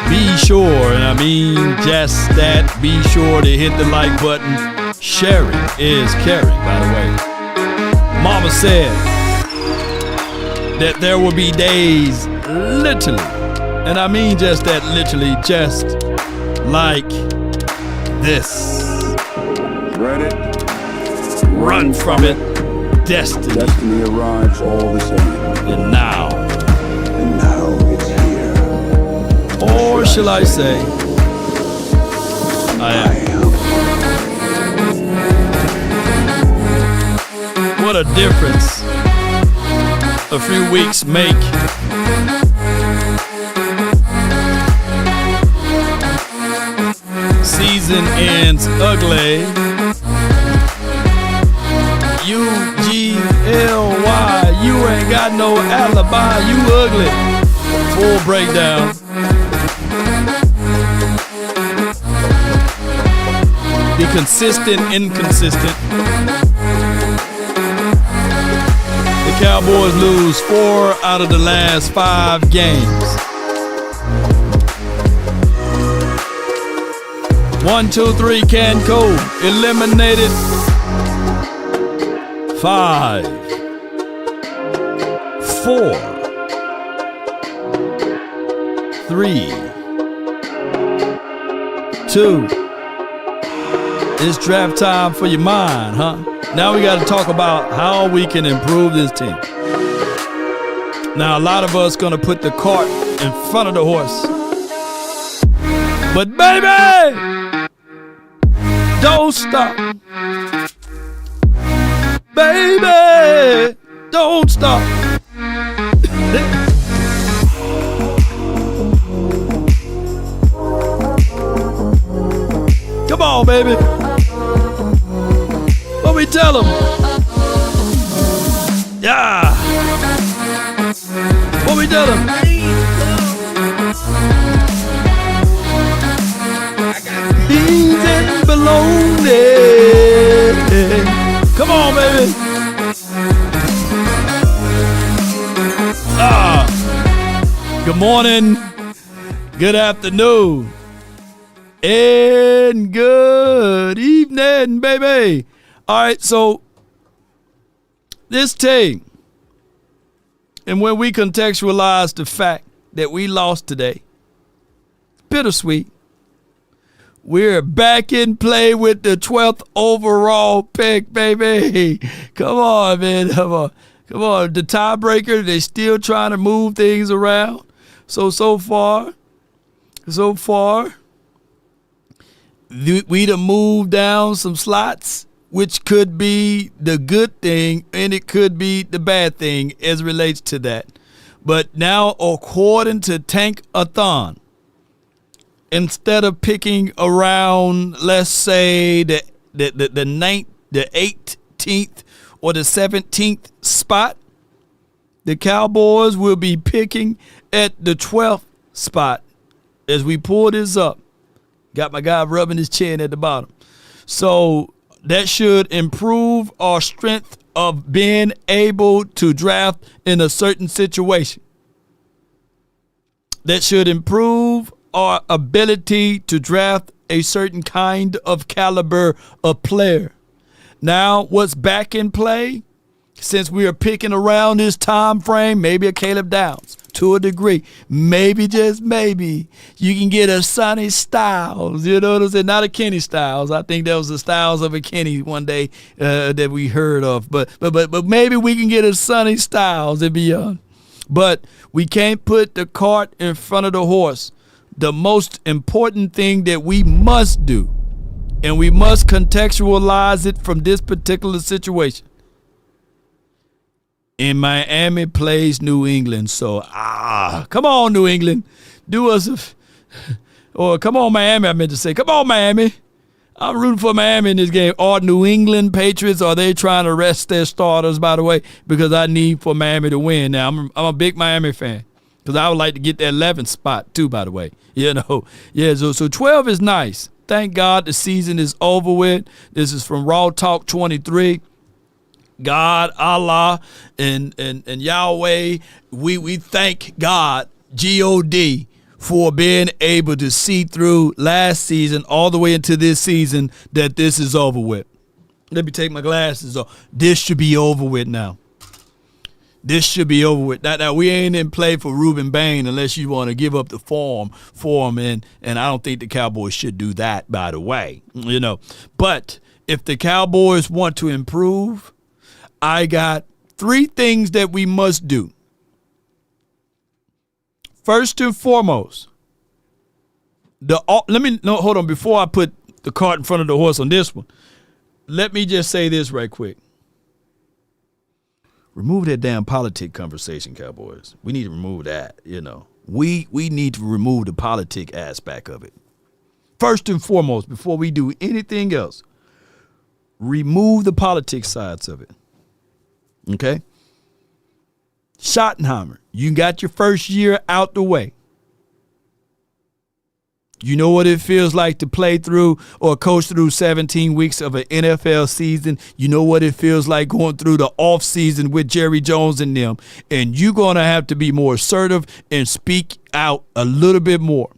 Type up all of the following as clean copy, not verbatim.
Be sure, and I mean just that, be sure to hit the like button. Sharing is caring, by the way. Mama said that there will be days, literally, and I mean just that, literally, just like this. Read it. Run from it. Destiny. Destiny arrives all the same. And now it's here. Or shall I say, I am. What a difference a few weeks make. Season ends ugly. UGLY, you ain't got no alibi, you ugly. Full breakdown. Be consistent, inconsistent. The Cowboys lose 4 out of the last 5 games. 1, 2, 3, can code. Eliminated. 5, 4, 3, 2. It's draft time for your mind, huh? Now we got to talk about how we can improve this team. Now, a lot of us going to put the cart in front of the horse. But baby, don't stop. Baby, don't stop. Come on, baby. What we tell them? Yeah. What we tell them? Beans and bologna. Come on, baby. Good morning, good afternoon, and good evening, baby. All right, so this team, and when we contextualize the fact that we lost today, bittersweet. We're back in play with the 12th overall pick, baby. Come on, man. Come on. The tiebreaker, they still trying to move things around. So far, we done moved down some slots, which could be the good thing and it could be the bad thing as it relates to that. But now, according to Tank-a-thon, instead of picking around, let's say, the 9th, the 18th, or the 17th spot, the Cowboys will be picking at the 12th spot as we pull this up. Got my guy rubbing his chin at the bottom. So that should improve our strength of being able to draft in a certain situation. That should improve our ability to draft a certain kind of caliber of player. Now, what's back in play, since we are picking around this time frame, maybe a Caleb Downs to a degree. Maybe, just maybe, you can get a Sonny Styles. You know what I'm saying? Not a Kenny Styles. I think that was the Styles of a Kenny one day that we heard of. But maybe we can get a Sonny Styles and beyond. But we can't put the cart in front of the horse. The most important thing that we must do, and we must contextualize it from this particular situation. In Miami plays New England, so come on, New England, do us or come on, Miami. I meant to say, come on, Miami. I'm rooting for Miami in this game. Are New England Patriots, are they trying to rest their starters, by the way, because I need for Miami to win. Now, I'm a big Miami fan because I would like to get that 11th spot too, by the way. You know, yeah, so 12 is nice. Thank God the season is over with. This is from Raw Talk 23. God, Allah, and Yahweh, we thank God, G-O-D, for being able to see through last season all the way into this season that this is over with. Let me take my glasses off. This should be over with now. This should be over with. Now we ain't in play for Ruben Bain unless you want to give up the form for him, and I don't think the Cowboys should do that, by the way. But if the Cowboys want to improve, I got 3 things that we must do. First and foremost, hold on, before I put the cart in front of the horse on this one, let me just say this right quick. Remove that damn politic conversation, Cowboys. We need to remove that, We need to remove the politic aspect of it. First and foremost, before we do anything else, remove the politics sides of it. Okay? Schottenheimer, you got your first year out the way. You know what it feels like to play through or coach through 17 weeks of an NFL season. You know what it feels like going through the offseason with Jerry Jones and them. And you're going to have to be more assertive and speak out a little bit more.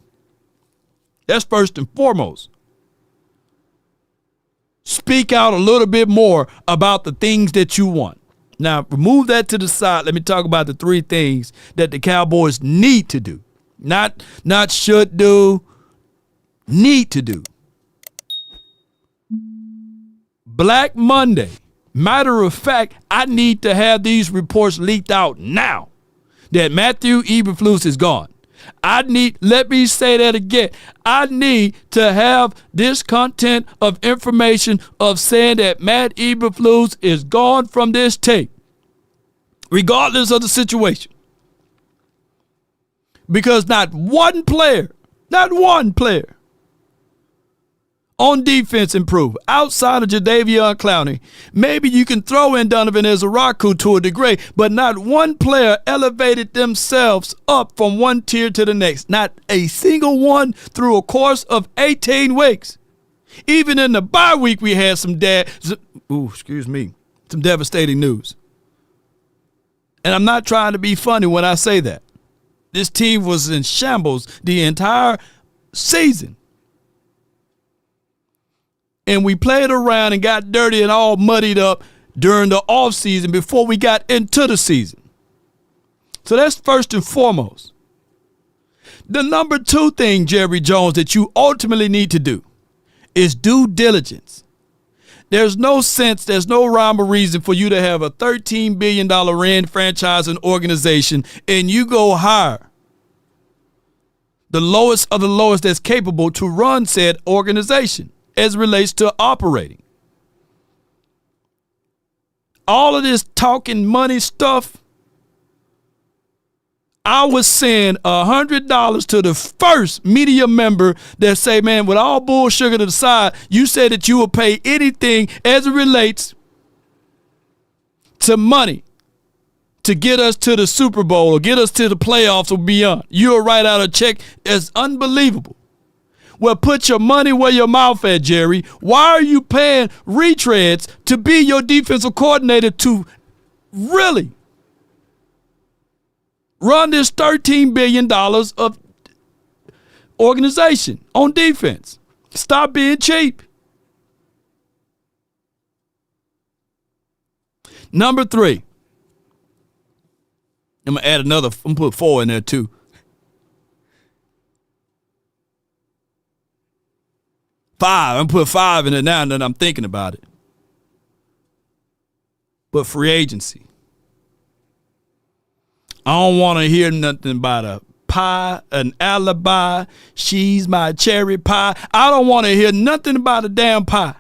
That's first and foremost. Speak out a little bit more about the things that you want. Now, remove that to the side. Let me talk about the 3 things that the Cowboys need to do. Not should do, need to do. Black Monday. Matter of fact, I need to have these reports leaked out now that Matthew Eberflus is gone. Let me say that again. I need to have this content of information of saying that Matt Eberflus is gone from this tape, regardless of the situation. Because not one player on defense improved. Outside of Jadeveon Clowney, maybe you can throw in Donovan Ezeraku to a degree, but not one player elevated themselves up from one tier to the next. Not a single one through a course of 18 weeks. Even in the bye week, we had some devastating news. And I'm not trying to be funny when I say that. This team was in shambles the entire season. And we played around and got dirty and all muddied up during the offseason before we got into the season. So that's first and foremost. The number 2 thing, Jerry Jones, that you ultimately need to do is due diligence. There's no sense, there's no rhyme or reason for you to have a $13 billion rand franchising organization and you go hire the lowest of the lowest that's capable to run said organization as it relates to operating. All of this talking money stuff, I was send $100 to the first media member that say, man, with all bull sugar to the side, you said that you will pay anything as it relates to money to get us to the Super Bowl or get us to the playoffs or beyond. You'll write out a check. It's unbelievable. Well, put your money where your mouth at, Jerry. Why are you paying retreads to be your defensive coordinator to really run this $13 billion of organization on defense? Stop being cheap. Number 3. I'm going to add another. I'm going to put 4 in there too. 5. I'm put 5 in it now that I'm thinking about it. But free agency. I don't want to hear nothing about a pie, an alibi. She's my cherry pie. I don't want to hear nothing about a damn pie.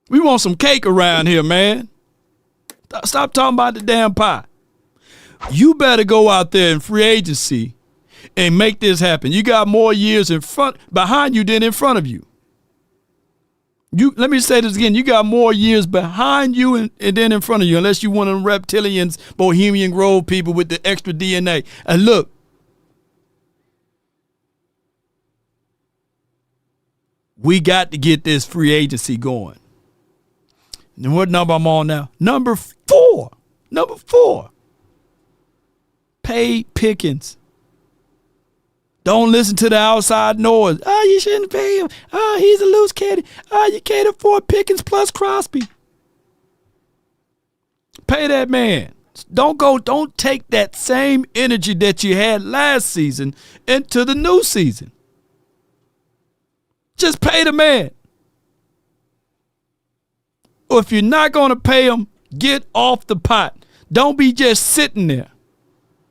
We want some cake around here, man. Stop talking about the damn pie. You better go out there in free agency and make this happen. You got more years behind you than in front of you. Let me say this again. You got more years behind you and then in front of you, unless you one of them reptilians, Bohemian Grove people with the extra DNA. And look, we got to get this free agency going. And what number I'm on now? Number 4. Number 4. Pay Pickens. Don't listen to the outside noise. Oh, you shouldn't pay him. Oh, he's a loose candy. Oh, you can't afford Pickens plus Crosby. Pay that man. Don't take that same energy that you had last season into the new season. Just pay the man. Or if you're not going to pay him, get off the pot. Don't be just sitting there.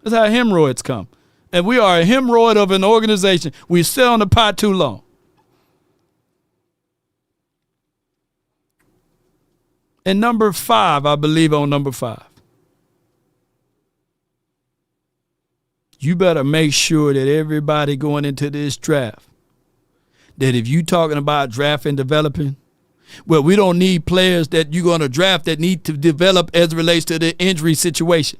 That's how hemorrhoids come. And we are a hemorrhoid of an organization. We sit on the pot too long. And number 5, I believe on number 5. You better make sure that everybody going into this draft, that if you talking about draft and developing, well, we don't need players that you're going to draft that need to develop as it relates to the injury situation.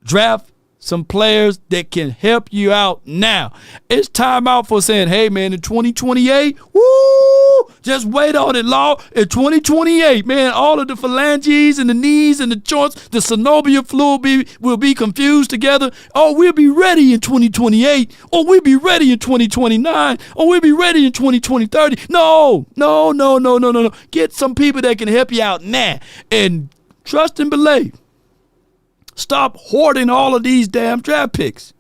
Draft some players that can help you out now. It's time out for saying, hey, man, in 2028, woo, just wait on it, Law. In 2028, man, all of the phalanges and the knees and the joints, the synovial fluid will be confused together. Oh, we'll be ready in 2028. Or we'll be ready in 2029. Or we'll be ready in 2030. No. Get some people that can help you out now. And trust and believe. Stop hoarding all of these damn draft picks.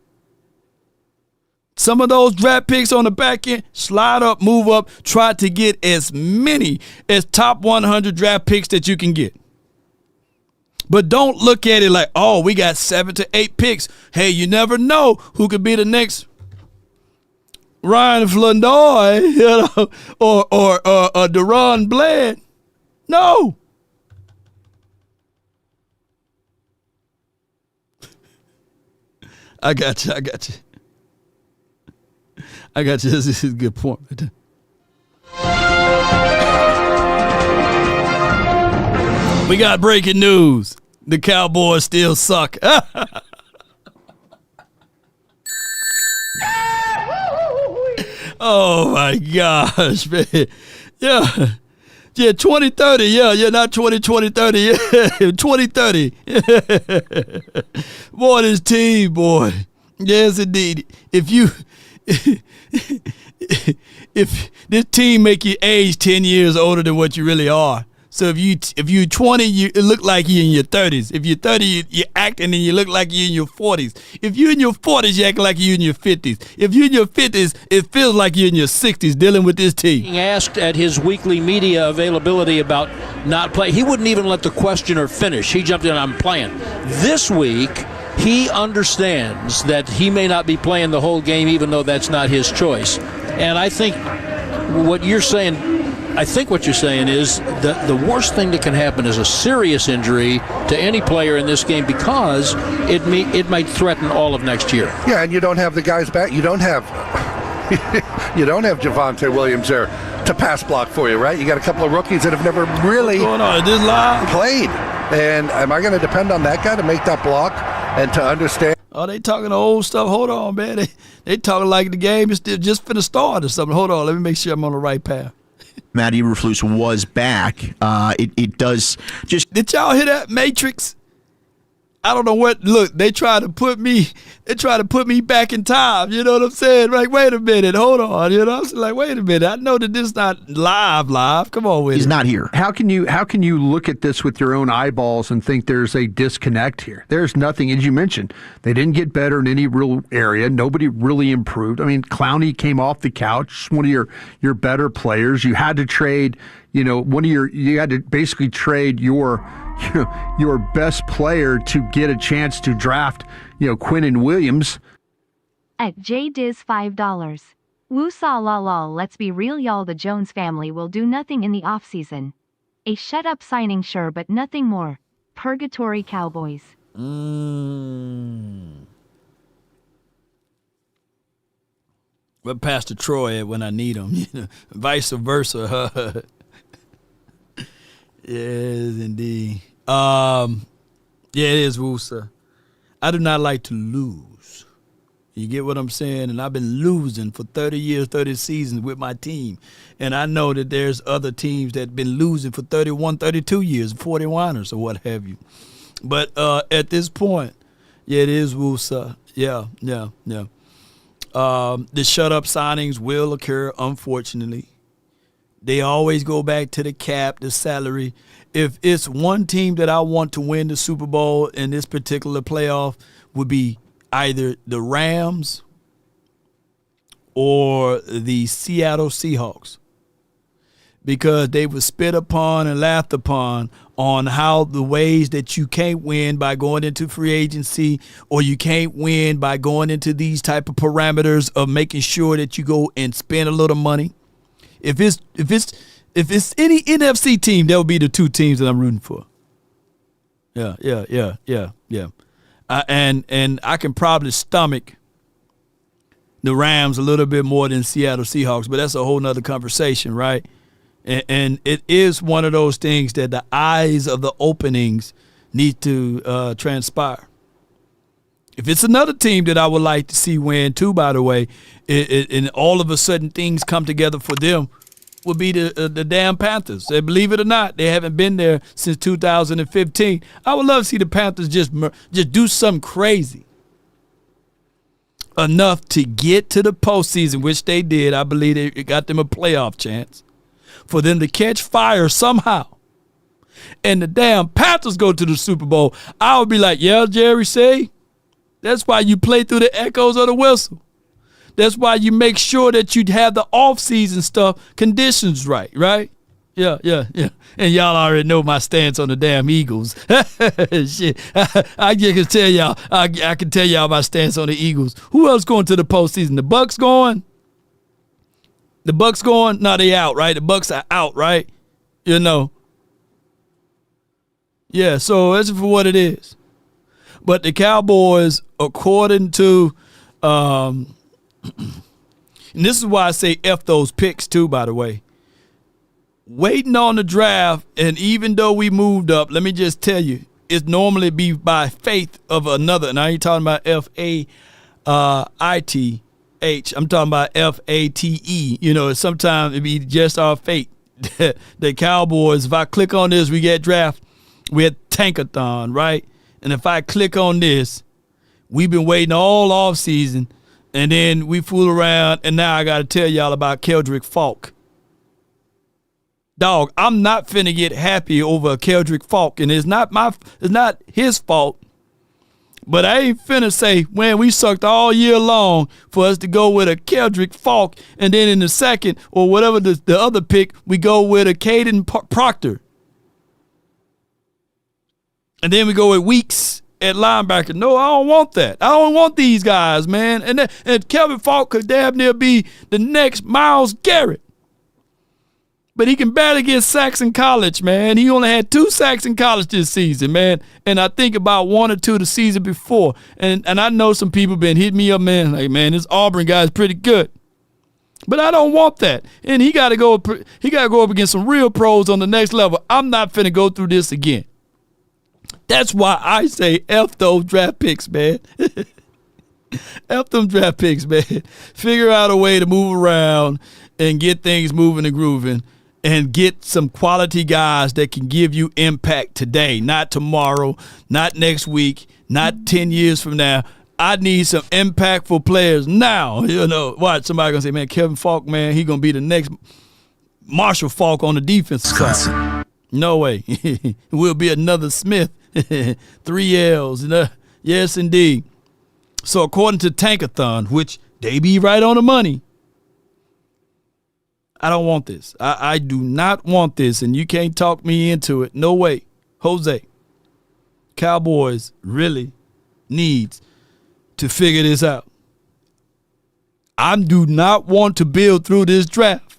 Some of those draft picks on the back end, slide up, move up, try to get as many as top 100 draft picks that you can get. But don't look at it like, oh, we got 7 to 8 picks. Hey, you never know who could be the next Ryan Flournoy, or Deron Bland. No. I got you. This is a good point. We got breaking news. The Cowboys still suck. Oh, my gosh, man. Yeah, 2030. Yeah, not 2030. Yeah, 2030. Boy, this team, boy. Yes, indeed. If this team make you age 10 years older than what you really are. So if you're 20, you look like you're in your 30s. If you're 30, you're acting and you look like you're in your 40s. If you're in your 40s, you act like you're in your 50s. If you're in your 50s, it feels like you're in your 60s dealing with this team. Being asked at his weekly media availability about not playing, he wouldn't even let the questioner finish. He jumped in, I'm playing. This week, he understands that he may not be playing the whole game, even though that's not his choice. And I think what you're saying is that the worst thing that can happen is a serious injury to any player in this game, because it might threaten all of next year. Yeah, and you don't have the guys back. You don't have Javonte Williams there to pass block for you, right? You got a couple of rookies that have never really played. And am I going to depend on that guy to make that block and to understand? Oh, they talking old stuff. Hold on, man. They talking like the game is still just finna start or something. Hold on. Let me make sure I'm on the right path. Matt Eberflus was back. It does just. Did y'all hear that, Matrix? I don't know what. Look, they try to put me back in time. You know what I'm saying? Like, wait a minute, hold on. You know, I'm like, wait a minute. I know that this is not live. Come on with He's not here. How can you look at this with your own eyeballs and think there's a disconnect here? There's nothing, as you mentioned. They didn't get better in any real area. Nobody really improved. I mean, Clowney came off the couch, one of your better players. You had to trade, you had to basically trade your best player to get a chance to draft, Quinnen Williams. At JDiz $5. Woo saw la lol, let's be real y'all, the Jones family will do nothing in the offseason. A shut up signing sure, but nothing more. Purgatory Cowboys. Where Pastor Troy at when I need him, vice versa. Yes, indeed. Yeah, it is, Woosa. I do not like to lose. You get what I'm saying? And I've been losing for 30 years, 30 seasons with my team. And I know that there's other teams that have been losing for 31, 32 years, 41ers or what have you. But at this point, Yeah, it is Wusa. Yeah. The shut-up signings will occur, unfortunately. They always go back to the cap, the salary. If it's one team that I want to win the Super Bowl in this particular playoff, would be either the Rams or the Seattle Seahawks, because they were spit upon and laughed upon on how the ways that you can't win by going into free agency, or you can't win by going into these type of parameters of making sure that you go and spend a little money. If it's any NFC team, that would be the two teams that I'm rooting for. Yeah. And I can probably stomach the Rams a little bit more than Seattle Seahawks, but that's a whole nother conversation, right? And it is one of those things that the eyes of the openings need to transpire. If it's another team that I would like to see win too, by the way, and all of a sudden things come together for them, would be the damn Panthers. They, believe it or not, they haven't been there since 2015. I would love to see the Panthers just do something crazy enough to get to the postseason, which they did. I believe it got them a playoff chance, for them to catch fire somehow, and the damn Panthers go to the Super Bowl. I would be like, yeah, Jerry, say, that's why you play through the echoes of the whistle. That's why you make sure that you have the off-season stuff, conditions right? Yeah. And y'all already know my stance on the damn Eagles. Shit, I can tell y'all. I can tell y'all my stance on the Eagles. Who else going to the postseason? The Bucks going? The Bucks going? No, they out, right? The Bucks are out, right? You know. Yeah, so that's for what it is. But the Cowboys, according to and this is why I say F those picks too, by the way. Waiting on the draft, and even though we moved up, let me just tell you, it's normally be by faith of another. And I ain't talking about F-A-I-T-H. I'm talking about F-A-T-E. You know, sometimes it be just our fate. The Cowboys, if I click on this, we get draft. We had Tankathon, right? And if I click on this, we've been waiting all off season. And then we fool around, and now I got to tell y'all about Keldrick Falk. Dog, I'm not finna get happy over Keldrick Falk, and it's not his fault. But I ain't finna say, man, we sucked all year long for us to go with a Keldrick Falk, and then in the second or whatever the other pick, we go with a Caden Proctor. And then we go with Weeks at linebacker. No, I don't want that. I don't want these guys, man. And Kelvin Falk could damn near be the next Myles Garrett. But he can barely get sacks in college, man. He only had 2 sacks in college this season, man. And I think about 1 or 2 the season before. And I know some people been hitting me up, man, like, man, this Auburn guy is pretty good. But I don't want that. And he got to go up against some real pros on the next level. I'm not finna go through this again. That's why I say F those draft picks, man. F them draft picks, man. Figure out a way to move around and get things moving and grooving and get some quality guys that can give you impact today, not tomorrow, not next week, not 10 years from now. I need some impactful players now. You know, watch, somebody going to say, man, Kevin Falk, man, he going to be the next Marshall Falk on the defensive side. No way. It will be another Smith. 3 L's. Yes, indeed. So according to Tankathon, which they be right on the money, I don't want this. I do not want this, and you can't talk me into it. No way. Jose, Cowboys really needs to figure this out. I do not want to build through this draft.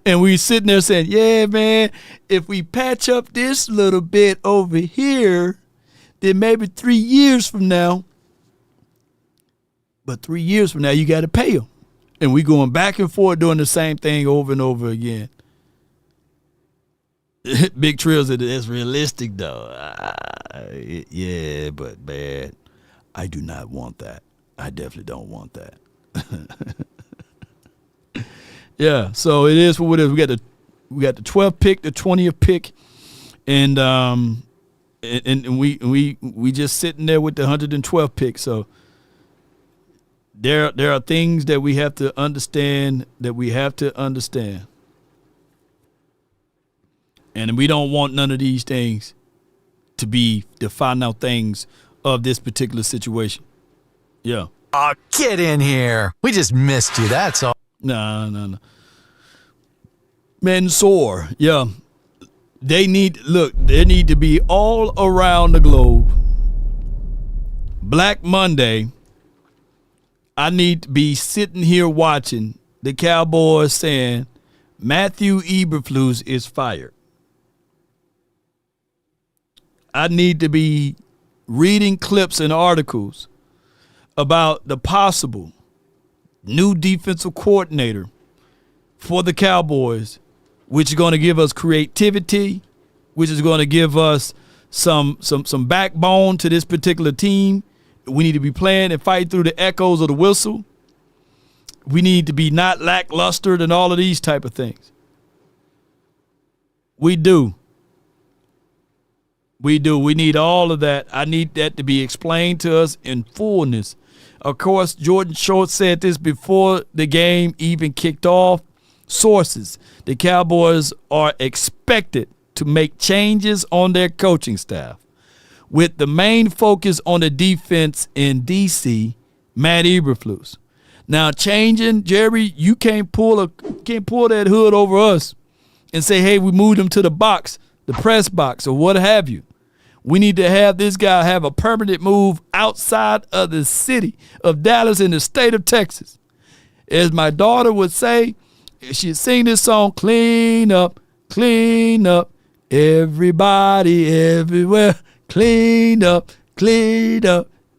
And we sitting there saying, yeah, man, if we patch up this little bit over here, then maybe 3 years from now. But 3 years from now, you got to pay them. And we going back and forth doing the same thing over and over again. Big Trill said that's realistic, though. Yeah, but man, I do not want that. I definitely don't want that. Yeah, so it is what it is. We got the 12th pick, the 20th pick, and and we just sitting there with the 112th pick. So there are things that we have to understand and we don't want none of these things to be the final things of this particular situation. Yeah. Oh, get in here. We just missed you, that's all. No. Mansoor, yeah. They need to be all around the globe. Black Monday, I need to be sitting here watching the Cowboys saying Matthew Eberflus is fired. I need to be reading clips and articles about the possible new defensive coordinator for the Cowboys, which is going to give us creativity, which is going to give us some backbone to this particular team. We need to be playing and fighting through the echoes of the whistle. We need to be not lackluster and all of these type of things. We do. We need all of that. I need that to be explained to us in fullness. Of course, Jordan Schultz said this before the game even kicked off. Sources, the Cowboys are expected to make changes on their coaching staff, with the main focus on the defense in D.C., Matt Eberflus. Now, changing, Jerry, you can't pull that hood over us and say, hey, we moved him to the box, the press box, or what have you. We need to have this guy have a permanent move outside of the city of Dallas in the state of Texas. As my daughter would say, she'd sing this song, clean up, everybody, everywhere. Clean up,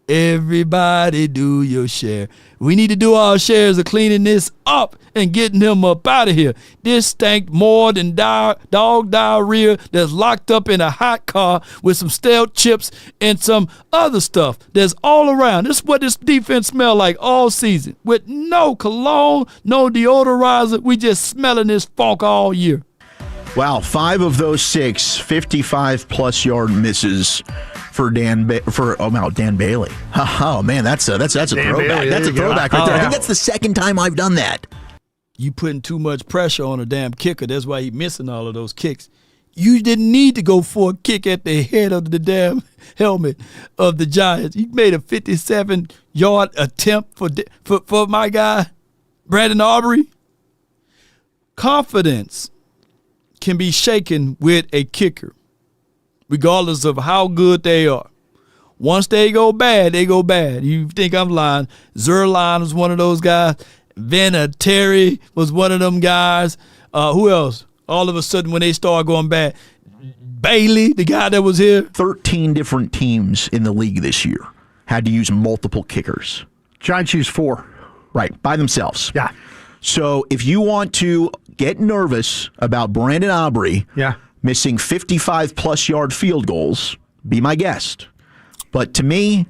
everybody do your share. We need to do our shares of cleaning this up and getting him up out of here. This stank more than dog diarrhea that's locked up in a hot car with some stale chips and some other stuff that's all around. This is what this defense smelled like all season. With no cologne, no deodorizer, we just smelling this funk all year. Wow, 5 of those 6 55-plus yard misses for Dan Bailey. Oh man, that's a throwback. Bailey, that's a throwback right there. Yeah. I think that's the second time I've done that. You putting too much pressure on a damn kicker. That's why he's missing all of those kicks. You didn't need to go for a kick at the head of the damn helmet of the Giants. You made a 57-yard attempt for my guy, Brandon Aubrey. Confidence can be shaken with a kicker, regardless of how good they are. Once they go bad, they go bad. You think I'm lying. Zerline was one of those guys. Vinatieri was one of them guys. Who else? All of a sudden, when they start going bad, Bailey, the guy that was here. 13 different teams in the league this year had to use multiple kickers. Giants use 4. Right, by themselves. Yeah. So if you want to get nervous about Brandon Aubrey missing 55-plus yard field goals, be my guest. But to me,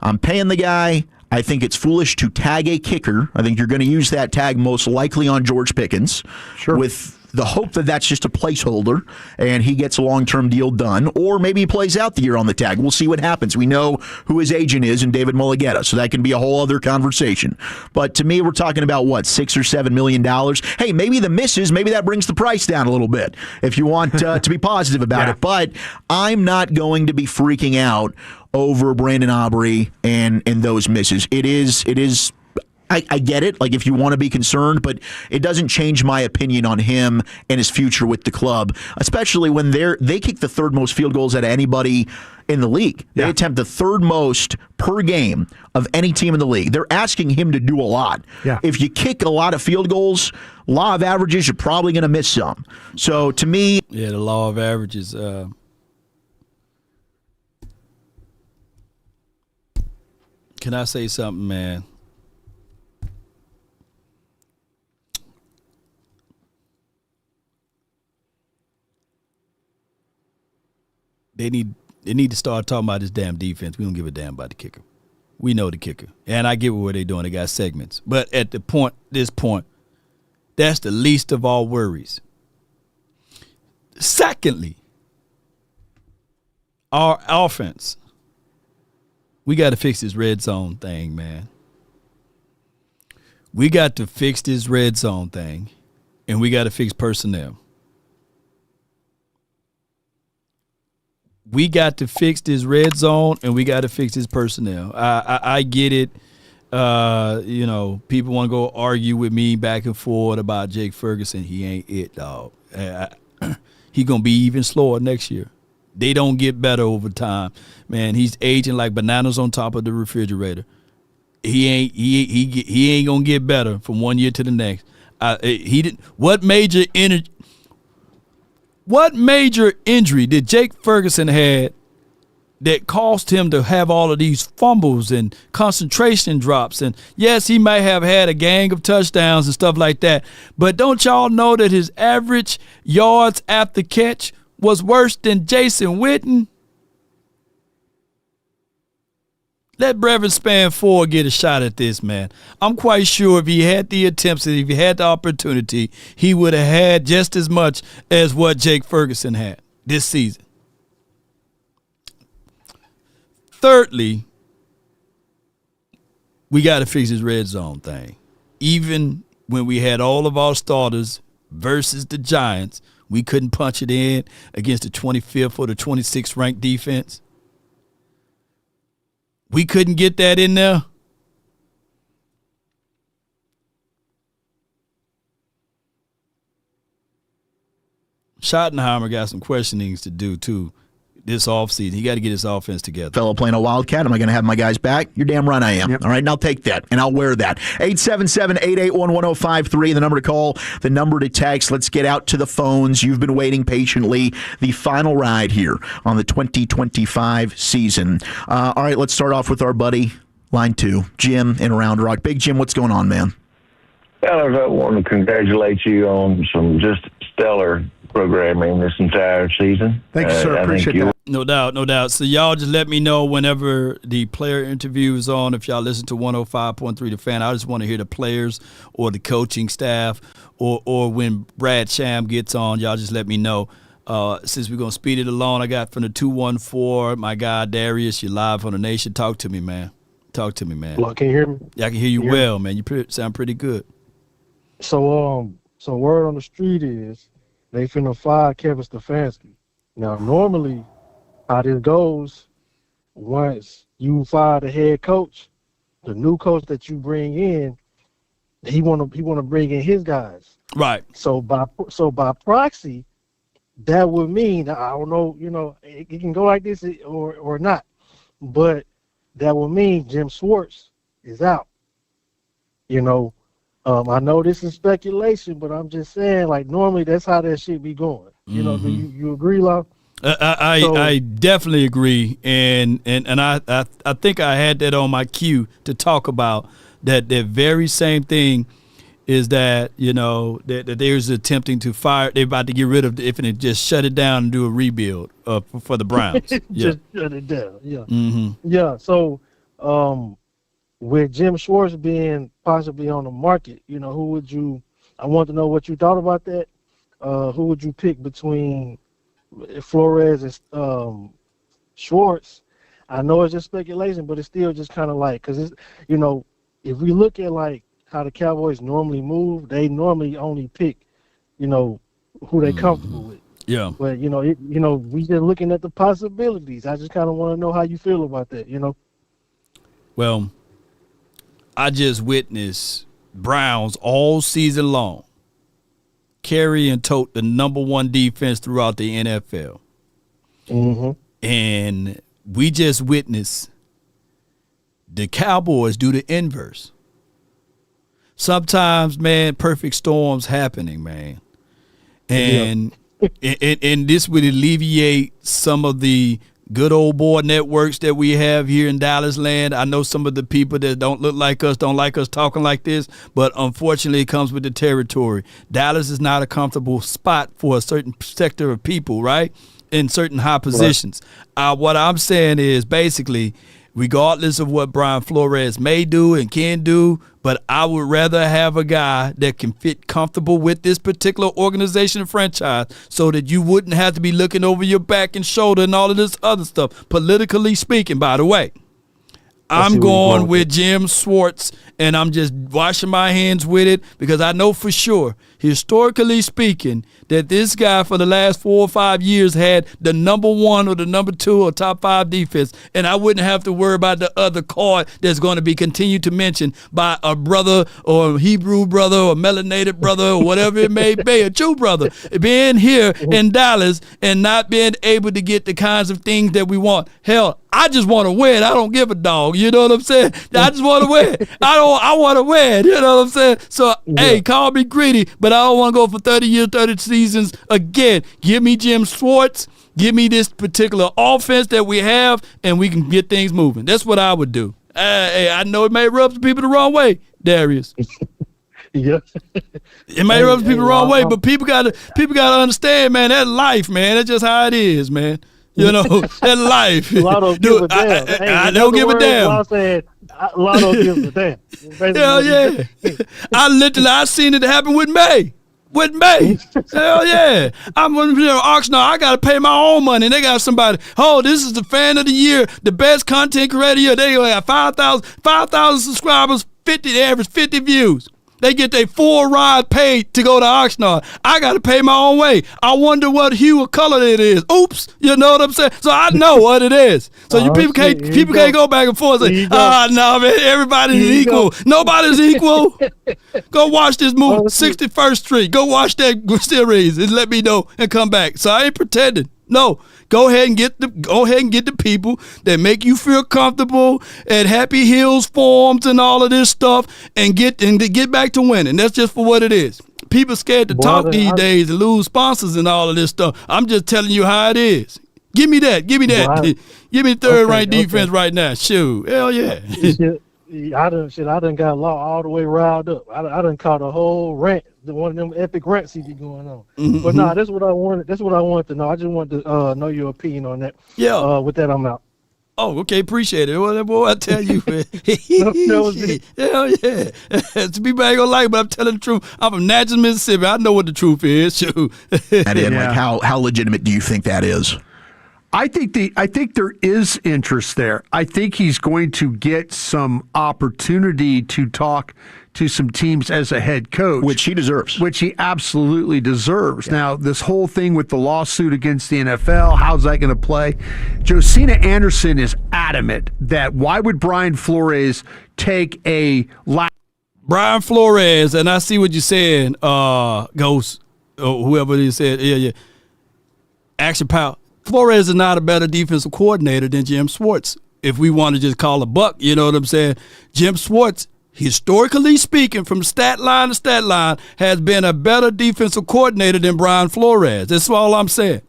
I'm paying the guy. I think it's foolish to tag a kicker. I think you're going to use that tag most likely on George Pickens. Sure. With the hope that that's just a placeholder and he gets a long-term deal done, or maybe he plays out the year on the tag. We'll see what happens. We know who his agent is in David Mulligetta, so that can be a whole other conversation. But to me, we're talking about, what, $6 or $7 million? Hey, maybe the misses, maybe that brings the price down a little bit if you want to be positive about it. But I'm not going to be freaking out over Brandon Aubrey and those misses. It is. I get it, like if you want to be concerned, but it doesn't change my opinion on him and his future with the club, especially when they kick the third most field goals out of anybody in the league. They attempt the third most per game of any team in the league. They're asking him to do a lot. Yeah. If you kick a lot of field goals, law of averages, you're probably going to miss some. So to me... Yeah, the law of averages... Can I say something, man? They need to start talking about this damn defense. We don't give a damn about the kicker. We know the kicker. And I get what they're doing. They got segments. But at this point, that's the least of all worries. Secondly, our offense, we got to fix this red zone thing, man. We got to fix this red zone thing, and we got to fix personnel. We got to fix this red zone, and we got to fix this personnel. I get it. People want to go argue with me back and forth about Jake Ferguson. He ain't it, dog. He going to be even slower next year. They don't get better over time. Man, he's aging like bananas on top of the refrigerator. He ain't going to get better from one year to the next. What major injury did Jake Ferguson had that caused him to have all of these fumbles and concentration drops? And yes, he might have had a gang of touchdowns and stuff like that, but don't y'all know that his average yards after catch was worse than Jason Witten? Let Brevin Span 4 get a shot at this, man. I'm quite sure if he had the attempts and if he had the opportunity, he would have had just as much as what Jake Ferguson had this season. Thirdly, we got to fix this red zone thing. Even when we had all of our starters versus the Giants, we couldn't punch it in against the 25th or the 26th ranked defense. We couldn't get that in there. Schottenheimer got some questionings to do, too, this offseason. He got to get his offense together. Fellow playing a Wildcat, am I going to have my guys back? You're damn right I am. Yep. All right, and I'll take that, and I'll wear that. 877-881-1053, the number to call, the number to text. Let's get out to the phones. You've been waiting patiently. The final ride here on the 2025 season. All right, let's start off with our buddy, line 2, Jim in Round Rock. Big Jim, what's going on, man? Fellas, I want to congratulate you on some just stellar programming this entire season. Thank you, sir. Appreciate that. No doubt, no doubt. So y'all just let me know whenever the player interview is on. If y'all listen to 105.3 The Fan, I just want to hear the players or the coaching staff or when Brad Sham gets on, y'all just let me know. Since we're going to speed it along, I got from the 214, my guy Darius, you're live on the Nation. Talk to me, man. Talk to me, man. Well, can you hear me? Yeah, I can hear you well, man. You sound pretty good. So word on the street is they finna fire Kevin Stefanski. Now, normally, how this goes, once you fire the head coach, the new coach that you bring in, he wanna bring in his guys. Right. So by proxy, that would mean, I don't know, it can go like this or not, but that would mean Jim Schwartz is out. I know this is speculation, but I'm just saying, like, normally that's how that shit be going. Do you agree, Lau? I definitely agree, and I think I had that on my queue to talk about that very same thing is that that there's attempting to fire. They're about to get rid of it and just shut it down and do a rebuild for the Browns. Just shut it down. Yeah. Mm-hmm. Yeah. So with Jim Schwartz being possibly on the market, who would you? I want to know what you thought about that. Who would you pick between Flores and Schwartz? I know it's just speculation, but it's still just kind of like, because it's, if we look at like how the Cowboys normally move, they normally only pick, who they comfortable with. Yeah. But we just looking at the possibilities. I just kind of want to know how you feel about that. Well, I just witnessed Browns all season long carry and tote the number one defense throughout the NFL. Mm-hmm. And we just witnessed the Cowboys do the inverse. Sometimes, man, perfect storms happening, man. And and this would alleviate some of the good old boy networks that we have here in Dallas land. I know some of the people that don't look like us don't like us talking like this, but unfortunately it comes with the territory. Dallas is not a comfortable spot for a certain sector of people, right? In certain high positions. Right. What I'm saying is basically regardless of what Brian Flores may do and can do, but I would rather have a guy that can fit comfortable with this particular organization and franchise so that you wouldn't have to be looking over your back and shoulder and all of this other stuff, politically speaking, by the way. I'm going with Jim Schwartz, and I'm just washing my hands with it because I know for sure, historically speaking, that this guy for the last 4 or 5 years had the number 1 or the number 2 or top 5 defense, and I wouldn't have to worry about the other card that's going to be continued to mention by a brother or a Hebrew brother or melanated brother or whatever it may be, a Jew brother, being here in Dallas and not being able to get the kinds of things that we want. Hell, I just want to win. I don't give a dog. You know what I'm saying? I just want to win. I want to win. You know what I'm saying? So, hey, call me greedy, but I don't want to go for 30 years, 30 seasons again. Give me Jim Schwartz. Give me this particular offense that we have, and we can get things moving. That's what I would do. Hey, I know it may rub some people the wrong way, Darius. Yeah. It may rub some people the wrong way, but people gotta understand, man, that's life, man. That's just how it is, man. You know, that life. Lotto give a damn. I don't give a damn. Lotto gives a damn. Hell yeah. I seen it happen with May. Hell yeah. I'm going to auction. I got to pay my own money. And they got somebody, this is the fan of the year, the best content creator of the year. They got 5,000 subscribers, they average 50 views. They get their full ride paid to go to Oxnard. I got to pay my own way. I wonder what hue or color it is. Oops, you know what I'm saying? So I know what it is. So people can't go back and forth and say, no, man, everybody's equal. Nobody's equal. Go watch this movie, 61st Street. Go watch that series and let me know and come back. So I ain't pretending. No, go ahead and get the people that make you feel comfortable at Happy Hills forums and all of this stuff, and get back to winning. That's just for what it is. People scared to talk these days and lose sponsors and all of this stuff. I'm just telling you how it is. Give me that. Give me the third-ranked defense right now. Shoot, hell yeah. I done got all the way riled up. I done caught a whole rant, one of them epic rants he be going on. Mm-hmm. But that's what I wanted. That's what I wanted to know. I just wanted to know your opinion on that. Yeah. With that, I'm out. Oh, okay. Appreciate it. Well, boy, I tell you, man. Hell yeah. Some people ain't gonna like it, but I'm telling the truth. I'm from Natchez, Mississippi. I know what the truth is. Shoot. And like how legitimate do you think that is? I think there is interest there. I think he's going to get some opportunity to talk to some teams as a head coach. Which he deserves. Which he absolutely deserves. Yeah. Now, this whole thing with the lawsuit against the NFL, how's that going to play? Josina Anderson is adamant that why would Brian Flores take Brian Flores, and I see what you're saying, Ghost, or whoever it is said, yeah. Action Power. Flores is not a better defensive coordinator than Jim Schwartz. If we want to just call a buck, you know what I'm saying? Jim Schwartz, historically speaking, from stat line to stat line, has been a better defensive coordinator than Brian Flores. That's all I'm saying.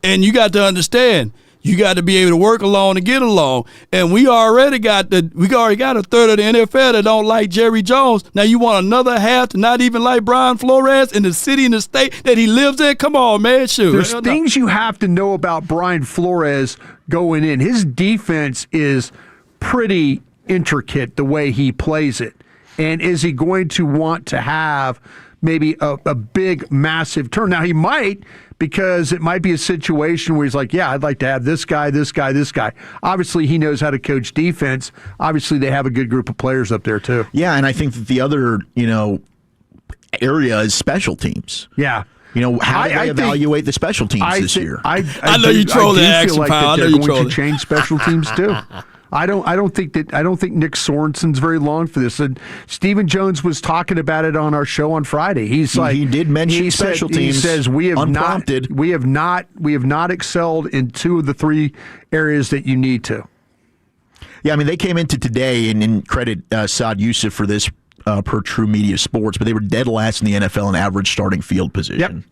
And you got to understand, you got to be able to work along and get along. And we already got a third of the NFL that don't like Jerry Jones. Now you want another half to not even like Brian Flores in the city and the state that he lives in? Come on, man. Shoot. There's things you have to know about Brian Flores going in. His defense is pretty intricate the way he plays it. And is he going to want to have maybe a big, massive turn? Now, he might, because it might be a situation where he's like, yeah, I'd like to have this guy, this guy, this guy. Obviously, he knows how to coach defense. Obviously, they have a good group of players up there, too. Yeah, and I think that the other, area is special teams. Yeah. How do they evaluate the special teams this year? I know you troll the action, pal. I know you troll to change special teams, too. I don't think Nick Sorensen's very long for this. And Stephen Jones was talking about it on our show on Friday. He did mention special teams. He says we have not excelled in 2 of the 3 areas that you need to. Yeah, I mean, they came into today and credit Saad Youssef for this per True Media Sports, but they were dead last in the NFL in average starting field position. Yep.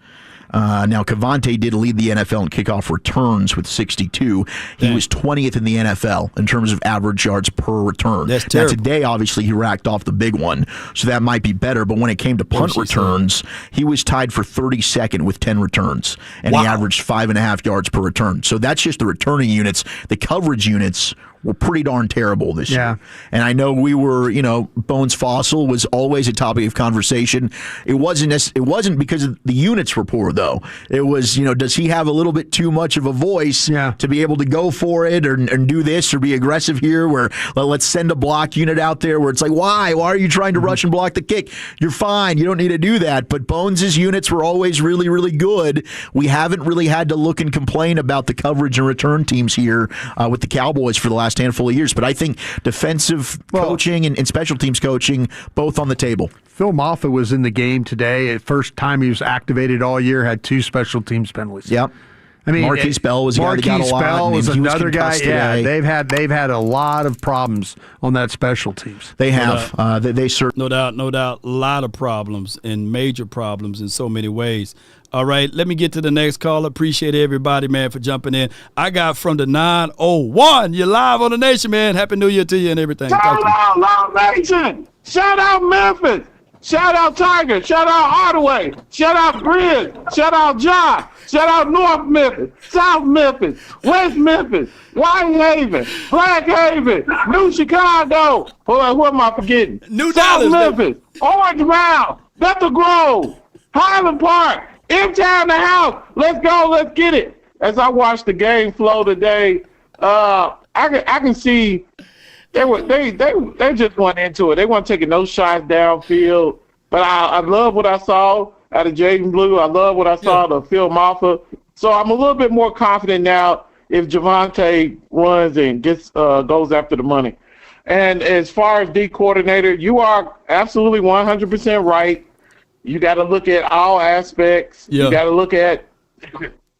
Now, Cavante did lead the NFL in kickoff returns with 62. He was 20th in the NFL in terms of average yards per return. That's terrible. Now, today, obviously, he racked off the big one, so that might be better. But when it came to punt returns, he was tied for 32nd with 10 returns, and he averaged 5.5 yards per return. So that's just the returning units. The coverage units were pretty darn terrible this Yeah. year. And I know we were, Bones Fossil was always a topic of conversation. It wasn't because the units were poor, though. It was, does he have a little bit too much of a voice to be able to go for it and do this or be aggressive here where let's send a block unit out there where it's like, why? Why are you trying to rush and block the kick? You're fine. You don't need to do that. But Bones' units were always really, really good. We haven't really had to look and complain about the coverage and return teams here with the Cowboys for the last handful of years. But I think defensive coaching and special teams coaching, both on the table. Phil Moffitt was in the game today. First time he was activated all year, had 2 special teams penalties. Yep. I mean, Marquise Bell was a guy that got a lot. Bell was another guy. Yeah, today. they've had a lot of problems on that special teams. They have. They certainly. No doubt. A lot of problems and major problems in so many ways. All right, let me get to the next call. Appreciate everybody, man, for jumping in. I got from the 901. You're live on the Nation, man. Happy New Year to you and everything. Shout out, Long Nation. Shout out, Memphis. Shout out, Tiger. Shout out, Hardaway. Shout out, Bridge. Shout out, John. Shout out, North Memphis, South Memphis, West Memphis, Whitehaven, Black Haven, New Chicago. Who am I forgetting? New South Dallas, Memphis, Orange Mound, Bethel Grove, Highland Park, M-Town the house. Let's go. Let's get it. As I watched the game flow today, I can see they just went into it. They weren't taking no shots downfield. But I love what I saw out of Jaden Blue. I love what I saw out of Phil Moffitt. So I'm a little bit more confident now if Javonte runs and goes after the money. And as far as D coordinator, you are absolutely 100% right. You got to look at all aspects. Yeah. You got to look at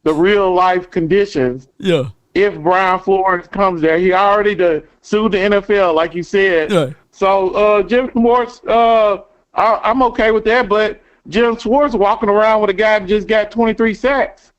the real life conditions. Yeah. If Brian Flores comes there, he already sued the NFL, like you said. Yeah. So Jim Schwartz, I'm okay with that. But Jim Schwartz walking around with a guy that just got 23 sacks.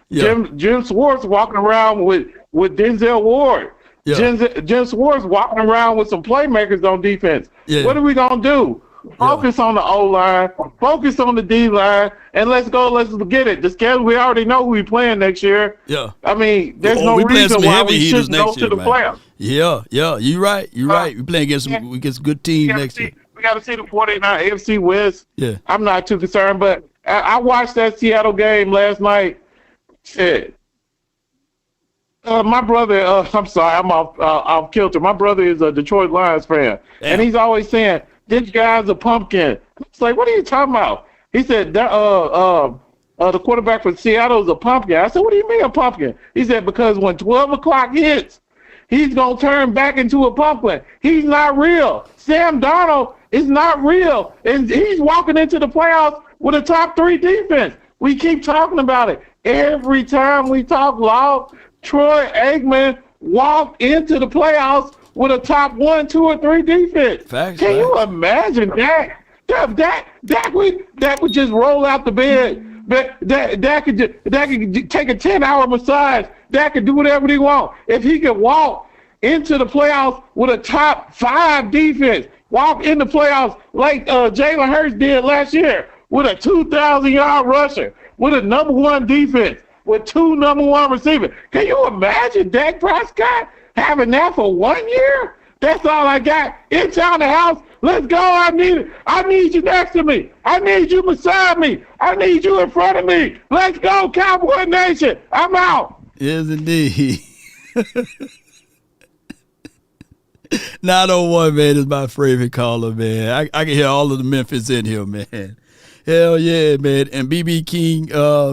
Yeah. Jim Schwartz walking around with Denzel Ward. Yeah. Jim Schwartz walking around with some playmakers on defense. Yeah. What are we going to do? Focus on the O-line, focus on the D-line, and let's go. Let's get it. The schedule, we already know who we playing next year. Yeah. I mean, there's no reason why we shouldn't go to the playoffs. Yeah. You're right. We're playing against good teams next year. We got to see the 49 AFC West. Yeah. I'm not too concerned, but I watched that Seattle game last night. Shit. My brother, I'm sorry, I'm off kilter. My brother is a Detroit Lions fan, and he's always saying, this guy's a pumpkin. It's like, what are you talking about? He said, the quarterback for Seattle is a pumpkin. I said, what do you mean a pumpkin? He said, because when 12 o'clock hits, he's going to turn back into a pumpkin. He's not real. Sam Darnold is not real. And he's walking into the playoffs with a top 3 defense. We keep talking about it. Every time we talk law, Troy Aikman walked into the playoffs with a top 1, 2, or 3 defense. Can you imagine that? Dak would just roll out the bed. But Dak could take a 10-hour massage. Dak could do whatever he wants. If he could walk into the playoffs with a top 5 defense, walk in the playoffs like Jalen Hurts did last year with a 2,000-yard rusher, with a number 1 defense, with 2 number 1 receivers. Can you imagine Dak Prescott having that for 1 year? That's all I got. In town, the house. Let's go. I need you next to me. I need you beside me. I need you in front of me. Let's go, Cowboy Nation. I'm out. Yes, indeed. 901, man, is my favorite caller, man. I can hear all of the Memphis in here, man. Hell yeah, man. And BB King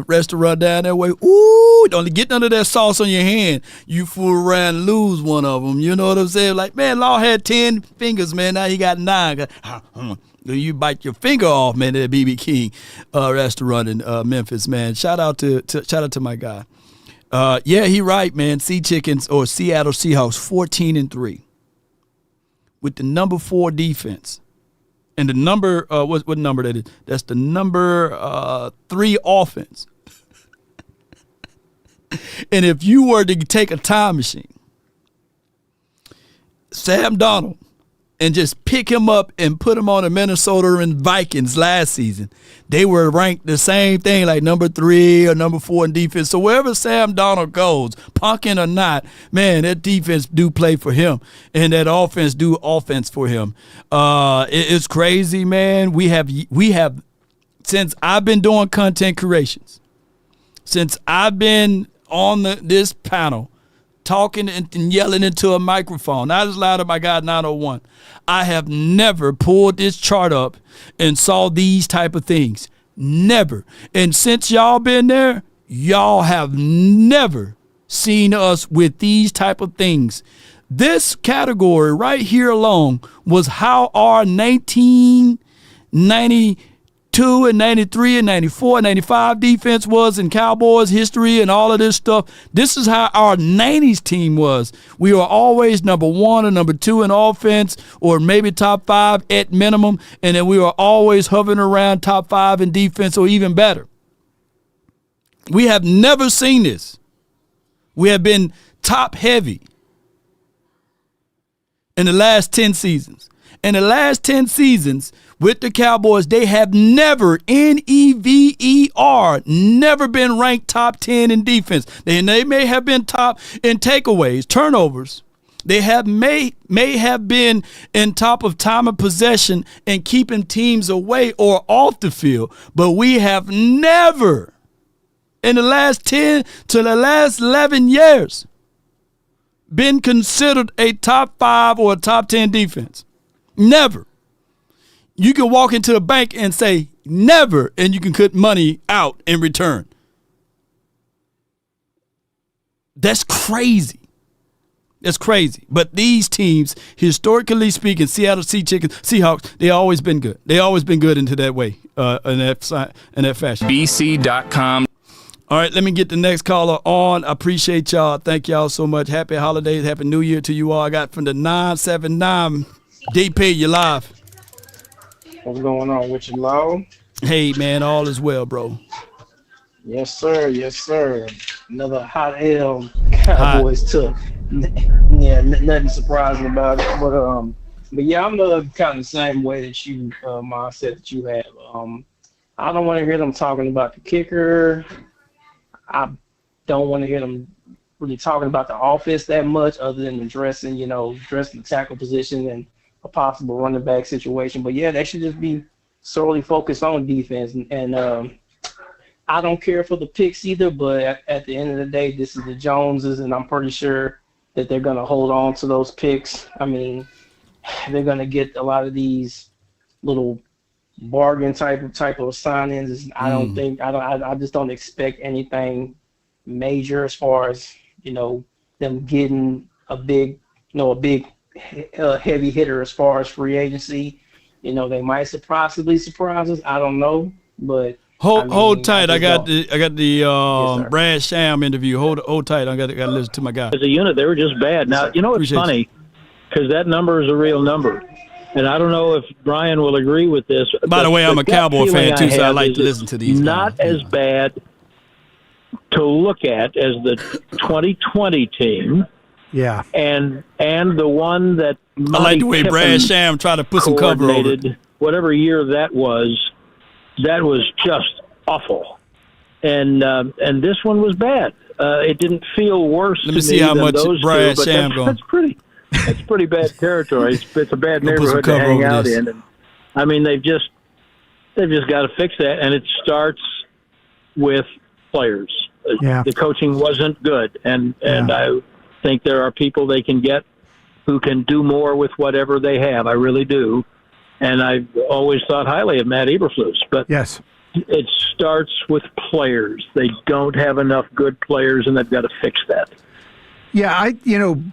restaurant down that way. Ooh, don't get none of that sauce on your hand. You fool around and lose one of them. You know what I'm saying? Like, man, Law had 10 fingers, man. Now he got 9. You bite your finger off, man, at BB King restaurant in Memphis, man. Shout out to my guy. Yeah, he right, man. Sea Chickens or Seattle Seahawks 14-3 with the number 4 defense. And the number, what number that is? That's the number 3 offense. And if you were to take a time machine, Sam Darnold and just pick him up and put him on the Minnesota and Vikings last season, they were ranked the same thing, like number 3 or number 4 in defense. So wherever Sam Darnold goes, punking or not, man, that defense do play for him, and that offense do offense for him. It's crazy, man. We have since I've been doing content creations, since I've been on this panel, talking and yelling into a microphone, not as loud as my guy 901, I have never pulled this chart up and saw these type of things. Never. And since y'all been there, y'all have never seen us with these type of things. This category right here alone was how our 1992 and 93 and 94 and 95 defense was in Cowboys history and all of this stuff. This is how our 90s team was. We were always number 1 or number 2 in offense, or maybe top 5 at minimum, and then we were always hovering around top 5 in defense or even better. We have never seen this. We have been top heavy in the last 10 seasons. In the last 10 seasons with the Cowboys, they have never, N-E-V-E-R, never been ranked top 10 in defense. They may have been top in takeaways, turnovers. They may have been in top of time of possession and keeping teams away or off the field, but we have never, in the last 10 to the last 11 years, been considered a top 5 or a top 10 defense. Never. You can walk into a bank and say never, and you can cut money out in return. That's crazy. That's crazy. But these teams, historically speaking, Seattle Seahawks, they always been good. They always been good into that way, in that fashion. BC.com. All right, let me get the next caller on. I appreciate y'all. Thank y'all so much. Happy holidays. Happy New Year to you all. I got from the 979. DP, you live. What's going on with you, Law? Hey, man, all is well, bro. Yes, sir. Yes, sir. Another hot L Cowboys took. Yeah, nothing surprising about it. But yeah, I'm kind of the same way that you, mindset that you have. I don't want to hear them talking about the kicker. I don't want to hear them really talking about the offense that much, other than addressing the tackle position and a possible running back situation. But yeah, they should just be solely focused on defense. And I don't care for the picks either, but at the end of the day, this is the Joneses, and I'm pretty sure that they're going to hold on to those picks. I mean, they're going to get a lot of these little bargain type of signings. I just don't expect anything major as far as them getting a big heavy hitter as far as free agency. They might possibly surprise us. I don't know, but hold tight. I got the Brad Sham interview. Hold tight. I got to listen to my guy. As a unit, they were just bad. Now it's funny because that number is a real number. And I don't know if Brian will agree with this. By the way, I'm a Cowboy fan too, so I like to listen to these. Not as bad to look at as the 2020 team. Yeah. And the one that I like the way Brad Sham tried to put some cover over it. Whatever year that was just awful. And this one was bad. It didn't feel worse. Let me see how much Brad Sham going. That's pretty bad territory. It's a bad neighborhood to hang out in. And, I mean, they've just got to fix that, and it starts with players. Yeah. The coaching wasn't good, and I think there are people they can get who can do more with whatever they have. I really do, and I've always thought highly of Matt Eberflus. But yes, it starts with players. They don't have enough good players, and they've got to fix that. Yeah,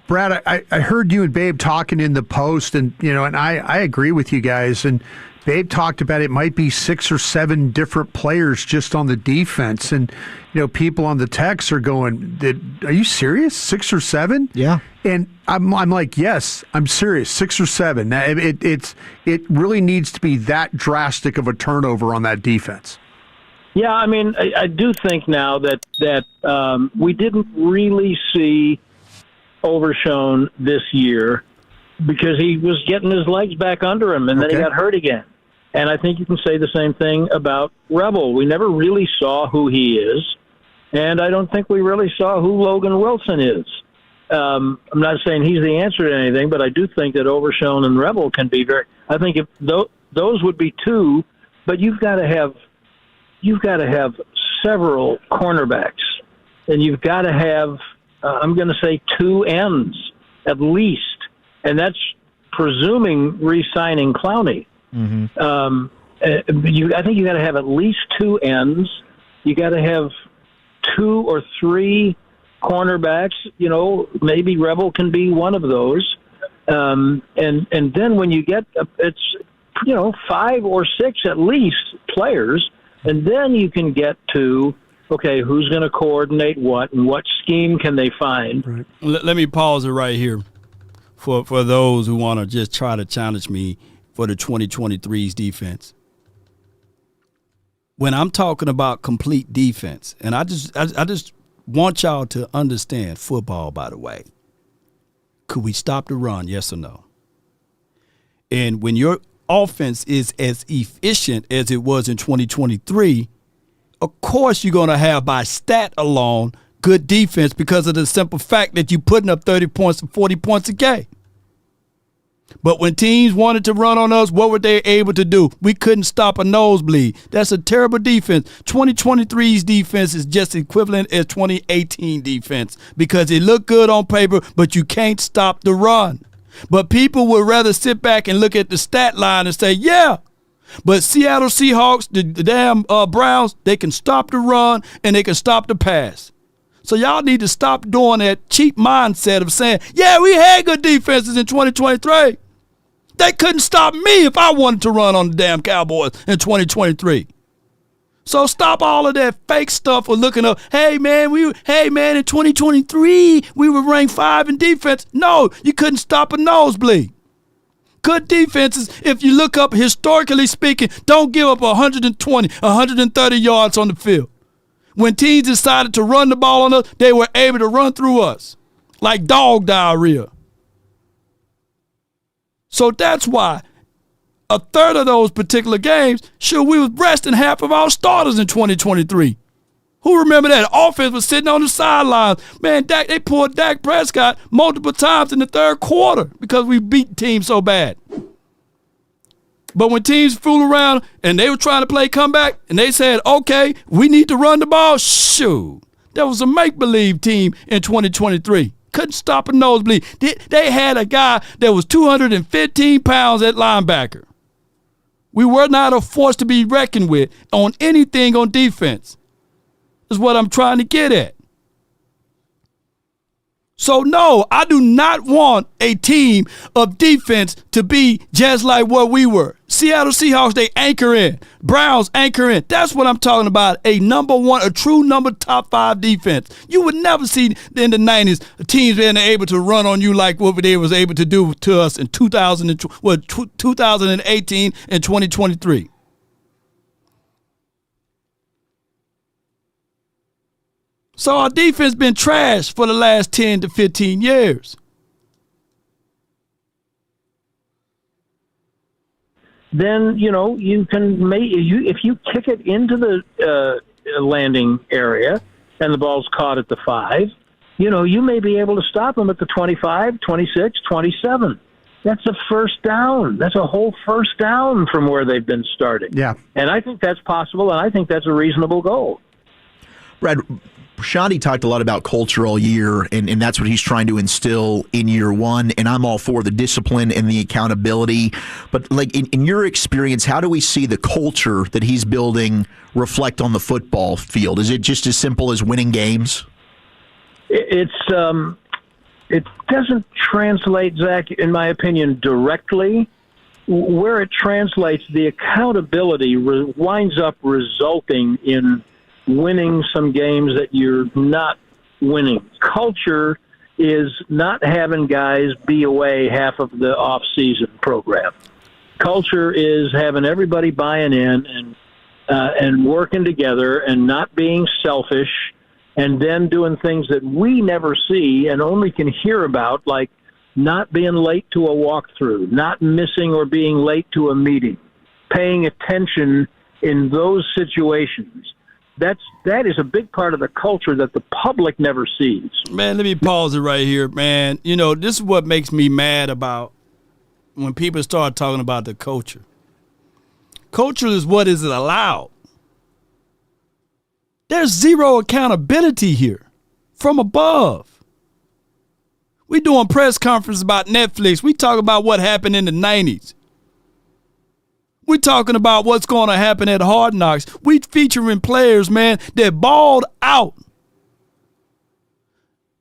Brad, I heard you and Babe talking in the post, and I agree with you guys. And Babe talked about it might be 6 or 7 different players just on the defense, and people on the text are going, "Are you serious? 6 or 7?" Yeah, and I'm like, yes, I'm serious. 6 or 7. It really needs to be that drastic of a turnover on that defense. Yeah, I mean, I do think now that we didn't really see Overshown this year because he was getting his legs back under him, and then he got hurt again. And I think you can say the same thing about Rebel. We never really saw who he is, and I don't think we really saw who Logan Wilson is. I'm not saying he's the answer to anything, but I do think that Overshown and Rebel can be very. I think if those would be two, but you've got to have several cornerbacks, and you've got to have I'm going to say two ends at least, and that's presuming re-signing Clowney. Mm-hmm. I think you got to have at least two ends. You got to have 2 or 3 cornerbacks. You know, maybe Rebel can be one of those. And then when you get it's 5 or 6 at least players, and then you can get to okay, who's going to coordinate what and what scheme can they find? Right. Let me pause it right here for those who want to just try to challenge me for the 2023's defense. When I'm talking about complete defense, and I just want y'all to understand football, by the way. Could we stop the run, yes or no? And when your offense is as efficient as it was in 2023, of course you're going to have, by stat alone, good defense because of the simple fact that you're putting up 30 points and 40 points a game. But when teams wanted to run on us, what were they able to do? We couldn't stop a nosebleed. That's a terrible defense. 2023's defense is just equivalent as 2018 defense because it looked good on paper, but you can't stop the run. But people would rather sit back and look at the stat line and say, yeah, but Seattle Seahawks, the damn Browns, they can stop the run and they can stop the pass. So y'all need to stop doing that cheap mindset of saying, yeah, we had good defenses in 2023. They couldn't stop me if I wanted to run on the damn Cowboys in 2023. So stop all of that fake stuff of looking up, hey, man, in 2023, we were ranked 5 in defense. No, you couldn't stop a nosebleed. Good defenses, if you look up historically speaking, don't give up 120, 130 yards on the field. When teams decided to run the ball on us, they were able to run through us like dog diarrhea. So that's why a third of those particular games, sure, we was resting half of our starters in 2023. Who remember that? Offense was sitting on the sidelines. Man, they pulled Dak Prescott multiple times in the third quarter because we beat teams so bad. But when teams fool around and they were trying to play comeback and they said, okay, we need to run the ball, shoot. That was a make-believe team in 2023. Couldn't stop a nosebleed. They had a guy that was 215 pounds at linebacker. We were not a force to be reckoned with on anything on defense. Is what I'm trying to get at. So, no, I do not want a team of defense to be just like what we were. Seattle Seahawks, they anchor in. Browns anchor in. That's what I'm talking about, a number one, a true top 5 defense. You would never see in the 90s teams being able to run on you like what they was able to do to us in 2018 and 2023. So our defense been trashed for the last 10 to 15 years. Then, you can if you kick it into the landing area and the ball's caught at the 5, you may be able to stop them at the 25, 26, 27. That's a first down. That's a whole first down from where they've been starting. Yeah. And I think that's possible, and I think that's a reasonable goal. Brad, Shadi talked a lot about culture all year, and that's what he's trying to instill in year one, and I'm all for the discipline and the accountability. But like in your experience, how do we see the culture that he's building reflect on the football field? Is it just as simple as winning games? It doesn't translate, Zach, in my opinion, directly. Where it translates, the accountability winds up resulting in winning some games that you're not winning. Culture is not having guys be away half of the off-season program. Culture is having everybody buying in and working together and not being selfish, and then doing things that we never see and only can hear about, like not being late to a walkthrough, not missing or being late to a meeting, paying attention in those situations. That is a big part of the culture that the public never sees. Man, let me pause it right here, man. You know, this is what makes me mad about when people start talking about the culture. Culture is what is allowed. There's zero accountability here from above. We doing press conference about Netflix. We talk about what happened in the 90s. We talking about what's going to happen at Hard Knocks. We featuring players, man, that balled out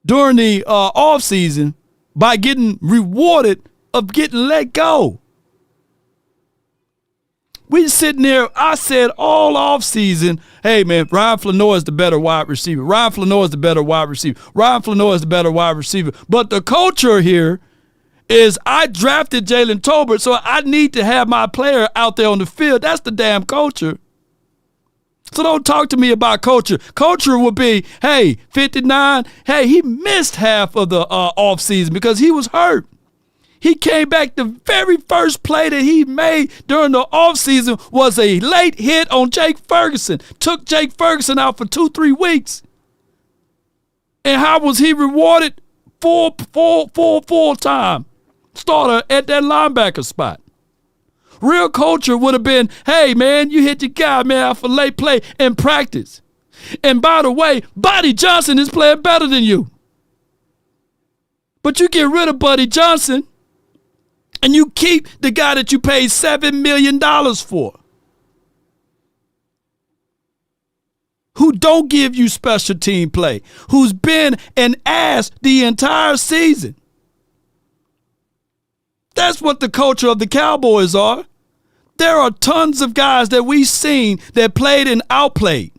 during the offseason by getting rewarded of getting let go. We sitting there, I said all offseason, hey, man, Ryan Flanois is the better wide receiver. Ryan Flanois is the better wide receiver. Ryan Flanois is the better wide receiver. But the culture here is I drafted Jalen Tolbert, so I need to have my player out there on the field. That's the damn culture. So don't talk to me about culture. Culture would be, hey, 59, hey, he missed half of the offseason because he was hurt. He came back, the very first play that he made during the offseason was a late hit on Jake Ferguson. Took Jake Ferguson out for 2-3 weeks. And how was he rewarded? Full-time starter at that linebacker spot. Real culture would have been, hey, man, you hit your guy, man, out for late play in practice. And by the way, Buddy Johnson is playing better than you. But you get rid of Buddy Johnson, and you keep the guy that you paid $7 million for, who don't give you special team play, who's been an ass the entire season. That's what the culture of the Cowboys are. There are tons of guys that we've seen that played and outplayed.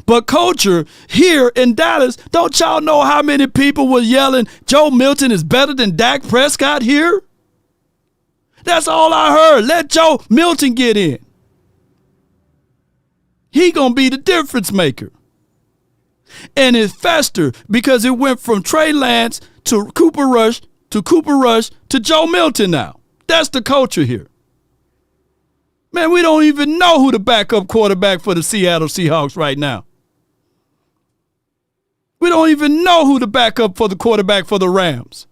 But culture here in Dallas, don't y'all know how many people were yelling, Joe Milton is better than Dak Prescott here? That's all I heard. Let Joe Milton get in. He gonna be the difference maker. And it festered because it went from Trey Lance to Cooper Rush to Joe Milton now. That's the culture here. Man, we don't even know who the backup quarterback for the Seattle Seahawks right now. We don't even know who the backup for the quarterback for the Rams.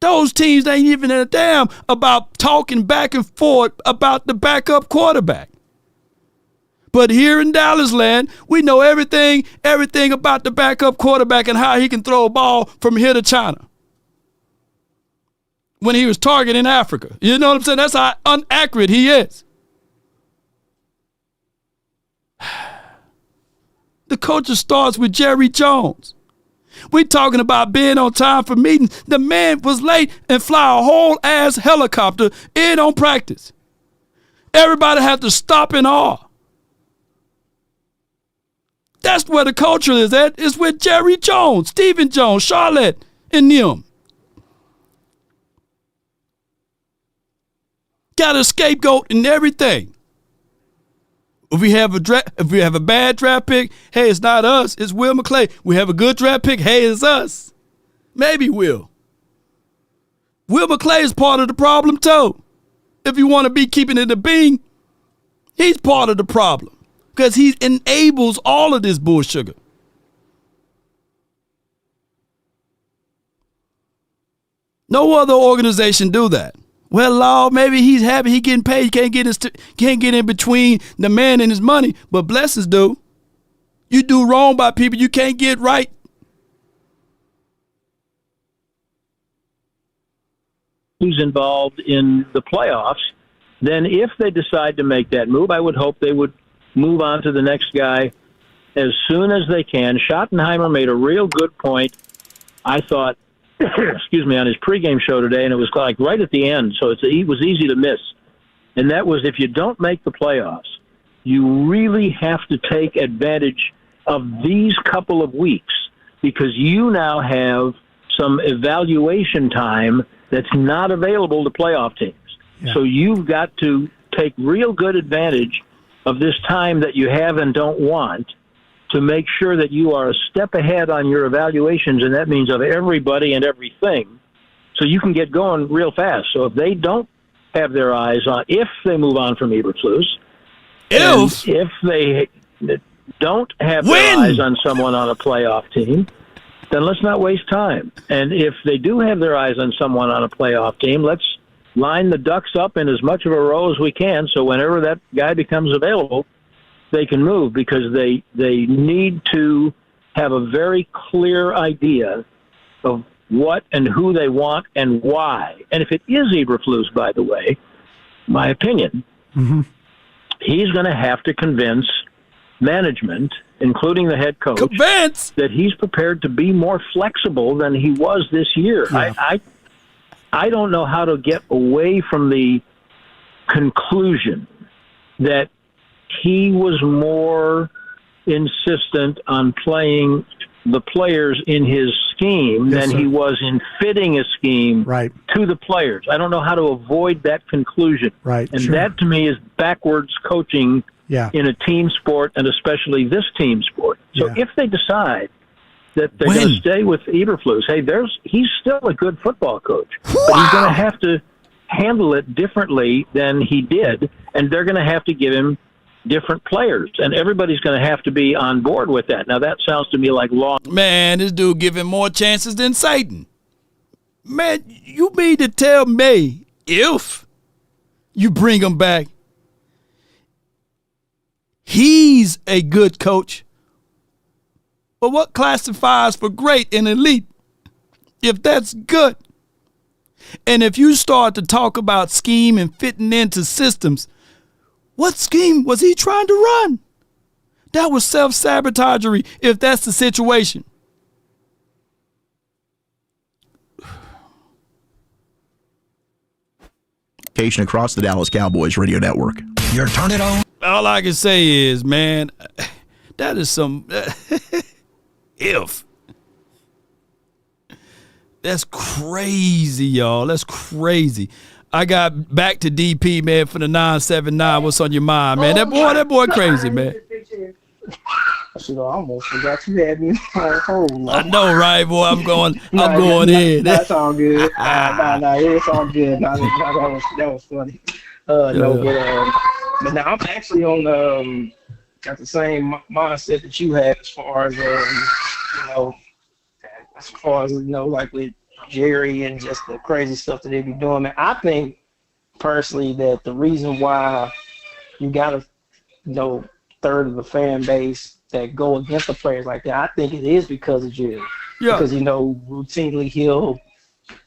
Those teams ain't even a damn about talking back and forth about the backup quarterback. But here in Dallas land, we know everything about the backup quarterback and how he can throw a ball from here to China when he was targeting Africa. You know what I'm saying? That's how inaccurate he is. The culture starts with Jerry Jones. We talking about being on time for meetings. The man was late and fly a whole ass helicopter in on practice. Everybody had to stop in awe. That's where the culture is at. It's with Jerry Jones, Stephen Jones, Charlotte, and them. Got a scapegoat and everything. If we have a bad draft pick, hey, it's not us. It's Will McClay. We have a good draft pick, hey, it's us. Maybe Will. Will McClay is part of the problem too. If you want to be keeping it a bean, he's part of the problem because he enables all of this bullshit. No other organization do that. Well, Law, maybe he's happy he getting paid. He can't get in between the man and his money, but blessings do. You do wrong by people you can't get right. Who's involved in the playoffs, then if they decide to make that move, I would hope they would move on to the next guy as soon as they can. Schottenheimer made a real good point, I thought, on his pregame show today, and it was like right at the end, so it was easy to miss. And that was, if you don't make the playoffs, you really have to take advantage of these couple of weeks because you now have some evaluation time that's not available to playoff teams. Yeah. So you've got to take real good advantage of this time that you have and don't want to make sure that you are a step ahead on your evaluations, and that means of everybody and everything, so you can get going real fast. So if they don't have their eyes on, if they move on from Eberflus, if they don't have their eyes on someone on a playoff team, then let's not waste time. And if they do have their eyes on someone on a playoff team, let's line the ducks up in as much of a row as we can, so whenever that guy becomes available, they can move, because they need to have a very clear idea of what and who they want and why. And if it is Eberflus, by the way, my opinion, he's going to have to convince management, including the head coach, that he's prepared to be more flexible than he was this year. Yeah. I don't know how to get away from the conclusion that he was more insistent on playing the players in his scheme than he was in fitting a scheme to the players. I don't know how to avoid that conclusion. And that, to me, is backwards coaching in a team sport, and especially this team sport. So if they decide that they're going to stay with Eberflus, hey, he's still a good football coach, but he's going to have to handle it differently than he did, and they're going to have to give him different players, and everybody's going to have to be on board with that. Now, that sounds to me like long. Man, this dude giving more chances than Satan. Man, you mean to tell me if you bring him back, he's a good coach? But what classifies for great and elite if that's good? And if you start to talk about scheme and fitting into systems, what scheme was he trying to run? That was self-sabotagery if that's the situation. Across the Dallas Cowboys radio network. You're turning it on. All I can say is, man, that is some if. That's crazy, y'all. That's crazy. I got back to DP, man, for the 979. What's on your mind, man? That boy crazy, man. I almost forgot you had me on hold. I know, right, boy? I'm going in. That's all good. It's all good. That was funny. But now I'm actually on got the same mindset that you have as far as like with Jerry and just the crazy stuff that they be doing. Man, I think personally that the reason why you got a third of the fan base that go against the players like that, I think it is because of Jerry. Yeah. Because routinely he'll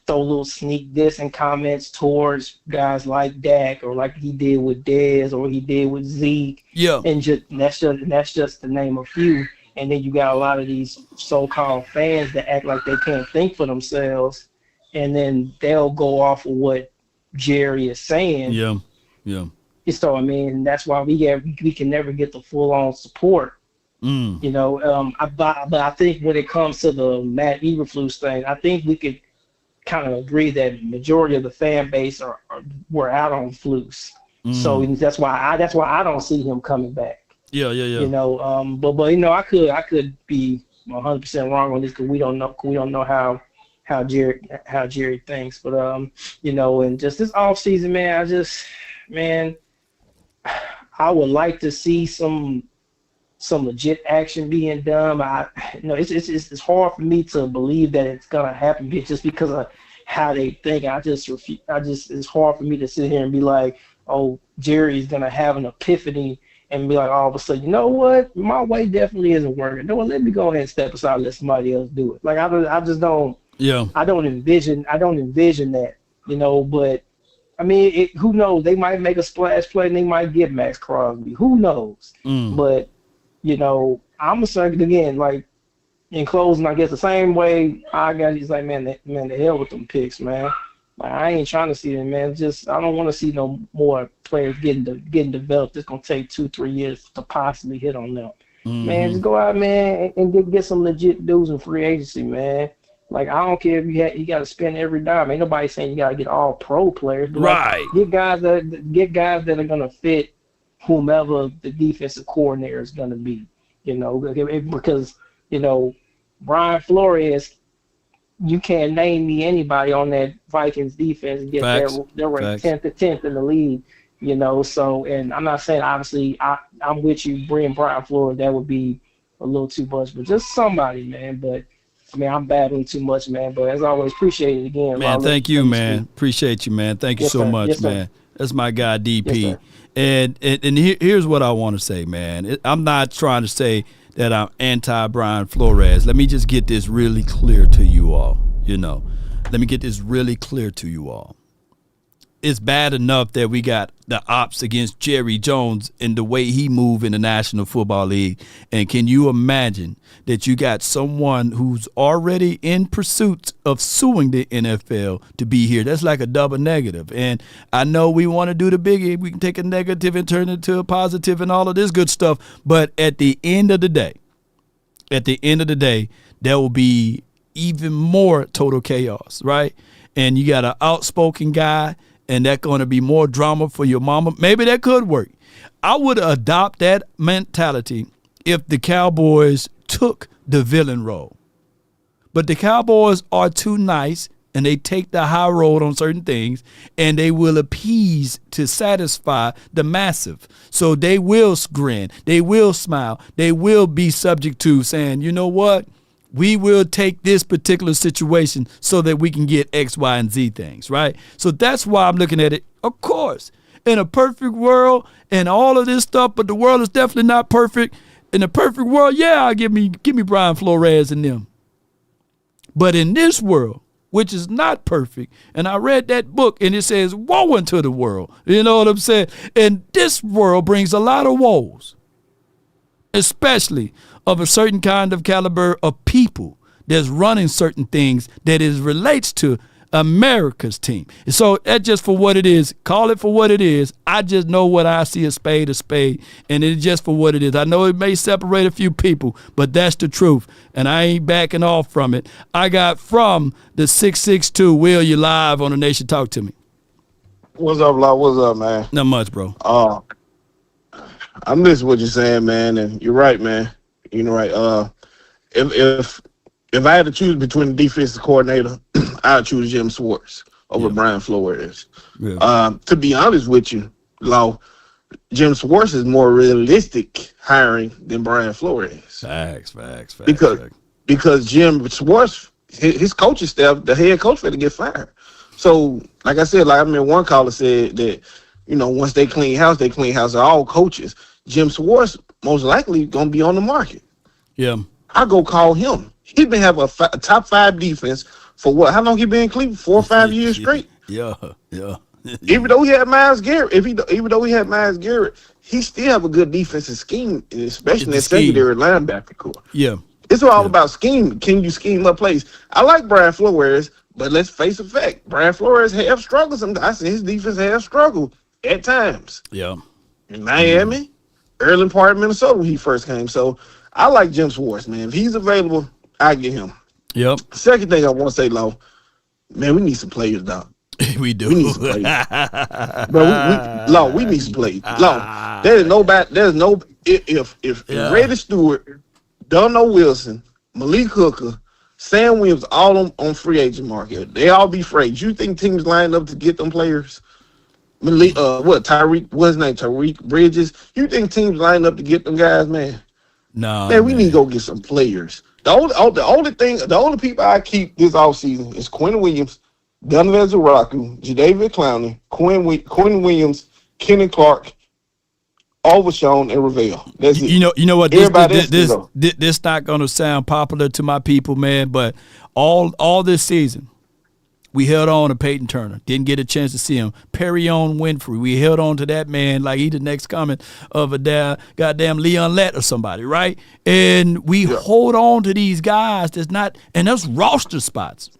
throw little sneak dissing comments towards guys like Dak, or like he did with Dez, or he did with Zeke. Yeah. And that's just to name a few. And then you got a lot of these so-called fans that act like they can't think for themselves, and then they'll go off of what Jerry is saying. Yeah, yeah. So, I mean, that's why we can never get the full-on support. But I think when it comes to the Matt Eberflus thing, I think we could kind of agree that majority of the fan base were out on Flus. So that's why I don't see him coming back. Yeah. But I could be 100% wrong on this because we don't know how Jerry thinks. But and just this offseason, man, I would like to see some legit action being done. It's hard for me to believe that it's gonna happen just because of how they think. It's hard for me to sit here and be like, oh, Jerry's gonna have an epiphany and be like, all of a sudden, you know what? My way definitely isn't working. No, let me go ahead and step aside and let somebody else do it. Like I just don't. Yeah. I don't envision that. But I mean, who knows? They might make a splash play and they might get Max Crosby. Who knows? But I'm gonna say it again. Like in closing, I guess the same way I got. He's like, man, the hell with them picks, man. Like, I ain't trying to see them, man. I don't want to see no more players getting developed. It's gonna take 2-3 years to possibly hit on them. Man, just go out, man, and get some legit dudes in free agency, man. Like, I don't care if you got to spend every dime. Ain't nobody saying you got to get all pro players. But right. Get guys that are gonna fit whomever the defensive coordinator is gonna be. because Brian Flores, you can't name me anybody on that Vikings defense. Yet they're ranked 10th in the league. So, and I'm not saying, obviously, I'm with you, bring Brian Flores. That would be a little too much, but just somebody, man. But, I mean, I'm battling too much, man. But as always, appreciate it again. Man, thank you, man. Appreciate you, man. Thank you so much, man. That's my guy, DP. And here's what I want to say, man. I'm not trying to say that I'm anti-Brian Flores. Let me just get this really clear to you all, Let me get this really clear to you all. It's bad enough that we got the ops against Jerry Jones and the way he moved in the National Football League. And can you imagine that you got someone who's already in pursuit of suing the NFL to be here? That's like a double negative. And I know we want to do the biggie. We can take a negative and turn it into a positive and all of this good stuff. But at the end of the day, there will be even more total chaos, right? And you got an outspoken guy, and that's going to be more drama for your mama. Maybe that could work. I would adopt that mentality if the Cowboys took the villain role. But the Cowboys are too nice, and they take the high road on certain things, and they will appease to satisfy the massive. So they will grin. They will smile. They will be subject to saying, you know what? We will take this particular situation so that we can get X, Y, and Z things, right? So that's why I'm looking at it. Of course, in a perfect world and all of this stuff, but the world is definitely not perfect. In a perfect world, yeah, give me Brian Flores and them. But in this world, which is not perfect, and I read that book, and it says, woe unto the world. You know what I'm saying? And this world brings a lot of woes, especially of a certain kind of caliber of people that's running certain things that relates to America's team. So that's just for what it is. Call it for what it is. I just know what I see, a spade, and it's just for what it is. I know it may separate a few people, but that's the truth, and I ain't backing off from it. I got from the 662, Will, you live on the Nation. Talk to me. What's up, Law? What's up, man? Not much, bro. I miss what you're saying, man, and you're right, man. Right. If I had to choose between the defensive coordinator, I'd choose Jim Schwartz over Brian Flores. Yeah. To be honest with you, Law, Jim Schwartz is more realistic hiring than Brian Flores. Facts. Because Jim Schwartz, his coaching staff, the head coach, had to get fired. So, like I said, one caller said that, once they clean house, all coaches. Jim Schwartz most likely going to be on the market. Yeah. I go call him. He been having a top 5 defense for what? How long he been in Cleveland? 4 or 5 years straight? Yeah. Even though he had Myles Garrett, he still have a good defensive scheme, especially in that secondary linebacker core. Yeah. It's all about scheme. Can you scheme up plays? I like Brian Flores, but let's face the fact. Brian Flores have struggled sometimes. I see his defense have struggled at times. Yeah. In Miami, early part of Minnesota when he first came. So I like Jim Schwartz, man. If he's available, I get him. Yep. Second thing I want to say, Lo, man, we need some players, dog. We do. We need some players. Bro, we need some players. Lo, if Reddish Stewart, Darnell Wilson, Malik Hooker, Sam Williams, all on free agent market, they all be free. You think teams line up to get them players? Tyreek Bridges. You think teams line up to get them guys, man? No, man, we need to go get some players. The only people I keep this offseason is Quinn Williams, Donovan Zaraku, Jadeveon Clowney, Quinn Williams, Kenny Clark, Overshown, and Ravel. That's it. You know what? This not gonna sound popular to my people, man. But all this season, we held on to Peyton Turner. Didn't get a chance to see him. Perrion Winfrey. We held on to that man like he the next coming of a goddamn Leon Lett or somebody, right? And we hold on to these guys and that's roster spots.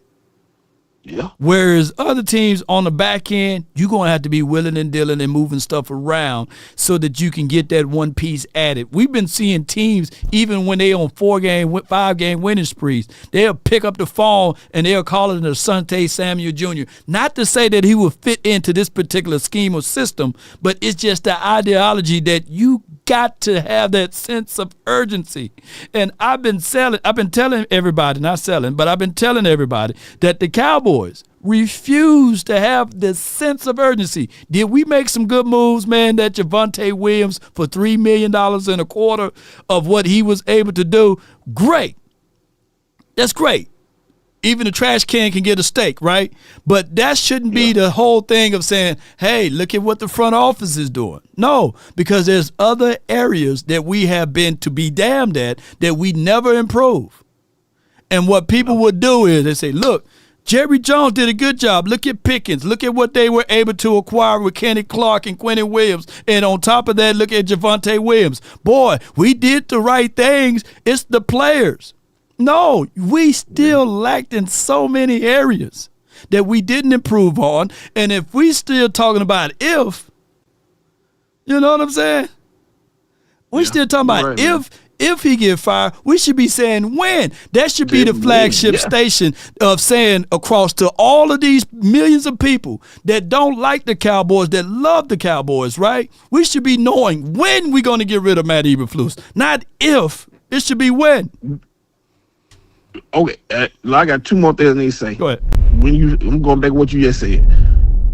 Yeah. Whereas other teams on the back end, you're going to have to be willing and dealing and moving stuff around so that you can get that one piece added. We've been seeing teams, even when they on 5-game winning sprees, they'll pick up the phone and they'll call it Asante Samuel Jr. Not to say that he will fit into this particular scheme or system, but it's just the ideology that you got to have that sense of urgency. And I've been telling everybody, not selling, but I've been telling everybody that the Cowboys refuse to have this sense of urgency. Did we make some good moves, man? That Javonte Williams for $3 million and a quarter of what he was able to do? Great. That's great. Even a trash can get a steak, right? But that shouldn't be the whole thing of saying, hey, look at what the front office is doing. No, because there's other areas that we have been to be damned at that we never improve. And what people would do is they say, look, Jerry Jones did a good job. Look at Pickens. Look at what they were able to acquire with Kenny Clark and Quentin Williams. And on top of that, look at Javonte Williams. Boy, we did the right things. It's the players. No, we still lacked in so many areas that we didn't improve on. And if we still talking about if, you know what I'm saying? We still talking about if he get fired, we should be saying when. That should be the flagship station of saying across to all of these millions of people that don't like the Cowboys, that love the Cowboys, right? We should be knowing when we're going to get rid of Matt Eberflus, not if. It should be when. Okay, I got two more things I need to say. Go ahead. I'm going back to what you just said.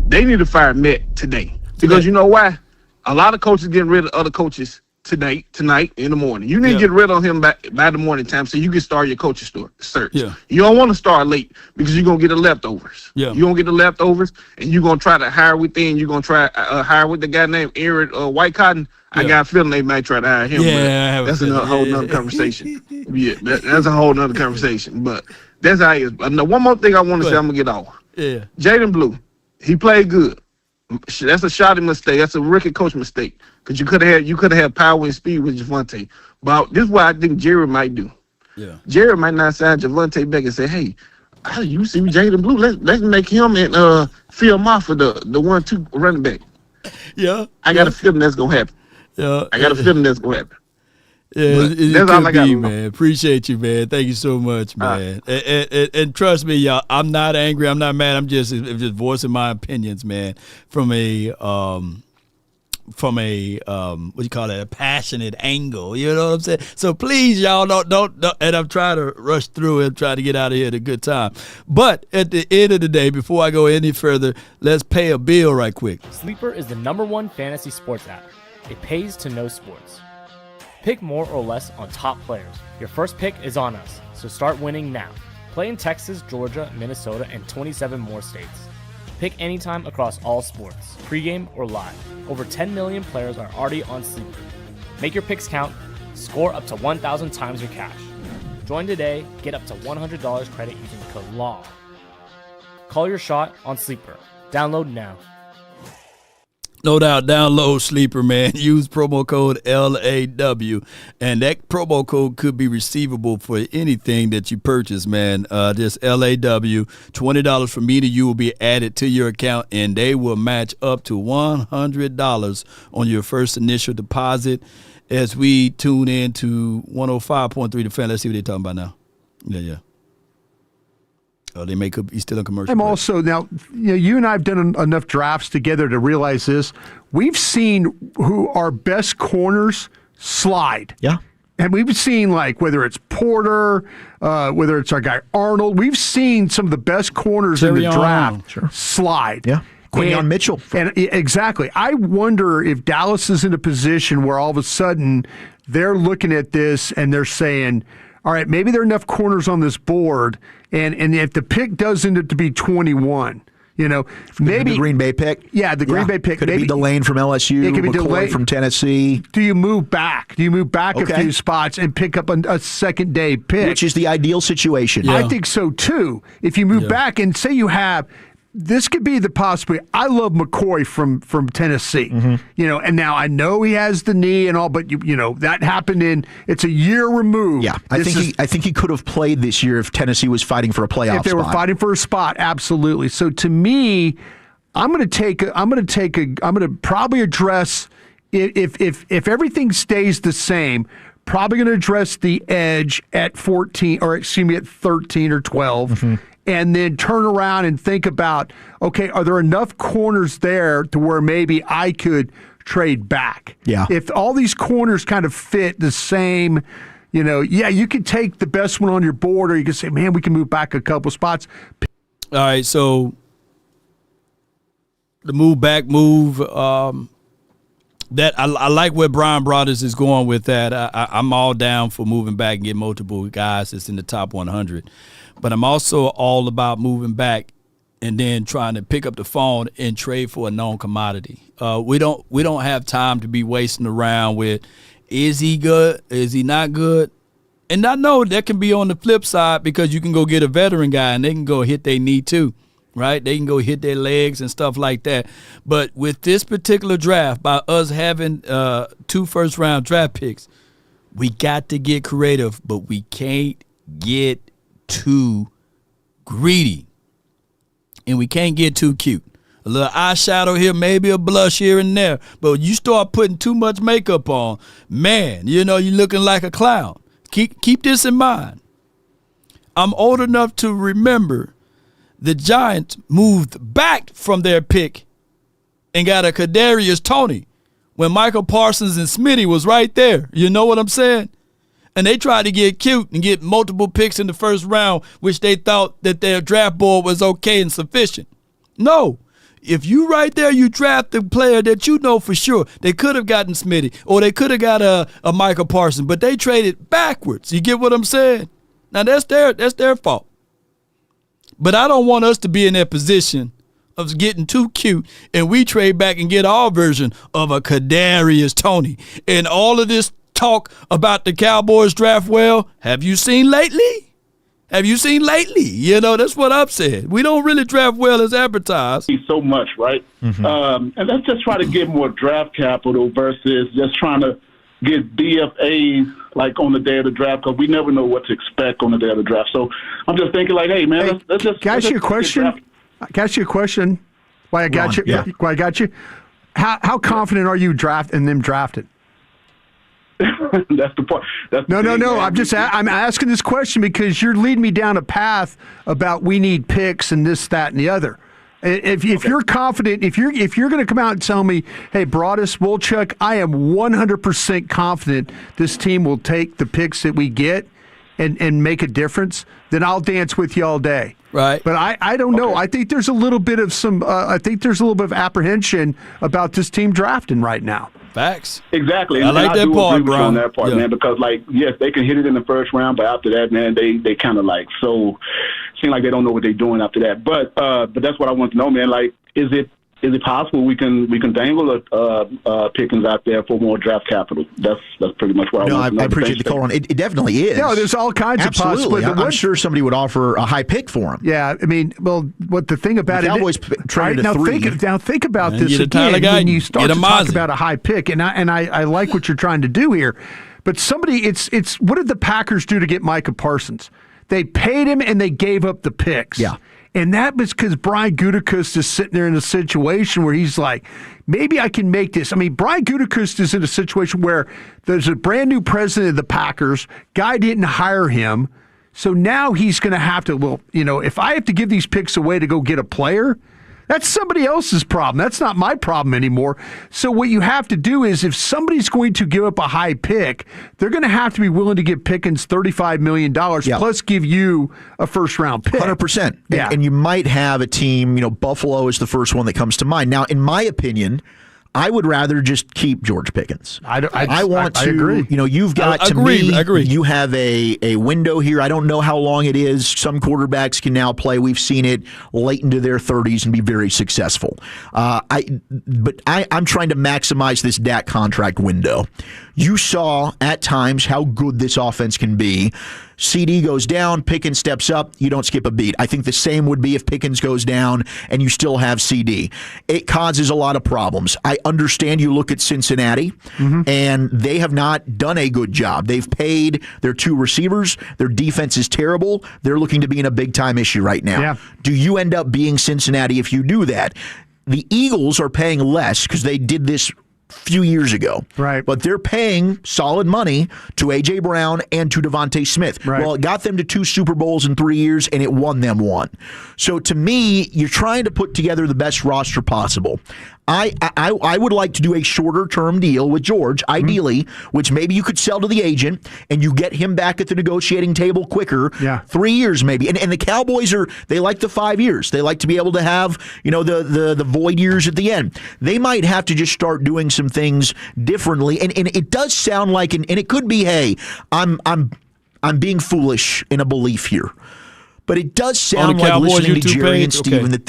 They need to fire Matt today. Because you know why? A lot of coaches getting rid of other coaches tonight in the morning. You need to get rid of him by the morning time so you can start your coaching search. Yeah. You don't want to start late because you're going to get the leftovers. Yeah. You're going to get the leftovers, and you're going to try to hire within. You're going to try hire with the guy named Aaron White Cotton. I got a feeling they might try to hire him. Yeah, that's a whole nother conversation. That's a whole nother conversation. But that's how it is. But one more thing I want to say, I'm going to get off. Yeah. Jaden Blue, he played good. That's a shotty mistake. That's a rookie coach mistake. Because you could have had power and speed with Javonte. But this is what I think Jerry might do. Yeah. Jerry might not sign Javonte back and say, hey, you see Jaden Blue, let's make him and Phil Moffitt the 1-2 running back. Yeah. I got a feeling that's gonna happen. Yeah. I got a feeling that's gonna happen. Yeah, that's all I got, man. Appreciate you, man. Thank you so much, man. And trust me, y'all, I'm not angry. I'm not mad. I'm just voicing my opinions, man, from a what do you call that? A passionate angle. You know what I'm saying? So please, y'all, don't. And I'm trying to rush through it, try to get out of here at a good time. But at the end of the day, before I go any further, let's pay a bill right quick. Sleeper is the #1 fantasy sports app. It pays to know sports. Pick more or less on top players. Your first pick is on us, so start winning now. Play in Texas, Georgia, Minnesota, and 27 more states. Pick anytime across all sports, pregame or live. Over 10 million players are already on Sleeper. Make your picks count. Score up to 1,000 times your cash. Join today. Get up to $100 credit using the code LAW. Call your shot on Sleeper. Download now. No doubt, download Sleeper, man. Use promo code LAW, and that promo code could be receivable for anything that you purchase, man. Just LAW, $20 from me to you will be added to your account, and they will match up to $100 on your first initial deposit as we tune in to 105.3 The Fan. Let's see what they're talking about now. Yeah. Oh, he's still in commercial. I'm also now. You and I have done enough drafts together to realize this. We've seen who our best corners slide. Yeah, and we've seen whether it's Porter, whether it's our guy Arnold. We've seen some of the best corners in the draft slide. Yeah. Quinyon Mitchell. And exactly. I wonder if Dallas is in a position where all of a sudden they're looking at this and they're saying, all right, maybe there are enough corners on this board, and if the pick does end up to be 21, maybe the Green Bay pick. Yeah, the Green Bay pick. Could it be Delane from LSU? It could be Delane from Tennessee. Do you move back? A few spots and pick up a second day pick? Which is the ideal situation. Yeah. I think so too. If you move back and say you have. This could be the possibility. I love McCoy from Tennessee, and now I know he has the knee and all, but that happened it's a year removed. Yeah, I think he could have played this year if Tennessee was fighting for a playoff spot. If they were fighting for a spot, absolutely. So to me, I'm going to probably address if everything stays the same. Probably going to address the edge at 14, or excuse me, at 13 or 12. and then turn around and think about, okay, are there enough corners there to where maybe I could trade back? Yeah. If all these corners kind of fit the same, you could take the best one on your board, or you could say, man, we can move back a couple spots. All right, so the move, that I like where Brian Brothers is going with that. I'm all down for moving back and get multiple guys that's in the top 100. But I'm also all about moving back and then trying to pick up the phone and trade for a known commodity. We don't have time to be wasting around with, is he good? Is he not good? And I know that can be on the flip side, because you can go get a veteran guy and they can go hit their knee too, right? They can go hit their legs and stuff like that. But with this particular draft, by us having 2 first-round draft picks, we got to get creative, but we can't get too greedy. And we can't get too cute. A little eyeshadow here, maybe a blush here and there. But you start putting too much makeup on, man, you're looking like a clown. Keep this in mind. I'm old enough to remember the Giants moved back from their pick and got a Kadarius Toney when Michael Parsons and Smitty was right there. You know what I'm saying? And they tried to get cute and get multiple picks in the first round, which they thought that their draft board was okay and sufficient. No. If you right there, you draft the player that you know for sure. They could have gotten Smitty, or they could have got a Michael Parsons, but they traded backwards. You get what I'm saying? Now, that's their fault. But I don't want us to be in that position of getting too cute and we trade back and get our version of a Kadarius Toney. And all of this talk about the Cowboys draft well, have you seen lately? Have you seen lately? That's what I've said. We don't really draft well as advertised. So much, right? Mm-hmm. And let's just try to get more draft capital versus just trying to get DFAs like on the day of the draft, because we never know what to expect on the day of the draft. So I'm just thinking like, hey, man, let's just... Can I ask you a question? Can I ask you a question? Why I got you? Yeah. Why I got you? How confident are you in them drafted? That's the part. No. I'm asking this question because you're leading me down a path about we need picks and this, that, and the other. If you're confident, if you're going to come out and tell me, hey, Broadus, Wolchuk, I am 100% confident this team will take the picks that we get and make a difference, then I'll dance with you all day. Right. But I don't know. I think there's a little bit of apprehension about this team drafting right now. Facts. Exactly. I like that part, bro. On that part, man, because yes, they can hit it in the first round, but after that, man, they kind of seem like they don't know what they're doing after that. But that's what I want to know, man. Like, is it possible we can dangle Pickens out there for more draft capital? That's pretty much what I want to know. I appreciate the call on it. It definitely is. No, there's all kinds of possibilities. I'm sure somebody would offer a high pick for him. Yeah, I mean, what the thing about the Cowboys traded a 3. Think about this again when you start to talk about a high pick, and I like what you're trying to do here. But it's what did the Packers do to get Micah Parsons? They paid him and they gave up the picks. Yeah. And that was because Brian Gutekunst is sitting there in a situation where he's like, maybe I can make this. I mean, Brian Gutekunst is in a situation where there's a brand new president of the Packers. Guy didn't hire him. So now he's going to have to, if I have to give these picks away to go get a player, that's somebody else's problem. That's not my problem anymore. So what you have to do is if somebody's going to give up a high pick, they're going to have to be willing to give Pickens $35 million plus give you a first-round pick. 100%. Yeah. And you might have a team, Buffalo is the first one that comes to mind. Now, in my opinion, I would rather just keep George Pickens. I agree. You've got agree. You have a window here. I don't know how long it is. Some quarterbacks can now play. We've seen it late into their 30s and be very successful. I'm trying to maximize this Dak contract window. You saw at times how good this offense can be. CD goes down, Pickens steps up, you don't skip a beat. I think the same would be if Pickens goes down and you still have CD. It causes a lot of problems. I understand you look at Cincinnati, and they have not done a good job. They've paid their 2 receivers. Their defense is terrible. They're looking to be in a big-time issue right now. Yeah. Do you end up being Cincinnati if you do that? The Eagles are paying less because they did this few years ago. Right. But they're paying solid money to A.J. Brown and to Devontae Smith. Right. Well, it got them to 2 Super Bowls in 3 years, and it won them 1. So to me, you're trying to put together the best roster possible. I would like to do a shorter-term deal with George, ideally, which maybe you could sell to the agent, and you get him back at the negotiating table quicker. Yeah. 3 years maybe. And the Cowboys they like the 5 years. They like to be able to have, the void years at the end. They might have to just start doing some things differently. And it does sound like, and it could be, hey, I'm being foolish in a belief here. But it does sound like Cowboys listening to YouTube Jerry page? and Steven that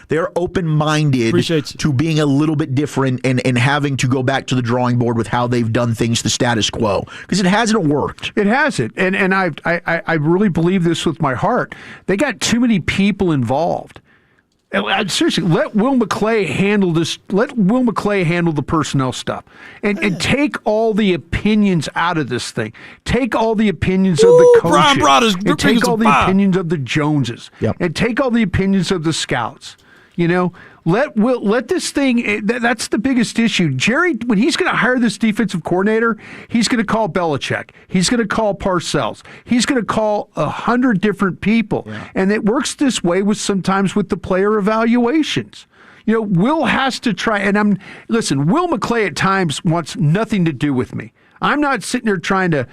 they're open-minded to being a little bit different and having to go back to the drawing board with how they've done things, the status quo, because it hasn't worked. It hasn't, and I really believe this with my heart. They got too many people involved. Seriously, let Will McClay handle this. Let Will McClay handle the personnel stuff, and take all the opinions out of this thing. Take all the opinions of the coaches, and take all the opinions of the Joneses, and take all the opinions of the scouts. Let this thing. That's the biggest issue. Jerry, when he's going to hire this defensive coordinator, he's going to call Belichick. He's going to call Parcells. He's going to call 100 different people, and it works this way sometimes with the player evaluations. Will has to try, and Will McClay at times wants nothing to do with me. I'm not sitting there trying to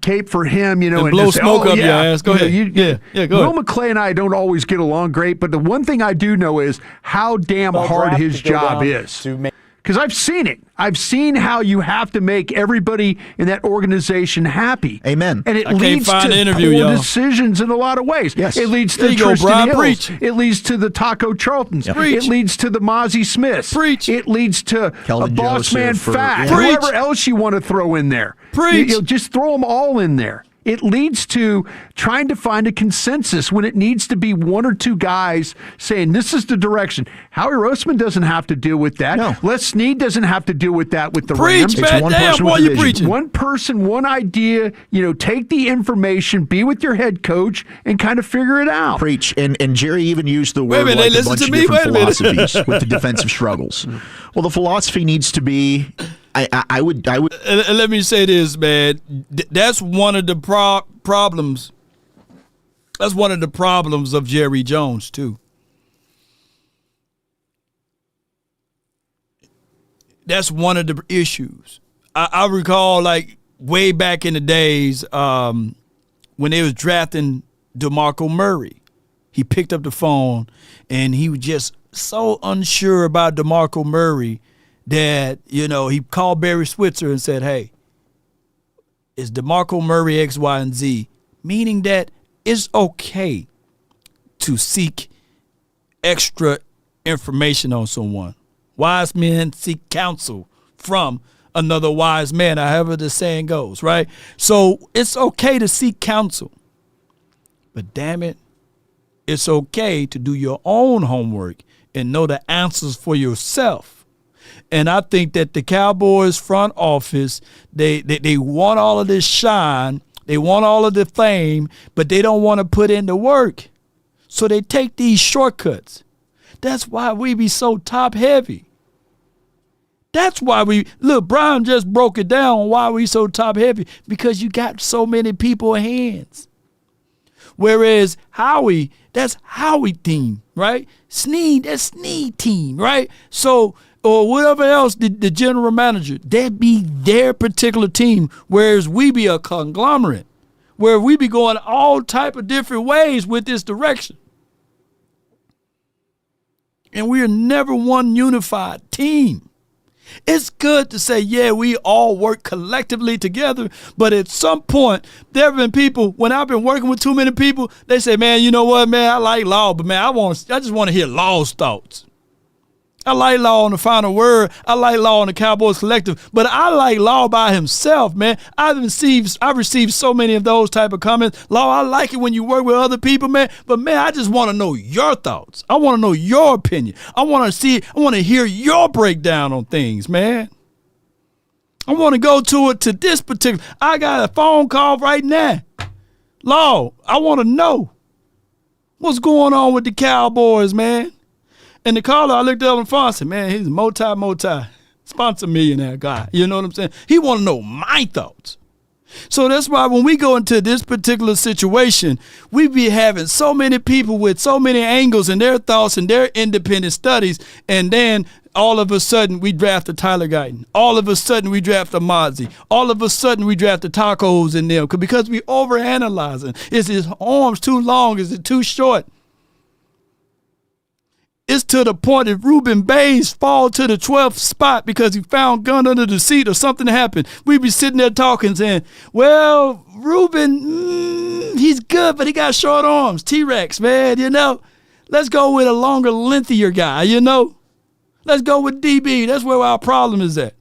cape for him, and blow just say, smoke up your ass. Go ahead. Will Go ahead. McClay and I don't always get along great, but the one thing I do know is how damn hard his job is. Because I've seen it. I've seen how you have to make everybody in that organization happy. Amen. And it leads to poor decisions in a lot of ways. Yes. It leads to Tristan Hills. It leads to the Taco Charltons. It leads to the Mozzie Smiths. It leads to a boss man Fat. Whoever else you want to throw in there. Just throw them all in there. It leads to trying to find a consensus when it needs to be 1 or 2 guys saying this is the direction. Howie Roseman doesn't have to deal with that. No. Les Snead doesn't have to deal with that with the Rams. Man, one damn, boy, you preaching. One person, one idea. Take the information, be with your head coach, and kind of figure it out. Preach. And Jerry even used the word a bunch of different philosophies with the defensive struggles. Well, the philosophy needs to be. I would. Let me say this, man. That's one of the problems. That's one of the problems of Jerry Jones too. That's one of the issues. I recall, like way back in the days when they was drafting DeMarco Murray. He picked up the phone and he was just so unsure about DeMarco Murray that, he called Barry Switzer and said, hey, is DeMarco Murray X, Y, and Z? Meaning that it's okay to seek extra information on someone. Wise men seek counsel from another wise man, however the saying goes, right? So it's okay to seek counsel. But damn it, it's okay to do your own homework and know the answers for yourself. And I think that the Cowboys front office, they want all of this shine, they want all of the fame, but they don't want to put in the work. So they take these shortcuts. That's why we be so top heavy. That's why Brian just broke it down on why we so top heavy, because you got so many people hands. Whereas Howie, that's Howie team, right? Snead, that's Snead team, right? So, or whatever else, the general manager, that be their particular team, whereas we be a conglomerate, where we be going all type of different ways with this direction. And we are never one unified team. It's good to say, yeah, we all work collectively together, but at some point, there have been people, when I've been working with too many people, they say, man, you know what, man, I like Law, but man, I just want to hear Law's thoughts. I like Law on the final word. I like Law on the Cowboys collective, but I like Law by himself, man. I've received so many of those type of comments. Law, I like it when you work with other people, man, but man, I just want to know your thoughts. I want to know your opinion. I want to hear your breakdown on things, man. I want to go to this particular. I got a phone call right now. Law, I want to know what's going on with the Cowboys, man. And the caller, I looked up on the phone and said, man, he's multi. sponsor millionaire guy. You know what I'm saying? He want to know my thoughts. So that's why when we go into this particular situation, we be having so many people with so many angles and their thoughts and their independent studies, and then all of a sudden we draft a Tyler Guyton. All of a sudden we draft a Mozzie. All of a sudden we draft the Tacos in them because we overanalyzing. Is his arms too long? Is it too short? It's to the point if Ruben Bays fall to the 12th spot because he found gun under the seat or something happened, we be sitting there talking saying, well, Ruben, he's good, but he got short arms. T-Rex, man, you know. Let's go with a longer, lengthier guy, you know. Let's go with DB. That's where our problem is at.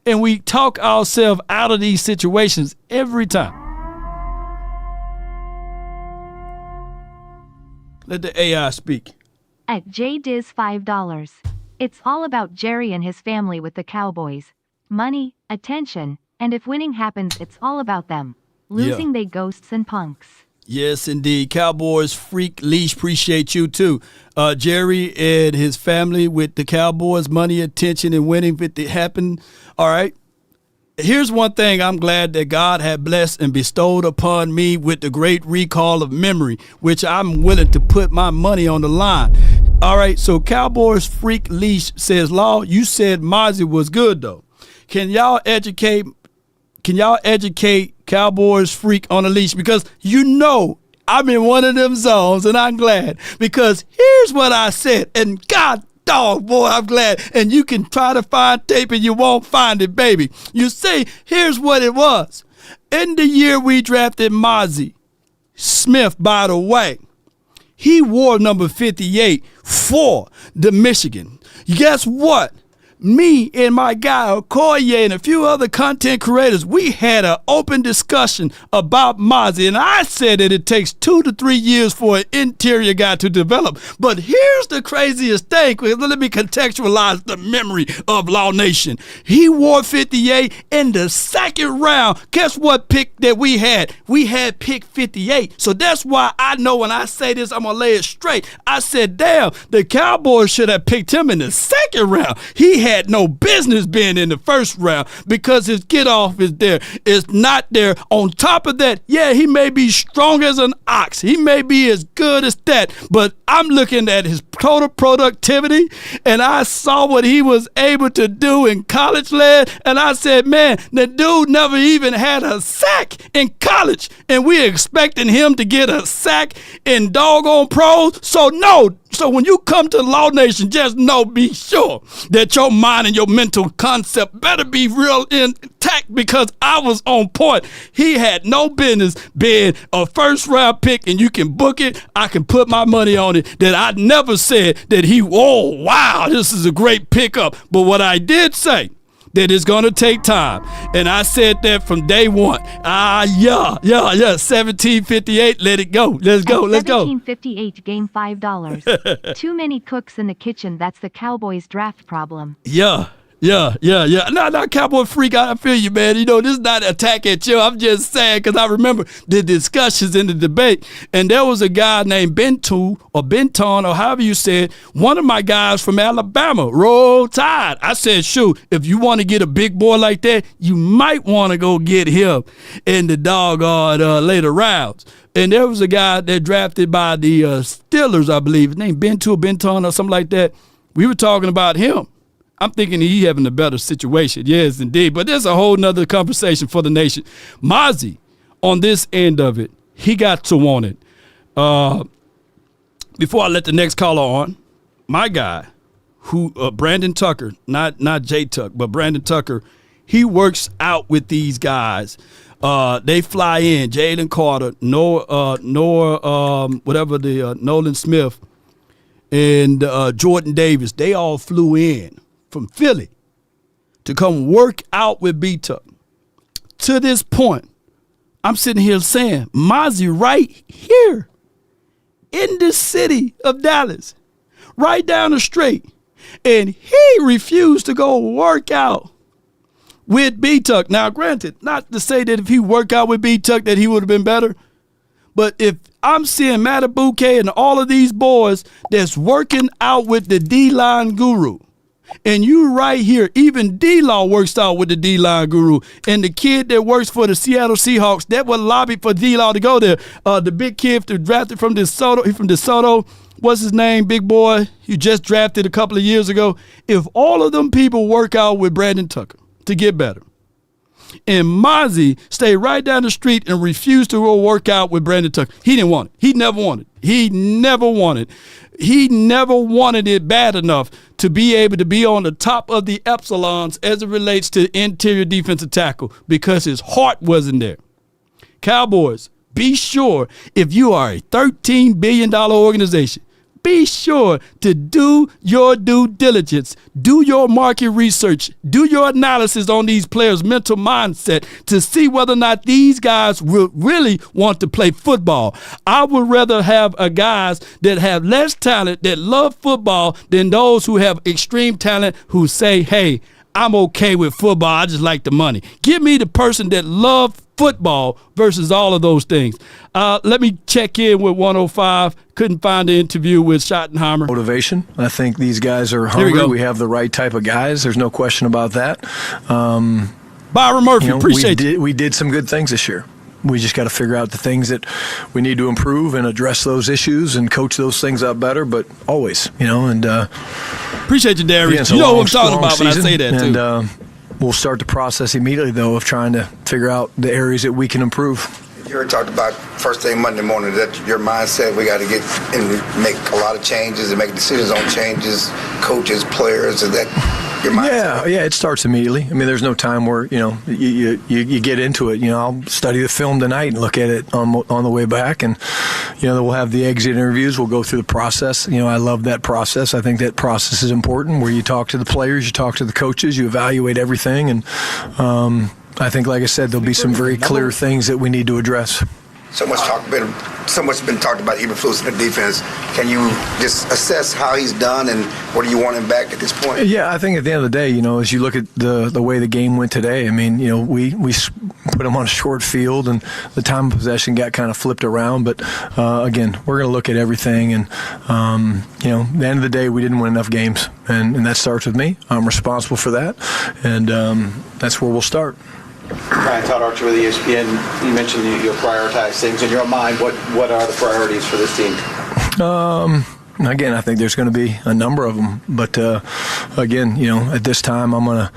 And we talk ourselves out of these situations every time. Let the AI speak. At JDiz $5. It's all about Jerry and his family with the Cowboys. Money, attention, and if winning happens, it's all about them. Losing, they ghosts and punks. Yes, indeed. Cowboys freak leash. Appreciate you too. Jerry and his family with the Cowboys, money, attention, and winning. If it happened, all right. Here's one thing I'm glad that God had blessed and bestowed upon me with the great recall of memory, which I'm willing to put my money on the line. All right, so Cowboys Freak Leash says, Law, you said Mozzie was good, though. Can y'all educate Cowboys Freak on a leash? Because you know I'm in one of them zones, and I'm glad. Because here's what I said, and God dog, boy, I'm glad. And you can try to find tape and you won't find it, baby. You see, here's what it was. In the year we drafted Mozzie Smith, by the way, he wore number 58 for the Michigan. Guess what? Me and my guy Okoye and a few other content creators, we had an open discussion about Mozzie, and I said that it takes 2 to 3 years for an interior guy to develop. But here's the craziest thing. Let me contextualize the memory of Law Nation. He wore 58 in the second round. Guess what pick that we had? We had pick 58. So that's why I know when I say this, I'm going to lay it straight. I said, damn, the Cowboys should have picked him in the second round. He had no business being in the first round because his get off is there. It's not there. On top of that, yeah, he may be strong as an ox. He may be as good as that, but I'm looking at his total productivity, and I saw what he was able to do in college, lad, and I said, man, the dude never even had a sack in college, and we're expecting him to get a sack in doggone pros. So no. So when you come to Law Nation, just know, be sure that your mind and your mental concept better be real intact because I was on point. He had no business being a first round pick, and you can book it. I can put my money on it that I never said that oh, wow, this is a great pickup. But what I did say, that it's going to take time. And I said that from day one. Yeah. 1758, let it go. Let's go. 1758, game $5. Too many cooks in the kitchen. That's the Cowboys draft problem. Yeah. No, Cowboy Freak, I feel you, man. You know, this is not an attack at you. I'm just saying because I remember the discussions in the debate, and there was a guy named Benton or however you said, one of my guys from Alabama, Roll Tide. I said, shoot, if you want to get a big boy like that, you might want to go get him in the doggone later rounds. And there was a guy that drafted by the Steelers, I believe. His name Benton or something like that. We were talking about him. I'm thinking he having a better situation. Yes, indeed. But there's a whole nother conversation for the nation. Mozzie, on this end of it, he got to want it. Before I let the next caller on, my guy, who Brandon Tucker, not Jay Tuck, but Brandon Tucker, he works out with these guys. They fly in. Jalen Carter, Nolan Smith, and Jordan Davis. They all flew in from Philly to come work out with B-Tuck. To this point, I'm sitting here saying, Mozzie right here in the city of Dallas, right down the street, and he refused to go work out with B-Tuck. Now, granted, not to say that if he worked out with B-Tuck that he would have been better, but if I'm seeing Matabuke and all of these boys that's working out with the D-line guru, And you right here, even D-Law works out with the D-line guru. And the kid that works for the Seattle Seahawks, that would lobby for D-Law to go there. The big kid drafted from DeSoto, what's his name, big boy? He just drafted a couple of years ago. If all of them people work out with Brandon Tucker to get better, and Mozzie stayed right down the street and refused to go work out with Brandon Tucker, he didn't want it. He never wanted it. He never wanted it bad enough to be able to be on the top of the epsilons as it relates to interior defensive tackle because his heart wasn't there. Cowboys, be sure if you are a $13 billion organization, be sure to do your due diligence, do your market research, do your analysis on these players' mental mindset to see whether or not these guys will really want to play football. I would rather have guys that have less talent, that love football, than those who have extreme talent who say, hey, I'm okay with football, I just like the money. Give me the person that loves football versus all of those things. Let me check in with 105. Couldn't find the interview with Schottenheimer. Motivation. I think these guys are hungry. We have the right type of guys. There's no question about that. Byron Murphy, appreciate you. We did some good things this year. We just got to figure out the things that we need to improve and address those issues and coach those things up better, but always, and appreciate you, Darius. You know what I'm talking about when I say that, too. And we'll start the process immediately, though, of trying to figure out the areas that we can improve. You already talked about first thing Monday morning, that your mindset, we got to get and make a lot of changes and make decisions on changes, coaches, players, and that your mindset. Yeah, it starts immediately. I mean, there's no time where, you get into it. I'll study the film tonight and look at it on the way back, and, we'll have the exit interviews. We'll go through the process. I love that process. I think that process is important where you talk to the players, you talk to the coaches, you evaluate everything, and I think, like I said, there'll be some very clear things that we need to address. So much been talked about Eberflus in the defense. Can you just assess how he's done and what do you want him back at this point? Yeah, I think at the end of the day, as you look at the way the game went today, I mean, we put him on a short field and the time of possession got kind of flipped around. But again, we're going to look at everything, and at the end of the day, we didn't win enough games, and that starts with me. I'm responsible for that, and that's where we'll start. Ryan Todd Archer with ESPN. You mentioned you'll prioritize things in your mind. What are the priorities for this team? Again, I think there's going to be a number of them. But, again, at this time, I'm going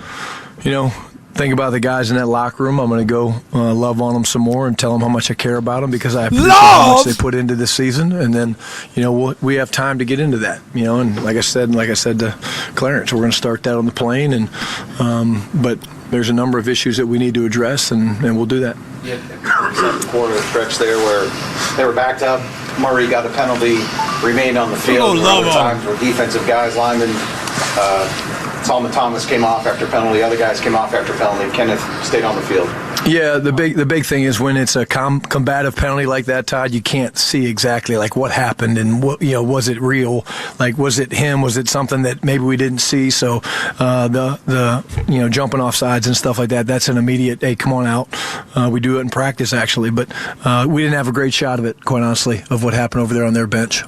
to, think about the guys in that locker room. I'm going to go love on them some more and tell them how much I care about them because I appreciate how much they put into this season. And then, we have time to get into that, and like I said to Clarence, we're going to start that on the plane. And but there's a number of issues that we need to address, and we'll do that. Yeah, second quarter stretch there where they were backed up. Murray got a penalty, remained on the field. There were other times where defensive guys, linemen, Solomon Thomas came off after penalty. Other guys came off after penalty. Kenneth stayed on the field. Yeah, the big thing is when it's a combative penalty like that, Todd, you can't see exactly like what happened and what was it real? Like was it him? Was it something that maybe we didn't see? So the jumping off sides and stuff like that, that's an immediate, hey, come on out. We do it in practice actually, but we didn't have a great shot of it, quite honestly, of what happened over there on their bench.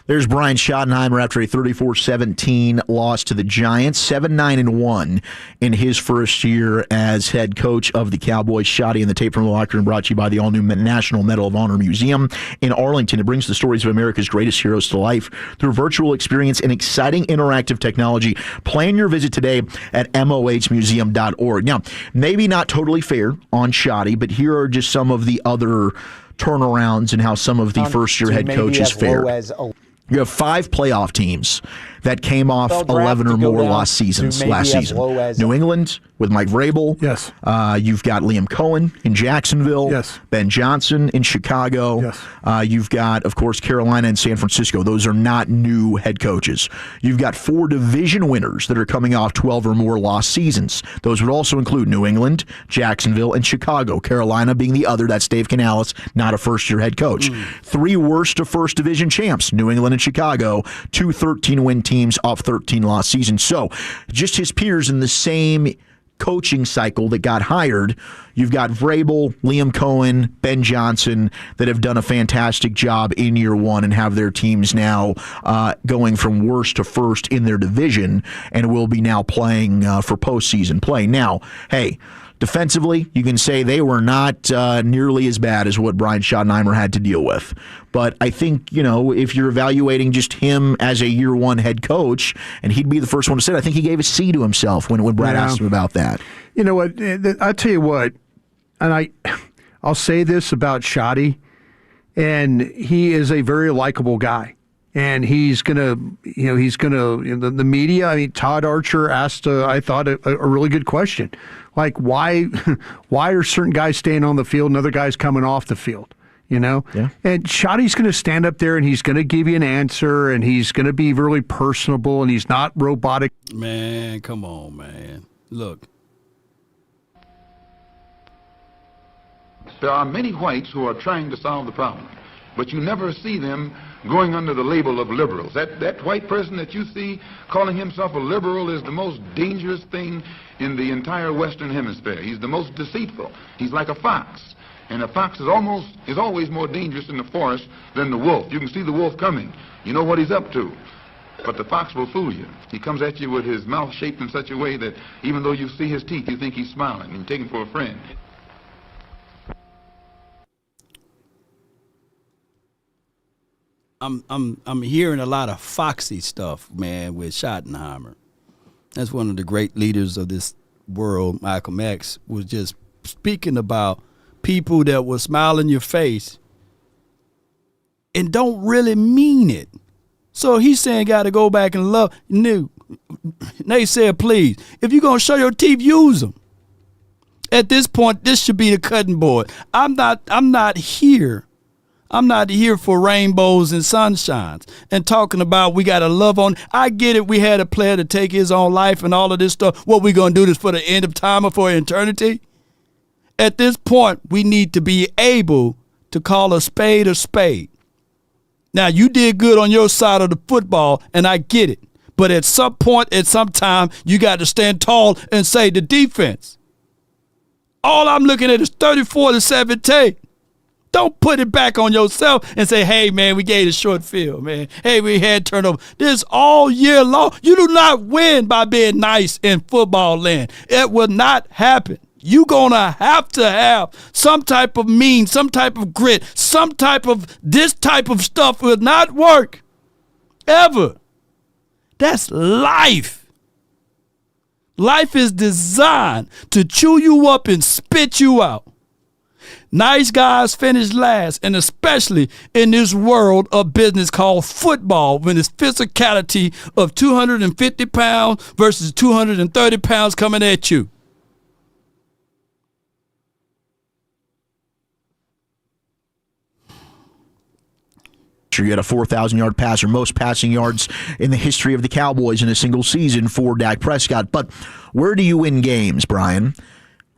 There's Brian Schottenheimer after a 34-17 loss to the Giants, 7-9-1 in his first year as head coach of the Cowboys. Shotty and the tape from the locker room brought to you by the all-new National Medal of Honor Museum in Arlington. It brings the stories of America's greatest heroes to life through virtual experience and exciting interactive technology. Plan your visit today at mohmuseum.org. Now, maybe not totally fair on Shotty, but here are just some of the other turnarounds and how some of the first-year head coaches fared. You have 5 playoff teams that came off 11 or more last season. New England with Mike Vrabel. Yes. You've got Liam Cohen in Jacksonville. Yes. Ben Johnson in Chicago. Yes. You've got, of course, Carolina and San Francisco. Those are not new head coaches. You've got 4 division winners that are coming off 12 or more lost seasons. Those would also include New England, Jacksonville, and Chicago. Carolina being the other. That's Dave Canales, not a first-year head coach. 3 worst of first division champs, New England and Chicago. 2 13-win teams off 13 lost seasons. So just his peers in the same coaching cycle that got hired, you've got Vrabel, Liam Cohen, Ben Johnson that have done a fantastic job in year one and have their teams now going from worst to first in their division and will be now playing for postseason play. Now, hey, defensively, you can say they were not nearly as bad as what Brian Schottenheimer had to deal with. But I think, if you're evaluating just him as a year one head coach, and he'd be the first one to say it, I think he gave a C to himself when Brad asked him about that. You know what? I'll tell you what, and I'll say this about Schotty, and he is a very likable guy. And he's gonna, the media. I mean, Todd Archer asked, I thought, a really good question, like why are certain guys staying on the field and other guys coming off the field? Yeah. And Schotty's going to stand up there and he's going to give you an answer and he's going to be really personable and he's not robotic. Man, come on, man. Look. There are many whites who are trying to solve the problem, but you never see them going under the label of liberals. That white person that you see calling himself a liberal is the most dangerous thing in the entire Western Hemisphere. He's the most deceitful. He's like a fox. And a fox is always more dangerous in the forest than the wolf. You can see the wolf coming. You know what he's up to. But the fox will fool you. He comes at you with his mouth shaped in such a way that even though you see his teeth, you think he's smiling and you take him for a friend. I'm hearing a lot of foxy stuff, man, with Schottenheimer. That's one of the great leaders of this world. Malcolm X was just speaking about people that will smile in your face and don't really mean it. So he's saying got to go back and love. They said, please, if you're going to show your teeth, use them. At this point, this should be the cutting board. I'm not here for rainbows and sunshines and talking about we got to love on. I get it. We had a player to take his own life and all of this stuff. What we going to do this for the end of time or for eternity? At this point, we need to be able to call a spade a spade. Now, you did good on your side of the football, and I get it. But at some point, at some time, you got to stand tall and say the defense. All I'm looking at is 34-17. Don't put it back on yourself and say, hey, man, we gave a short field, man. Hey, we had turnover. This all year long. You do not win by being nice in football land. It will not happen. You're going to have some type of mean, some type of grit, some type of this type of stuff will not work. Ever. That's life. Life is designed to chew you up and spit you out. Nice guys finish last, and especially in this world of business called football, when it's physicality of 250 pounds versus 230 pounds coming at you. You had a 4,000-yard passer, most passing yards in the history of the Cowboys in a single season for Dak Prescott. But where do you win games, Brian?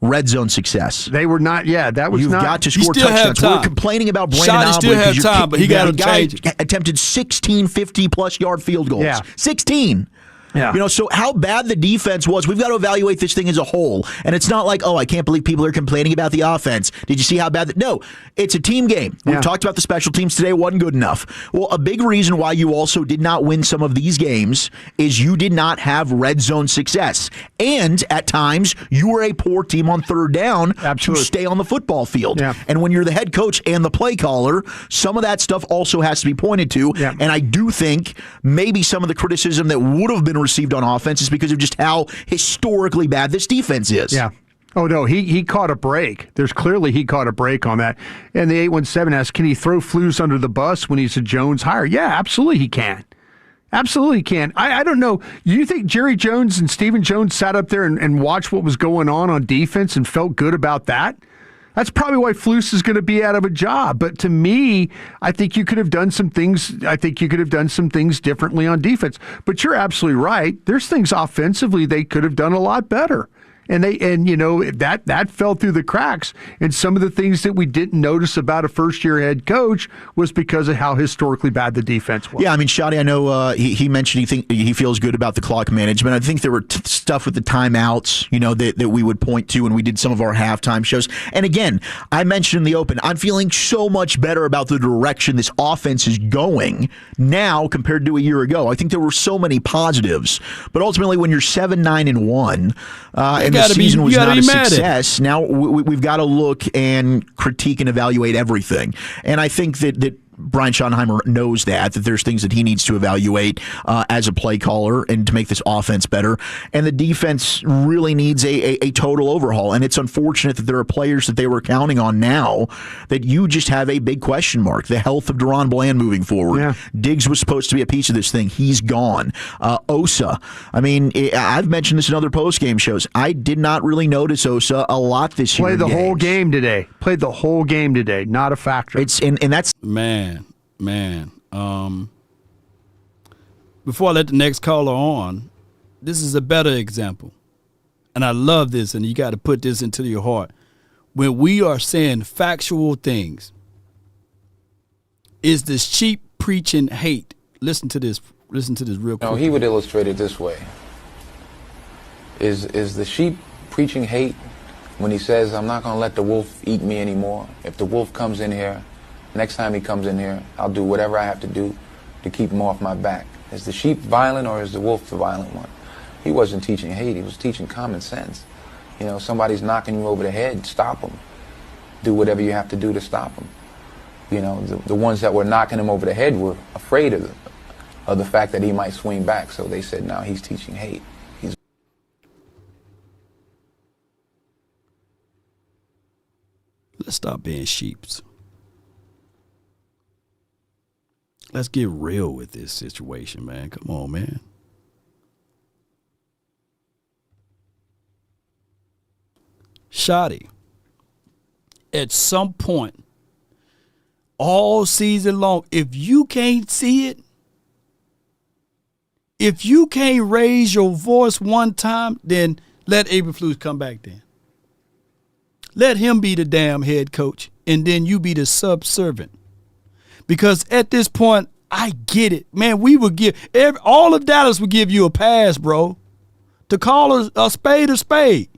Red zone success. They were not. Yeah, that was You've not. You've got to score touchdowns. We're complaining about Brandon Aubrey. Still have time, but he got to change it. Attempted 16 50-plus yard field goals. Yeah. 16. Yeah. So how bad the defense was, we've got to evaluate this thing as a whole. And it's not like, I can't believe people are complaining about the offense. Did you see how bad? No, it's a team game. We've talked about the special teams today. It wasn't good enough. Well, a big reason why you also did not win some of these games is you did not have red zone success. And at times, you were a poor team on third down to stay on the football field. Yeah. And when you're the head coach and the play caller, some of that stuff also has to be pointed to. Yeah. And I do think maybe some of the criticism that would have been received on offense is because of just how historically bad this defense is. Yeah. Oh, no, he caught a break. He caught a break on that. And the 817 asks, can he throw Flus under the bus when he's a Jones hire? Yeah, absolutely he can. Absolutely can. I don't know. You think Jerry Jones and Stephen Jones sat up there and watched what was going on defense and felt good about that? That's probably why Flus is going to be out of a job. But to me, I think you could have done some things. I think you could have done some things differently on defense. But you're absolutely right. There's things offensively they could have done a lot better. And that fell through the cracks. And some of the things that we didn't notice about a first-year head coach was because of how historically bad the defense was. Yeah, I mean, Shotty, I know he mentioned he feels good about the clock management. I think there were stuff with the timeouts, that we would point to when we did some of our halftime shows. And again, I mentioned in the open, I'm feeling so much better about the direction this offense is going now compared to a year ago. I think there were so many positives, but ultimately when you're 7-9-1 and the season was not a success, now we've got to look and critique and evaluate everything. And I think that Brian Schottenheimer knows that there's things that he needs to evaluate as a play caller and to make this offense better. And the defense really needs a total overhaul. And it's unfortunate that there are players that they were counting on now that you just have a big question mark. The health of Deron Bland moving forward. Yeah. Diggs was supposed to be a piece of this thing. He's gone. Osa. I mean, I've mentioned this in other postgame shows. I did not really notice Osa a lot this year. Played the whole game today. Not a factor. And that's... Man. Before I let the next caller on, this is a better example. And I love this, and you got to put this into your heart. When we are saying factual things, is the sheep preaching hate? Listen to this real quick. No, he would illustrate it this way. Is the sheep preaching hate when he says, I'm not going to let the wolf eat me anymore? If the wolf comes in here, next time he comes in here, I'll do whatever I have to do to keep him off my back. Is the sheep violent or is the wolf the violent one? He wasn't teaching hate. He was teaching common sense. Somebody's knocking you over the head, stop them. Do whatever you have to do to stop them. The ones that were knocking him over the head were afraid of the fact that he might swing back. So they said, no, he's teaching hate. Let's stop being sheeps. Let's get real with this situation, man. Come on, man. Shotty, at some point, all season long, if you can't see it, if you can't raise your voice one time, then let Eberflus come back then. Let him be the damn head coach, and then you be the subservient. Because at this point, I get it. Man, we would give, all of Dallas would give you a pass, bro. To call a spade a spade.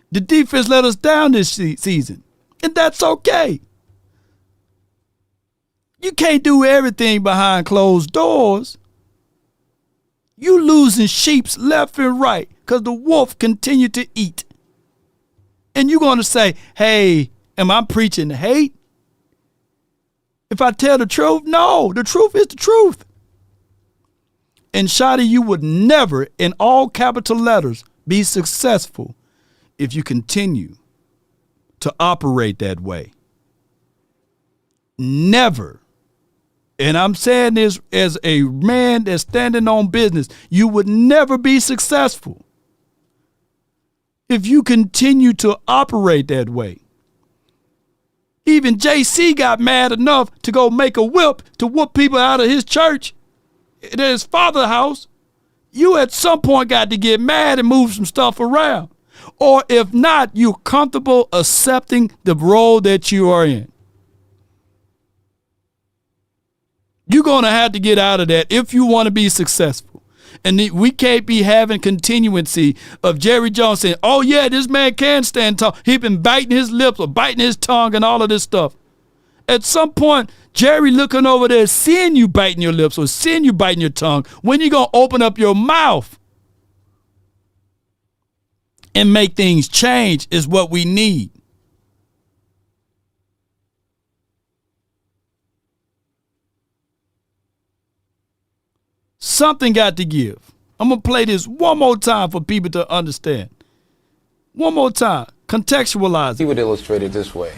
The defense let us down this season. And that's okay. You can't do everything behind closed doors. You losing sheeps left and right because the wolf continue to eat. And you're going to say, hey, am I preaching hate? If I tell the truth, no, the truth is the truth. And Shotty, you would never, in all capital letters, be successful if you continue to operate that way. Never. And I'm saying this as a man that's standing on business. You would never be successful if you continue to operate that way. Even JC got mad enough to go make a whip to whoop people out of his church at his father's house. You at some point got to get mad and move some stuff around. Or if not, you're comfortable accepting the role that you are in. You're going to have to get out of that if you want to be successful. And we can't be having continuancy of Jerry Jones saying, oh, yeah, this man can stand tall. He's been biting his lips or biting his tongue and all of this stuff. At some point, Jerry looking over there, seeing you biting your lips or seeing you biting your tongue, when you going to open up your mouth and make things change is what we need. Something got to give. I'm going to play this one more time for people to understand. One more time. Contextualize it. He would illustrate it this way.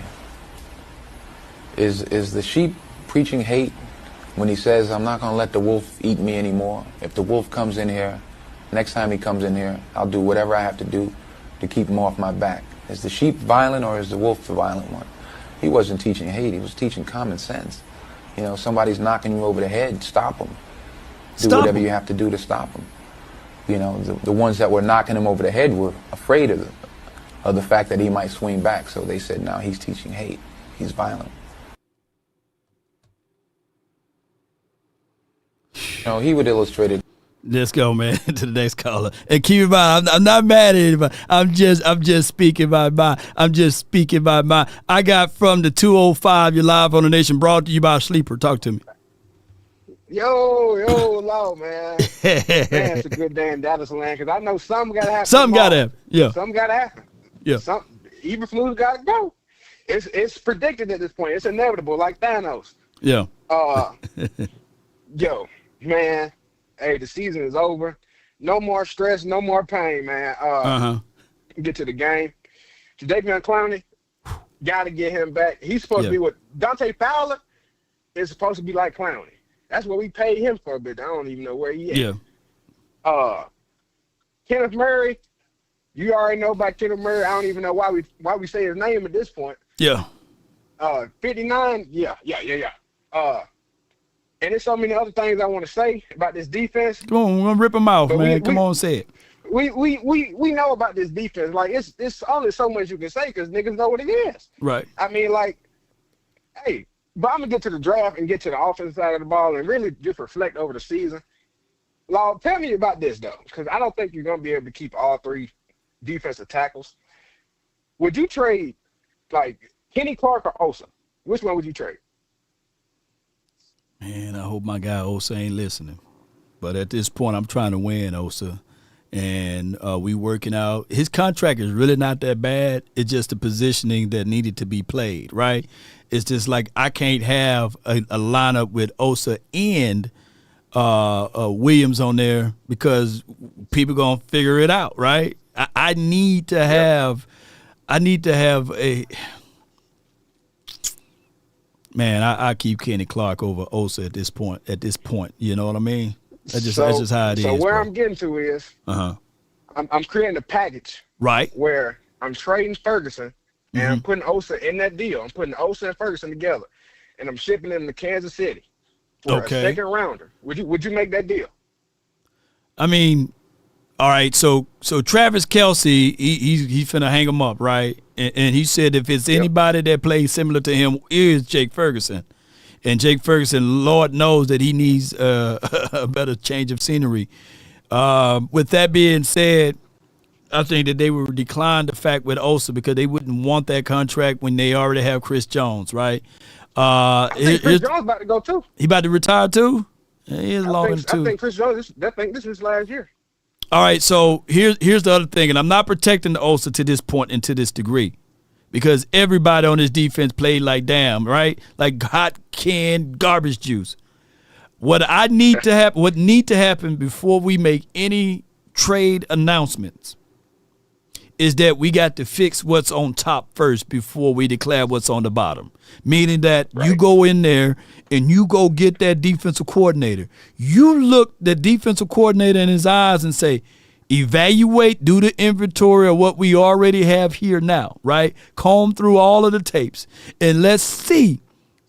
Is the sheep preaching hate when he says, I'm not going to let the wolf eat me anymore? If the wolf comes in here, next time he comes in here, I'll do whatever I have to do to keep him off my back. Is the sheep violent or is the wolf the violent one? He wasn't teaching hate. He was teaching common sense. Somebody's knocking you over the head, stop them. Do whatever you have to do to stop them. The ones that were knocking him over the head were afraid of of the fact that he might swing back. So they said, no, he's teaching hate. He's violent. No, he would illustrate it. Let's go, man, to the next caller. And keep in mind, I'm not mad at anybody. I'm just speaking my mind. I got from the 205. You're live on the Nation, brought to you by Sleeper. Talk to me. Yo, Law, man. Man, it's a good day in Dallas land because I know something got to happen. Something got to happen. Yeah. Something got to happen. Yeah. Eberflus got to go. It's predicted at this point. It's inevitable, like Thanos. Yeah. Yo, man. Hey, the season is over. No more stress, no more pain, man. Get to the game. Jadeveon Clowney, got to get him back. He's supposed to be what Dante Fowler is supposed to be like Clowney. That's what we paid him for a bit. I don't even know where he is. Yeah. Kenneth Murray, you already know about Kenneth Murray. I don't even know why we say his name at this point. Yeah. 59, yeah. And there's so many other things I want to say about this defense. Come on, we're gonna rip them off, man. Come on, say it. We know about this defense. Like it's only so much you can say because niggas know what it is. Right. I mean, like, hey, but I'm gonna get to the draft and get to the offensive side of the ball and really just reflect over the season. Law, tell me about this though, because I don't think you're gonna be able to keep all three defensive tackles. Would you trade like Kenny Clark or Osa? Which one would you trade? Man, I hope my guy Osa ain't listening. But at this point, I'm trying to win, Osa. And we working out. His contract is really not that bad. It's just the positioning that needed to be played, right? It's just like I can't have a lineup with Osa and Williams on there because people going to figure it out, right? I need to have a – man, I keep Kenny Clark over Osa at this point. You know what I mean? That's just how it is. So where bro. I'm getting to is I'm creating a package where I'm trading Ferguson and I'm putting Osa in that deal. I'm putting Osa and Ferguson together, and I'm shipping them to Kansas City for a second rounder. Would you make that deal? I mean, all right. So Travis Kelce, he's finna hang him up, right? And he said if it's anybody that plays similar to him is Jake Ferguson. And Jake Ferguson, Lord knows that he needs a better change of scenery. With that being said, I think that they would decline the fact with Osa because they wouldn't want that contract when they already have Chris Jones, right? I think Chris Jones about to go too. He about to retire too? Yeah, he is long too. I think Chris Jones, this is last year. All right, so here's the other thing, and I'm not protecting the Osa to this point and to this degree because everybody on this defense played like damn, right? Like hot canned garbage juice. What need to happen before we make any trade announcements is that we got to fix what's on top first before we declare what's on the bottom. Meaning that you go in there and you go get that defensive coordinator. You look the defensive coordinator in his eyes and say, evaluate, do the inventory of what we already have here now, right? Comb through all of the tapes and let's see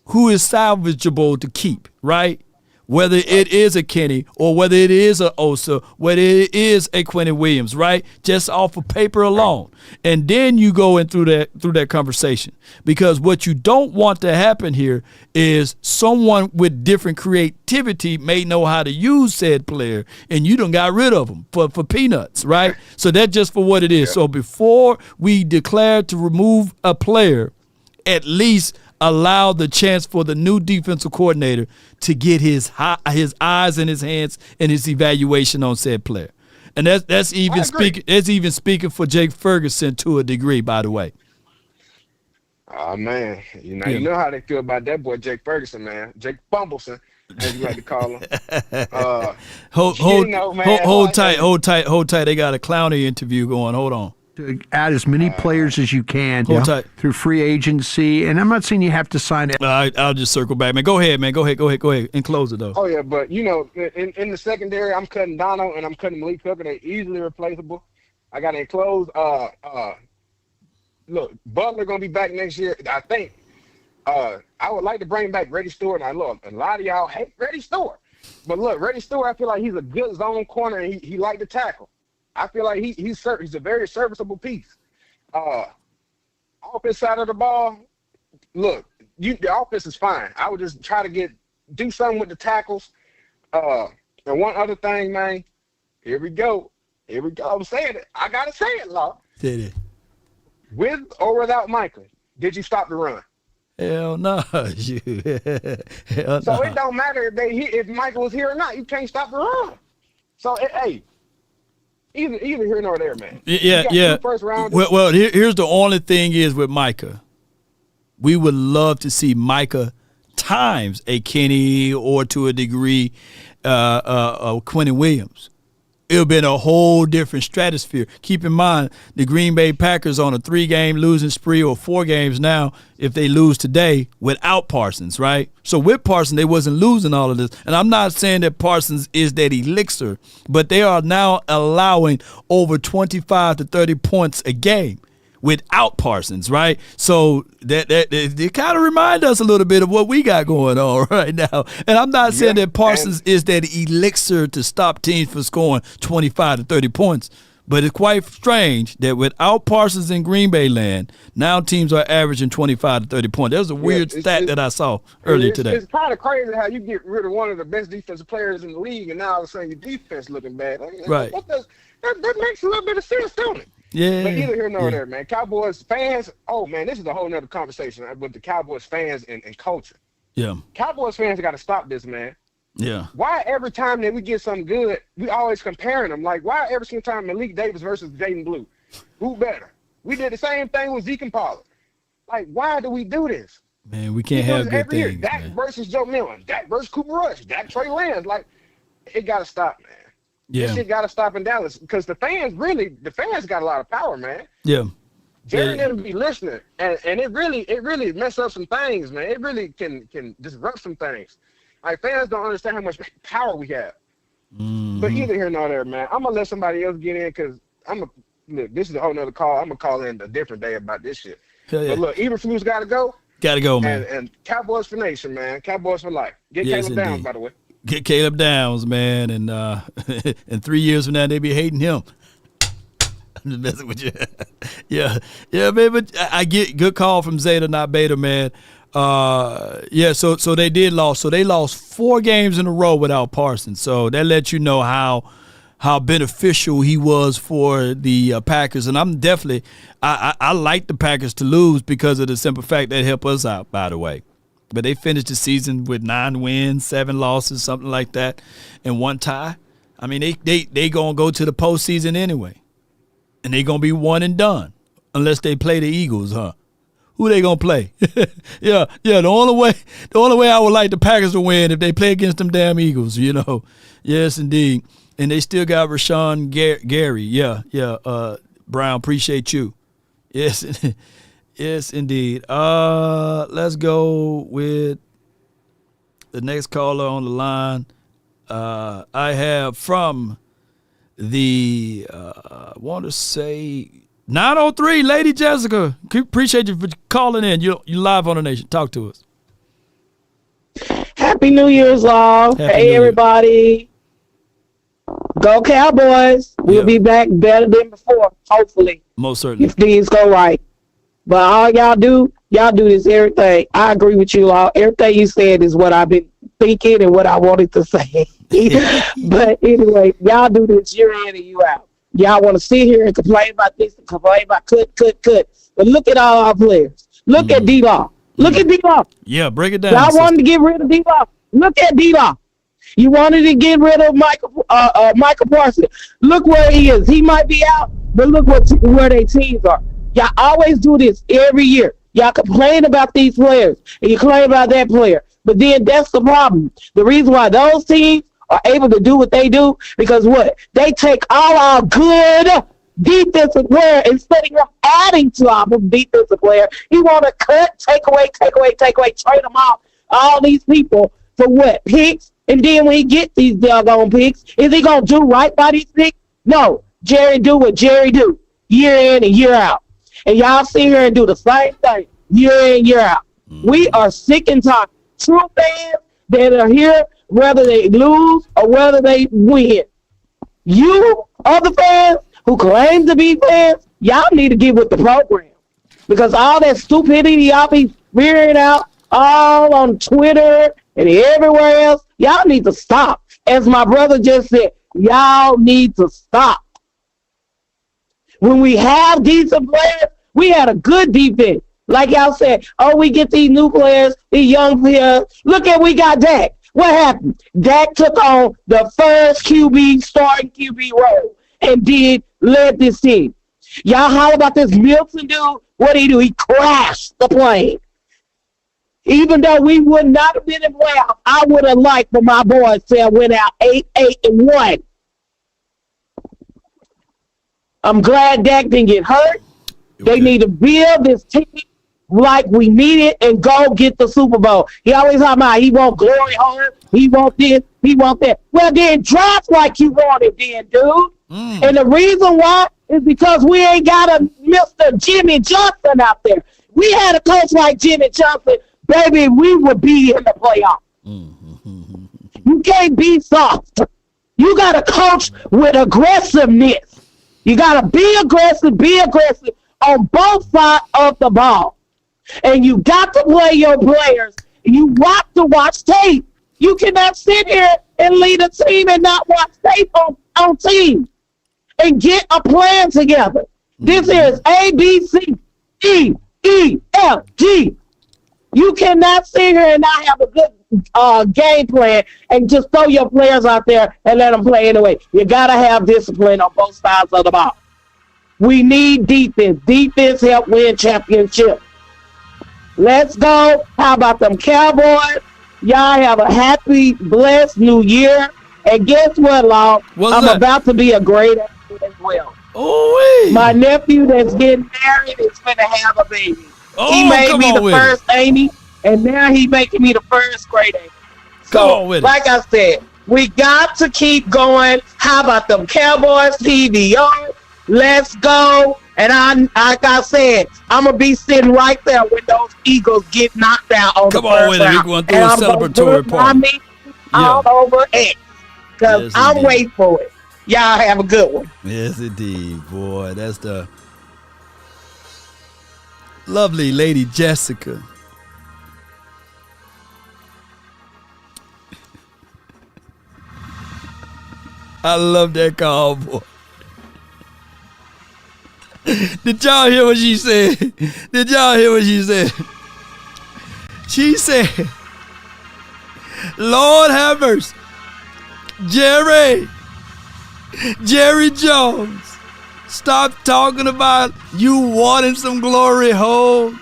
who is salvageable to keep, right? Whether it is a Kenny or whether it is a Osa, whether it is a Quentin Williams, right? Just off of paper alone. And then you go in through that conversation. Because what you don't want to happen here is someone with different creativity may know how to use said player, and you done got rid of them for peanuts, right? So that's just for what it is. So before we declare to remove a player, at least allow the chance for the new defensive coordinator to get his eyes and his hands and his evaluation on said player. And that's even speaking for Jake Ferguson to a degree, by the way. Oh man, you know how they feel about that boy Jake Ferguson, man. Jake Bumbleson, as you like to call him. Hold tight. They got a Clowney interview going. Hold on. To add as many players as you can through free agency, and I'm not saying you have to sign it. I'll just circle back, man. Go ahead, man. Go ahead, and close it though. Oh yeah, but in the secondary, I'm cutting Dono and I'm cutting Malik Hooker. They're easily replaceable. I got to enclose. Look, Butler gonna be back next year. I think. I would like to bring back Reddy Stewart. And look, a lot of y'all hate Reddy Stewart, but look, Reddy Stewart, I feel like he's a good zone corner and he like to tackle. I feel like he's a very serviceable piece. Offense side of the ball, look, the offense is fine. I would just try to do something with the tackles. And one other thing, man. Here we go. I'm saying it. I gotta say it, Law. Did it? With or without Micah, did you stop the run? Hell no. Hell So no. it don't matter if Micah was here or not. You can't stop the run. So hey, either here nor there, man. Yeah. First round. Well, here's the only thing is with Micah. We would love to see Micah times a Kenny or to a degree Quentin Williams. It would have been a whole different stratosphere. Keep in mind, the Green Bay Packers on a 3-game losing spree, or 4 games now if they lose today, without Parsons, right? So with Parsons, they wasn't losing all of this. And I'm not saying that Parsons is that elixir, but they are now allowing over 25 to 30 points a game without Parsons, right? So that kind of remind us a little bit of what we got going on right now. And I'm not saying that Parsons is that elixir to stop teams from scoring 25 to 30 points, but it's quite strange that without Parsons in Green Bay land, now teams are averaging 25 to 30 points. That was a weird stat that I saw earlier today. It's kind of crazy how you get rid of one of the best defensive players in the league, and now all of a sudden your defense looking bad. Right. That makes a little bit of sense, don't it? Yeah. But either here nor there, man. Cowboys fans, oh, man, this is a whole nother conversation with the Cowboys fans and culture. Yeah. Cowboys fans got to stop this, man. Yeah. Why every time that we get something good, we always comparing them? Like, why every single time Malik Davis versus Jaden Blue? Who better? We did the same thing with Zeke and Pollard. Like, why do we do this? Man, we can't have good every year. things, Dak versus Joe Milton. Dak versus Cooper Rush. Dak Trey Lance. Like, it got to stop, man. Yeah. This shit got to stop in Dallas because the fans got a lot of power, man. Yeah. Jerry didn't be listening, and it really mess up some things, man. It really can disrupt some things. Like, fans don't understand how much power we have. Mm-hmm. But either here nor there, man. I'm gonna let somebody else get in because look, this is a whole nother call. I'm gonna call in a different day about this shit. Hell yeah. But look, Eberflus got to go. Got to go, man. And Cowboys for nation, man. Cowboys for life. Get Yes, Caleb Downs, indeed. by the way. Get Caleb Downs, man, and in 3 years from now they be hating him. I'm just messing with you. yeah, man. But I get good call from Zeta, not Beta, man. So they did lose. So they lost 4 games in a row without Parsons. So that lets you know how beneficial he was for the Packers. And I'm definitely I like the Packers to lose because of the simple fact that helped us out. By the way. But they finished the season with 9 wins, 7 losses, something like that, and 1 tie. I mean, they gonna go to the postseason anyway, and they gonna be one and done unless they play the Eagles, huh? Who they gonna play? yeah. The only way I would like the Packers to win if they play against them damn Eagles, you know. Yes, indeed. And they still got Rashawn Gary. Yeah. Brown, appreciate you. Yes. Yes, indeed. Let's go with the next caller on the line. I have from the, I want to say 903, Lady Jessica. Appreciate you for calling in. You live on the Nation. Talk to us. Happy New Year's, all. Hey, everybody. Go Cowboys. We'll be back better than before, hopefully. Most certainly. If things go right. But all y'all do this everything. I agree with you all. Everything you said is what I've been thinking and what I wanted to say. But anyway, y'all do this year in and year out. Y'all want to sit here and complain about this and complain about cut. But look at all our players. Look at D-Law. Look at D-Law. Yeah, break it down. Y'all wanted to get rid of D-Law. Look at D-Law. You wanted to get rid of Michael Parsons. Look where he is. He might be out, but look where their teams are. Y'all always do this every year. Y'all complain about these players, and you complain about that player. But then that's the problem. The reason why those teams are able to do what they do, because what? They take all our good defensive player instead of adding to our defensive player. You want to cut, take away, trade them off. All these people for what? Picks? And then when he get these doggone picks, is he going to do right by these picks? No. Jerry do what Jerry do, year in and year out. And y'all sit here and do the same thing year in, year out. We are sick and tired. True fans that are here, whether they lose or whether they win. You, other fans, who claim to be fans, y'all need to get with the program. Because all that stupidity y'all be figuring out all on Twitter and everywhere else, y'all need to stop. As my brother just said, y'all need to stop. When we have decent players, we had a good defense. Like y'all said, oh, we get these new players, these young players. Look at we got Dak. What happened? Dak took on the first starting QB role and led this team. Y'all holler about this Milton dude. What did he do? He crashed the plane. Even though we would not have been in playoffs, I would have liked for my boys to have went out 8-1. I'm glad Dak didn't get hurt. They need to build this team like we need it and go get the Super Bowl. He always talking about he want glory hole, he want this, he want that. Well, then draft like you want it then, dude. And the reason why is because we ain't got a Mr. Jimmy Johnson out there. We had a coach like Jimmy Johnson, baby, we would be in the playoffs. You can't be soft. You got to coach with aggressiveness. You got to be aggressive on both sides of the ball. And you got to play your players. You got to watch tape. You cannot sit here and lead a team and not watch tape on team and get a plan together. This is A, B, C, D, E, F, G. You cannot sit here and not have a good game plan and just throw your players out there and let them play anyway. You got to have discipline on both sides of the ball. We need defense. Defense help win championships. Let's go. How about them Cowboys? Y'all have a happy, blessed new year. And guess what, Law? I'm about to be a great athlete as well. My nephew that's getting married is going to have a baby. He made me the first Amy, and now he making me the first great Amy. So, like I said, we got to keep going. How about them Cowboys, TVO? Let's go. And like I said, I'm going to be sitting right there when those Eagles get knocked out on the first round. We're going through a celebratory party. All over X. Because I'm waiting for it. Y'all have a good one. Yes, indeed. Boy, that's the lovely Lady Jessica. I love that call, boy. Did y'all hear what she said? Did y'all hear what she said? She said, Lord have mercy. Jerry Jones, stop talking about you wanting some glory hole.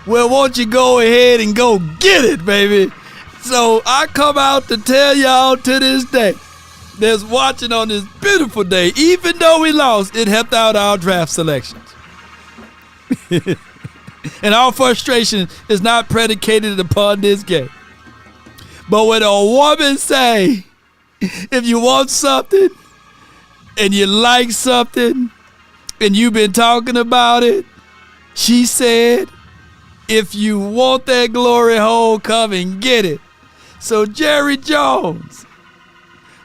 Well, won't you go ahead and go get it, baby? So I come out to tell y'all to this day, that's watching on this beautiful day, even though we lost, it helped out our draft selections. And our frustration is not predicated upon this game. But when a woman say, if you want something and you like something and you've been talking about it, she said, if you want that glory hole, come and get it. So Jerry Jones,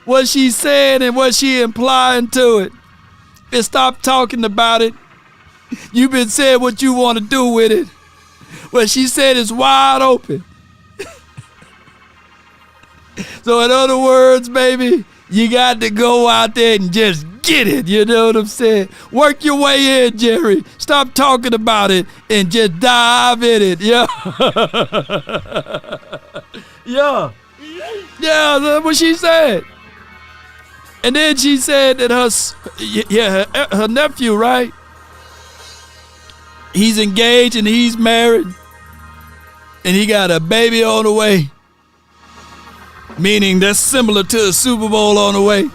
what she said and what she implying to it is stop talking about it. You've been saying what you want to do with it. What she said is wide open. So in other words, baby, you got to go out there and just get it. You know what I'm saying? Work your way in, Jerry. Stop talking about it and just dive in it. Yeah. Yeah. Yeah, that's what she said. And then she said that her nephew, right? He's engaged and he's married. And he got a baby on the way. Meaning that's similar to a Super Bowl on the way.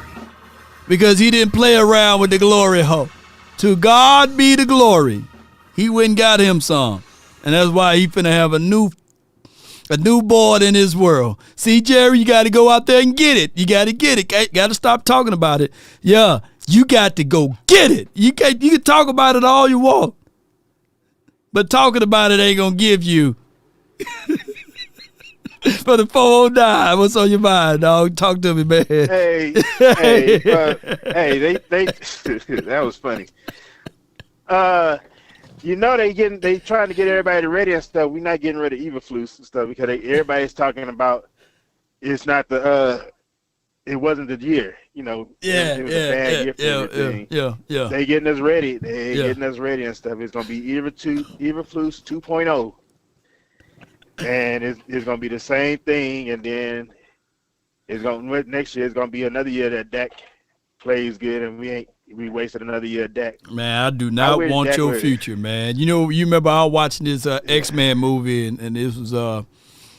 Because he didn't play around with the glory hole. To God be the glory. He went and got him some. And that's why he finna have a newborn in his world. See, Jerry, you got to go out there and get it. You got to get it. Got to stop talking about it. Yeah, you got to go get it. You can talk about it all you want. But talking about it ain't going to give you For the 409, what's on your mind, dog? Talk to me, man. Hey, they that was funny. You know they trying to get everybody ready and stuff. We're not getting rid of Eberflus and stuff because everybody's talking about it's not it wasn't the year. You know, it was a bad year for everything. Yeah. They getting us ready. Getting us ready and stuff. It's gonna be Eberflus 2.0. And it's gonna be the same thing, and then next year it's gonna be another year that Dak plays good, and we wasted another year of Dak. Man, I do not want Dak your future, man. You remember I was watching this X-Men movie, and this was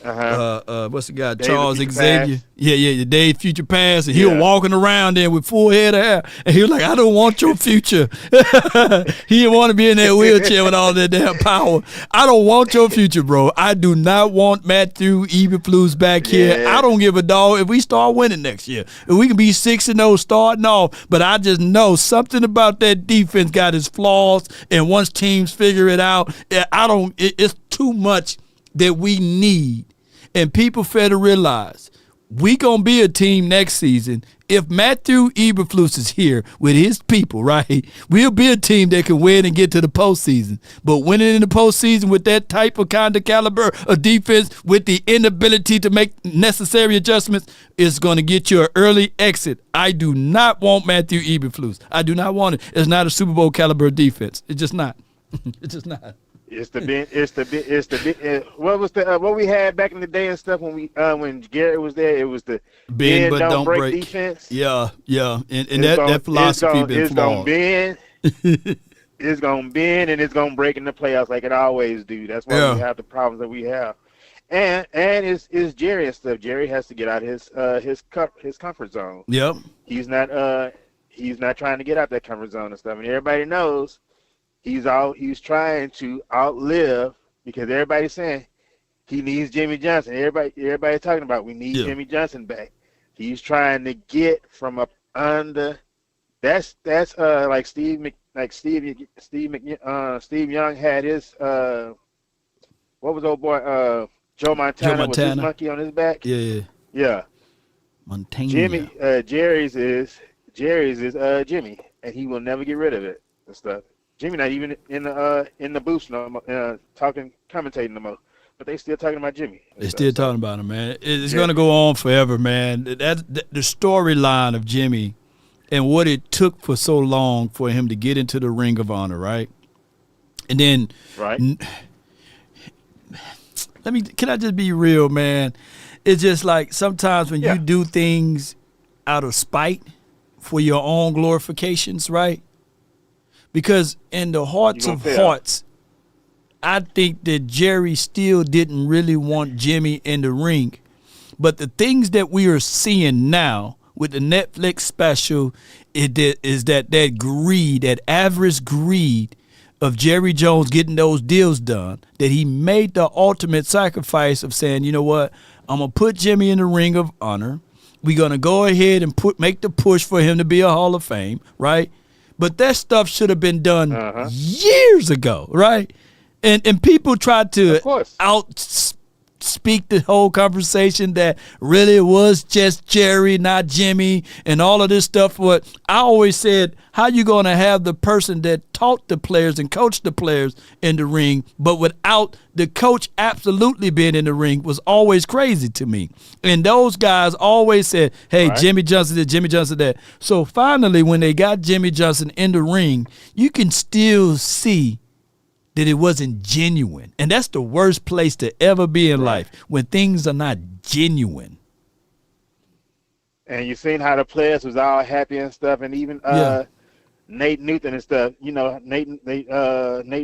what's the guy, Charles Xavier? Yeah, Days Future Past, and he was walking around there with full head of hair, and he was like, I don't want your future. He didn't want to be in that wheelchair with all that damn power. I don't want your future, bro. I do not want Matthew Eberflus back here. I don't give a dog if we start winning next year. If we can be 6-0 starting off, but I just know something about that defense got its flaws, and once teams figure it out, it's too much that we need. And people fail to realize we going to be a team next season. If Matthew Eberflus is here with his people, right, we'll be a team that can win and get to the postseason. But winning in the postseason with that type of kind of caliber of defense with the inability to make necessary adjustments is going to get you an early exit. I do not want Matthew Eberflus. I do not want it. It's not a Super Bowl caliber defense. It's just not. It's just not. What we had back in the day and stuff when Garrett was there, it was the bend but don't break defense. Yeah. And that philosophy been flawed. It's gonna bend and it's gonna break in the playoffs like it always do. That's why we have the problems that we have. And it's Jerry and stuff. Jerry has to get out of his comfort zone. Yep. He's not trying to get out that comfort zone and stuff. And everybody knows he's trying to outlive, because everybody's saying he needs Jimmy Johnson. Everybody talking about we need Jimmy Johnson back. He's trying to get from up under. That's like Steve Young had his what was old boy Joe Montana with his monkey on his back. Yeah. Montana. Jerry's is Jimmy, and he will never get rid of it and stuff. Jimmy not even in the booth no more, commentating no more, but they still talking about Jimmy. They still talking about him, man. It's gonna go on forever, man. That's the storyline of Jimmy, and what it took for so long for him to get into the Ring of Honor, right? And then, can I just be real, man? It's just like sometimes when you do things out of spite for your own glorifications, right? Because in the hearts of hearts, I think that Jerry still didn't really want Jimmy in the ring. But the things that we are seeing now with the Netflix special is that greed, that avarice greed of Jerry Jones getting those deals done, that he made the ultimate sacrifice of saying, you know what, I'm going to put Jimmy in the Ring of Honor. We're going to go ahead and make the push for him to be a Hall of Fame, right? But that stuff should have been done years ago, right? And people tried to speak the whole conversation that really it was just Jerry, not Jimmy, and all of this stuff. What I always said, how you going to have the person that taught the players and coached the players in the ring, but without the coach absolutely being in the ring, was always crazy to me. And those guys always said, hey, Jimmy Johnson did, Jimmy Johnson that. So finally, when they got Jimmy Johnson in the ring, you can still see that it wasn't genuine. And that's the worst place to ever be in life, when things are not genuine. And you seen how the players was all happy and stuff, and even Nate Newton and stuff. You know, Nate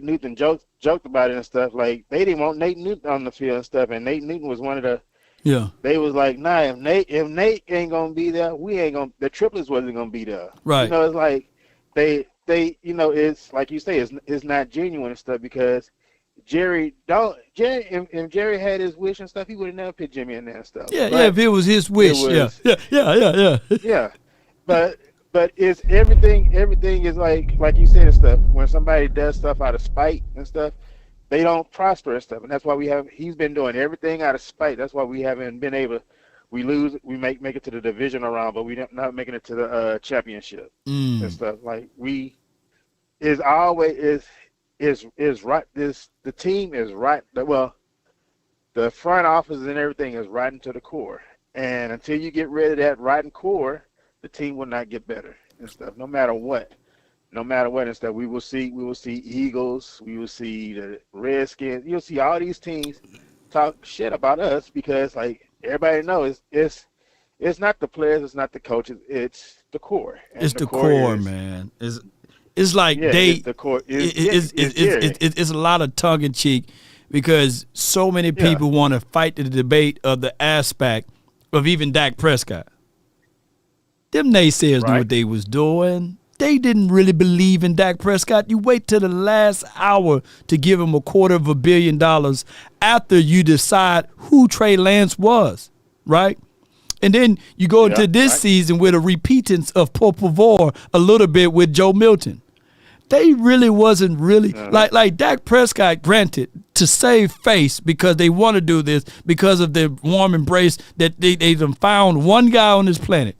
Newton joked about it and stuff. Like, they didn't want Nate Newton on the field and stuff, and Nate Newton was one of the. Yeah. They was like, nah, if Nate ain't gonna be there, we ain't gonna. The triplets wasn't gonna be there. Right. You know, it's like they it's like you say, it's not genuine and stuff, because if Jerry had his wish and stuff, he would have never put Jimmy in there and stuff. Yeah, if it was his wish, yeah. But it's everything is like you said and stuff. When somebody does stuff out of spite and stuff, they don't prosper and stuff, and that's why he's been doing everything out of spite. That's why we haven't been able. We lose. We make it to the divisional round, but we're not making it to the championship and stuff. Like is always is right. The team is right. Well, the front office and everything is right into the core, and until you get rid of that rotten core, the team will not get better and stuff. No matter what and stuff, we will see Eagles, we will see the Redskins. You'll see all these teams talk shit about us because like everybody knows it's not the players, it's not the coaches, it's the core. And it's the core, man. It's like it's the core. It's a lot of tongue in cheek because so many people want to fight the debate of the aspect of even Dak Prescott. Them naysayers knew what they was doing. They didn't really believe in Dak Prescott. You wait till the last hour to give him $250 million after you decide who Trey Lance was, right? And then you go into this season with a repeatance of Popovore a little bit with Joe Milton. They really wasn't really like Dak Prescott, granted, to save face because they want to do this because of the warm embrace that they found one guy on this planet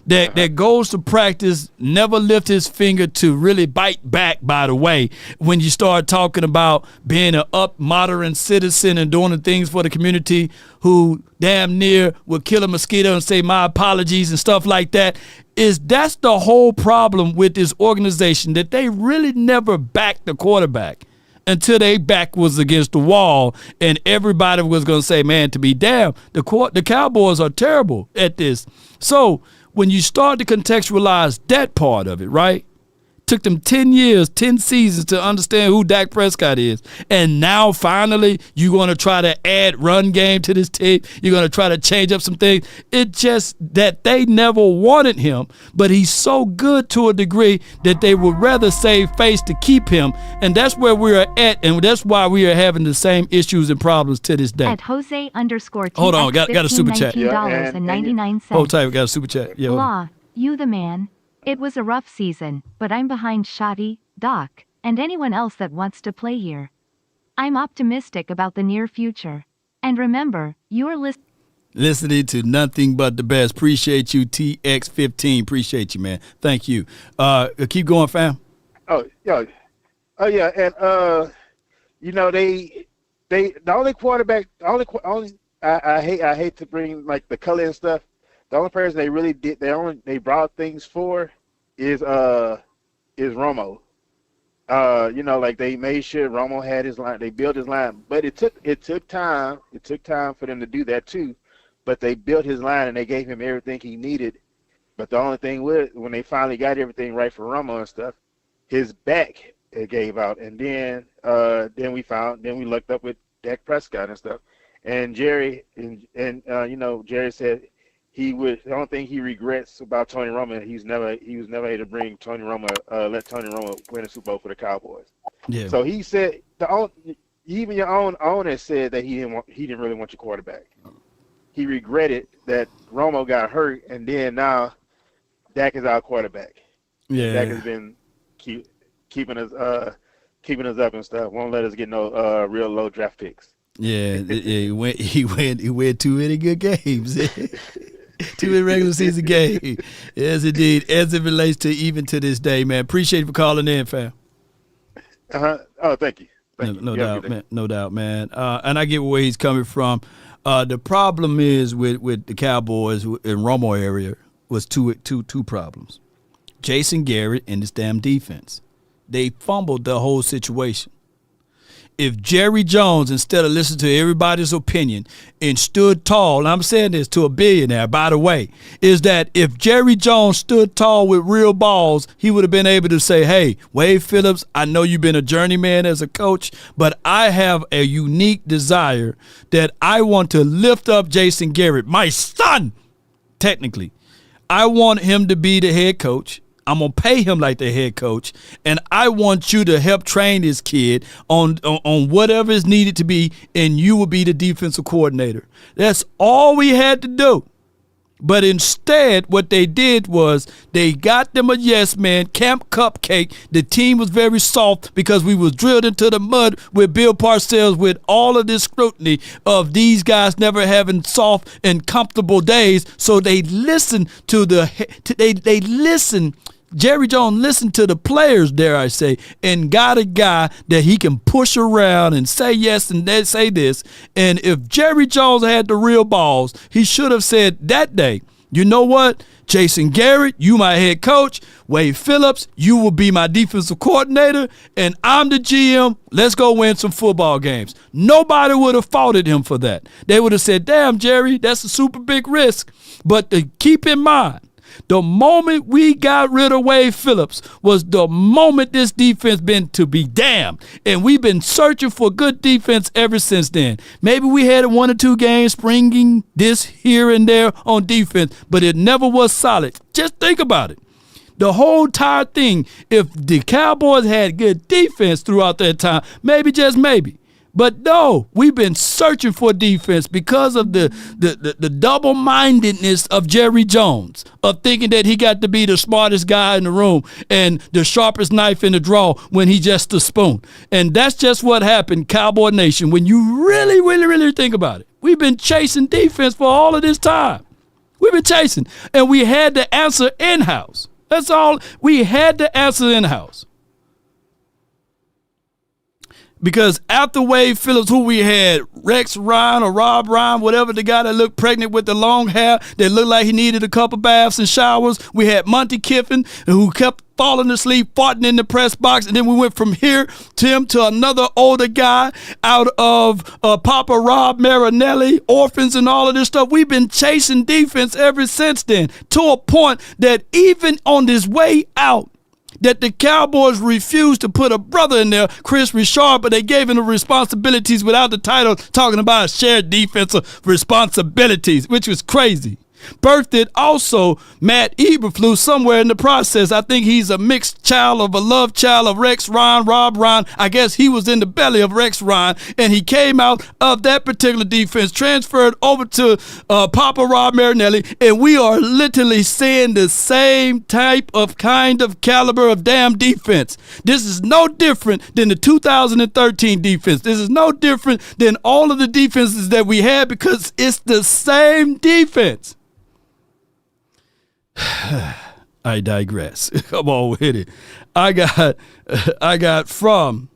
that goes to practice, never lift his finger to really bite back, by the way, when you start talking about being an modern citizen and doing the things for the community, who damn near would kill a mosquito and say my apologies and stuff like that. That's the whole problem with this organization, that they really never backed the quarterback until they back was against the wall and everybody was going to say, man, to be damn, the Cowboys are terrible at this. So when you start to contextualize that part of it, right? Took them 10 years, 10 seasons to understand who Dak Prescott is. And now finally you're going to try to add run game to this team. You're going to try to change up some things. It's just that they never wanted him, but he's so good to a degree that they would rather save face to keep him. And that's where we are at, and that's why we are having the same issues and problems to this day. At Jose_TX, hold on, got a super chat. $15.99. Hold tight, we got a super chat. Yeah, Blah, you the man. It was a rough season, but I'm behind Shotty, Doc, and anyone else that wants to play here. I'm optimistic about the near future. And remember, you're listening to nothing but the best. Appreciate you, TX15. Appreciate you, man. Thank you. Keep going, fam. Oh yeah, and the only quarterback, I hate to bring like the color and stuff. The only person they really did, they brought things for is Romo. Like they made sure Romo had his line. They built his line, but it took time. It took time for them to do that too. But they built his line and they gave him everything he needed. But the only thing was, when they finally got everything right for Romo and stuff, his back gave out, and then we looked up with Dak Prescott and stuff, and Jerry Jerry said. The only thing he regrets about Tony Romo, he was never able to bring Tony Romo, let Tony Romo win a Super Bowl for the Cowboys. Yeah. So he said even your own owner said that he didn't really want your quarterback. He regretted that Romo got hurt, and then now Dak is our quarterback. Yeah. Dak has been keeping us up and stuff. Won't let us get no real low draft picks. Yeah, he went too many good games. Too many regular season games. Yes, indeed. As it relates to even to this day, man. Appreciate you for calling in, fam. Oh, thank you. No doubt, man. No doubt, man. And I get where he's coming from. The problem is with the Cowboys in Romo area was two problems. Jason Garrett and this damn defense. They fumbled the whole situation. If Jerry Jones, instead of listening to everybody's opinion and stood tall, and I'm saying this to a billionaire, by the way, is that if Jerry Jones stood tall with real balls, he would have been able to say, hey, Wade Phillips, I know you've been a journeyman as a coach, but I have a unique desire that I want to lift up Jason Garrett, my son, technically. I want him to be the head coach. I'm going to pay him like the head coach, and I want you to help train this kid on whatever is needed to be, and you will be the defensive coordinator. That's all we had to do. But instead, what they did was they got them a yes man, Camp Cupcake. The team was very soft because we was drilled into the mud with Bill Parcells with all of this scrutiny of these guys never having soft and comfortable days. So they listened to they listened. Jerry Jones listened to the players, dare I say, and got a guy that he can push around and say yes and say this. And if Jerry Jones had the real balls, he should have said that day, you know what, Jason Garrett, you my head coach. Wade Phillips, you will be my defensive coordinator, and I'm the GM. Let's go win some football games. Nobody would have faulted him for that. They would have said, damn, Jerry, that's a super big risk. But to keep in mind, the moment we got rid of Wade Phillips was the moment this defense been to be damned. And we've been searching for good defense ever since then. Maybe we had 1 or 2 games springing this here and there on defense, but it never was solid. Just think about it. The whole entire thing, if the Cowboys had good defense throughout that time, maybe, just maybe. But no, we've been searching for defense because of the double-mindedness of Jerry Jones, of thinking that he got to be the smartest guy in the room and the sharpest knife in the drawer when he just a spoon. And that's just what happened, Cowboy Nation, when you really, really, really think about it. We've been chasing defense for all of this time. We've been chasing, and we had the answer in-house. That's all. We had the answer in-house. Because after Wade Phillips, who we had, Rex Ryan or Rob Ryan, whatever, the guy that looked pregnant with the long hair, that looked like he needed a couple baths and showers. We had Monty Kiffin, who kept falling asleep, farting in the press box. And then we went from here, Tim, to another older guy out of Papa Rob Marinelli, orphans and all of this stuff. We've been chasing defense ever since then, to a point that even on this way out, that the Cowboys refused to put a brother in there, Chris Richard, but they gave him the responsibilities without the title, talking about shared defensive responsibilities, which was crazy. Birthed also Matt Eberflus somewhere in the process. I think he's a mixed child of a love child of Rex Ryan, Rob Ryan. I guess he was in the belly of Rex Ryan, and he came out of that particular defense, transferred over to Papa Rob Marinelli, and we are literally seeing the same type of kind of caliber of damn defense. This is no different than the 2013 defense. This is no different than all of the defenses that we had, because it's the same defense. I digress. Come on with it. I got from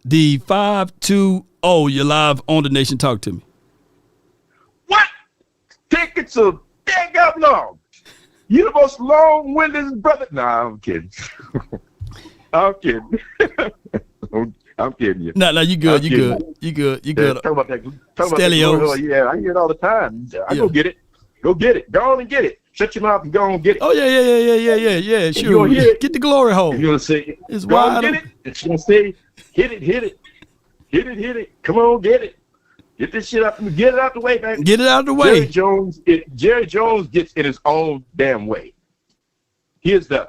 the 520. You're live on the Nation. Talk to me. What? Tickets are dang up long. You the most long-winded brother. Nah, I'm kidding. I'm kidding. I'm kidding you. No, you good. You good. You good. You good. Talk about that. Stelios. Yeah, I hear it all the time. Go get it. Go get it. Go on and get it. Shut your mouth and go and get it. Oh, yeah. Sure. Get the glory hole. You're going to say, it's go wide. And get it. It's going to say, hit it. Come on, get it. Get this shit up and get it out the way, man. Get it out the way. Jerry Jones gets in his own damn way. Here's the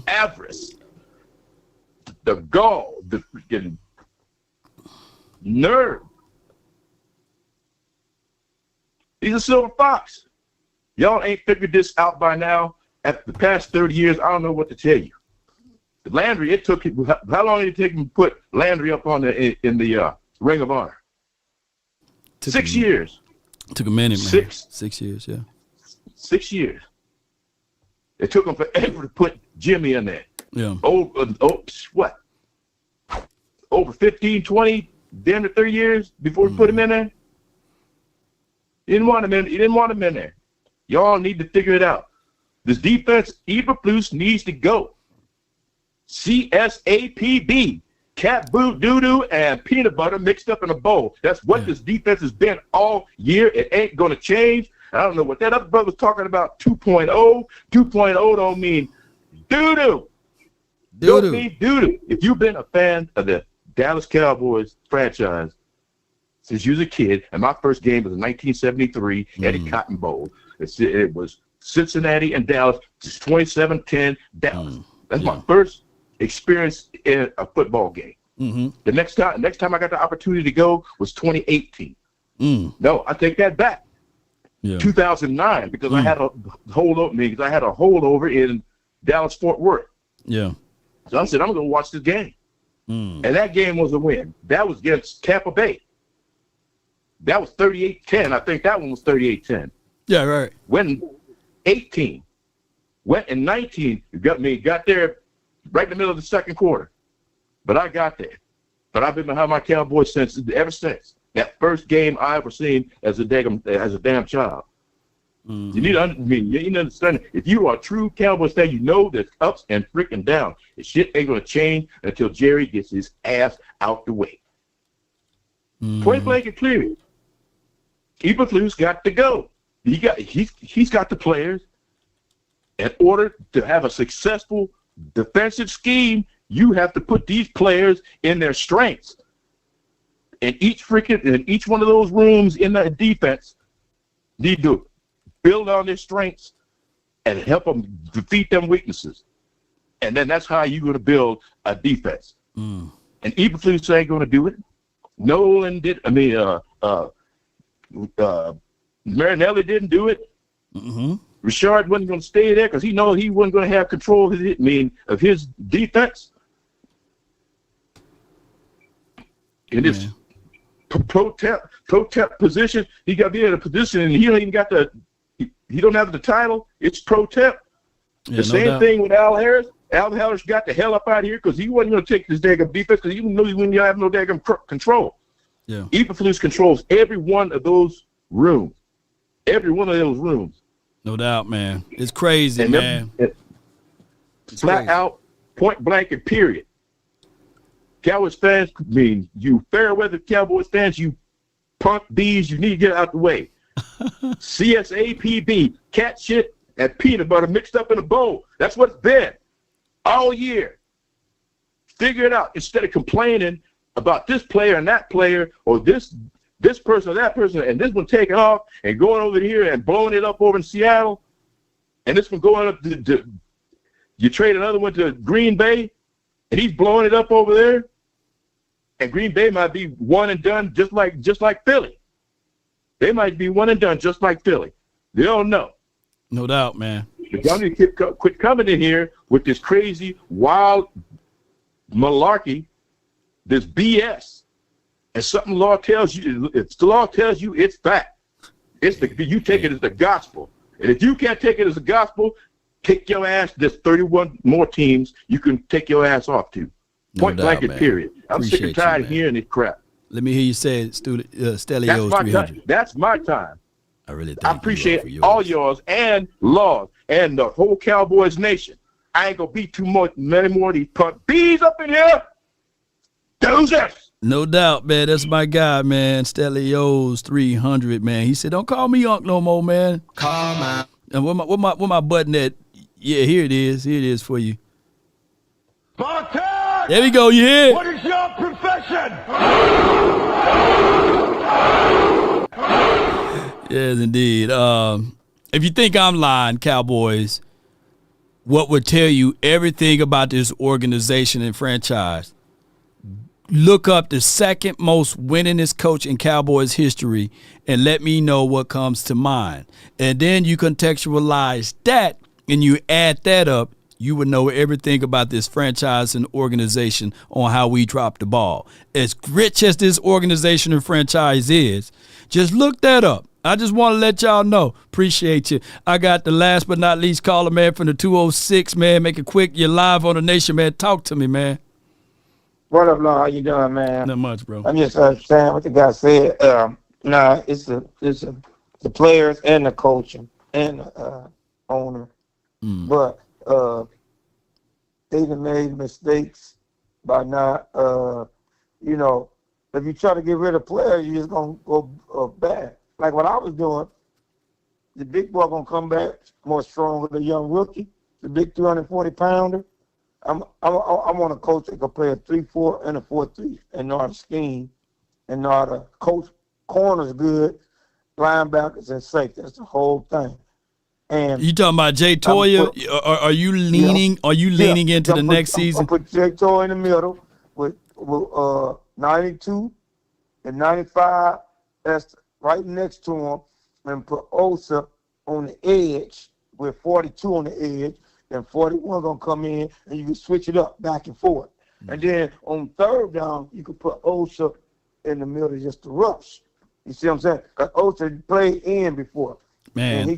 avarice, the gall, the freaking nerve. He's a silver fox. Y'all ain't figured this out by now. After the past 30 years, I don't know what to tell you. Landry, it took him, how long did it take him to put Landry up on in the Ring of Honor? 6 years. Took a minute, man. 6 years, yeah. 6 years. It took him forever to put Jimmy in there. Yeah. What? Over 15, 20, damn near 30 years before we put him in there? He didn't want him in there. Y'all need to figure it out. This defense, Eberflus needs to go. CSAPB, cat boot doo-doo and peanut butter mixed up in a bowl. That's what this defense has been all year. It ain't going to change. I don't know what that other brother was talking about, 2.0. 2.0 don't mean doo-doo. Don't mean doo-doo. If you've been a fan of the Dallas Cowboys franchise since you was a kid, and my first game was in 1973 at the Cotton Bowl. It was Cincinnati and Dallas. It's 27-10 Dallas. That's my first experience in a football game. The next time I got the opportunity to go was 2018. No, I take that back. 2009 because I had a holdover in Dallas Fort Worth. Yeah. So I said, I'm going to watch this game. And that game was a win. That was against Tampa Bay. That was 38-10. I think that one was 38-10. Yeah, right. Went in 18. Went in 19. Got there right in the middle of the second quarter. But I got there. But I've been behind my Cowboys ever since. That first game I ever seen as a damn child. You need to understand. If you are a true Cowboys fan, you know there's ups and freaking downs. The shit ain't gonna change until Jerry gets his ass out the way. Point blank and clear. Eberflus got to go. He's got the players. In order to have a successful defensive scheme, you have to put these players in their strengths. And each one of those rooms in the defense need to build on their strengths and help them defeat them weaknesses. And then that's how you're going to build a defense. And Eberflus ain't going to do it. Nolan did. Marinelli didn't do it. Richard wasn't going to stay there because he knows he wasn't going to have control of his defense. In his pro-temp position, he got to be in a position, and he don't even got he don't have the title. It's pro-temp. The same thing with Al Harris. Al Harris got the hell up out of here because he wasn't going to take this daggum defense because he knew he wouldn't have no daggum control. Yeah. Eberflus controls every one of those rooms. Every one of those rooms. No doubt, man. It's crazy, And man. Flat out, point blank, and period. Cowboys fans, you fair weather Cowboys fans, you punk bees, you need to get out the way. CSAPB, cat shit and peanut butter mixed up in a bowl. That's what it's been all year. Figure it out instead of complaining about this player and that player or this person or that person and this one taking off and going over here and blowing it up over in Seattle and this one going up you trade another one to Green Bay and he's blowing it up over there and Green Bay might be one and done just like Philly. They might be one and done just like Philly. They don't know. No doubt, man. But y'all need to quit coming in here with this crazy, wild malarkey, this BS. And something the law tells you, it's fact. You take it as the gospel. And if you can't take it as the gospel, take your ass. There's 31 more teams you can take your ass off to. Point blank and period. I'm sick and tired of hearing this crap. Let me hear you say it, Stelios 300. That's my time. I really I appreciate all yours and Laws and the whole Cowboys nation. I ain't gonna be many more of these punk bees up in here. Dozers. No doubt, man. That's my guy, man. Stelios 300, man. He said, "Don't call me Unc no more, man." Call my. And where my button at? Yeah, here it is. Here it is for you. Montez! There we go. You hear? What is your profession? Yes, indeed. If you think I'm lying, Cowboys, what would tell you everything about this organization and franchise? Look up the second most winningest coach in Cowboys history and let me know what comes to mind. And then you contextualize that and you add that up, you would know everything about this franchise and organization on how we drop the ball. As rich as this organization and franchise is, just look that up. I just want to let y'all know. Appreciate you. I got the last but not least caller, man, from the 206, man. Make it quick. You're live on the nation, man. Talk to me, man. What up, Law? How you doing, man? Not much, bro. I'm just saying what the guy said. It's the players and the coaching and the owner. But they done made mistakes by not, if you try to get rid of players, you're just going to go bad. Like what I was doing, the big boy going to come back more strong with a young rookie, the big 340-pounder. I want a coach that can play a 3-4 and a 4-3 and know how to scheme and know how to coach corners good, linebackers and safety. That's the whole thing. And you talking about Jay Toya? Are you leaning? Yeah. Are you leaning into the next season? I'm put Jay Toya in the middle with 92 and 95. That's right next to him and put Osa on the edge with 42 on the edge, and 41 gonna come in, and you can switch it up back and forth. And then on third down, you can put Osa in the middle just to rush. You see what I'm saying? Because Osa played in before. Man,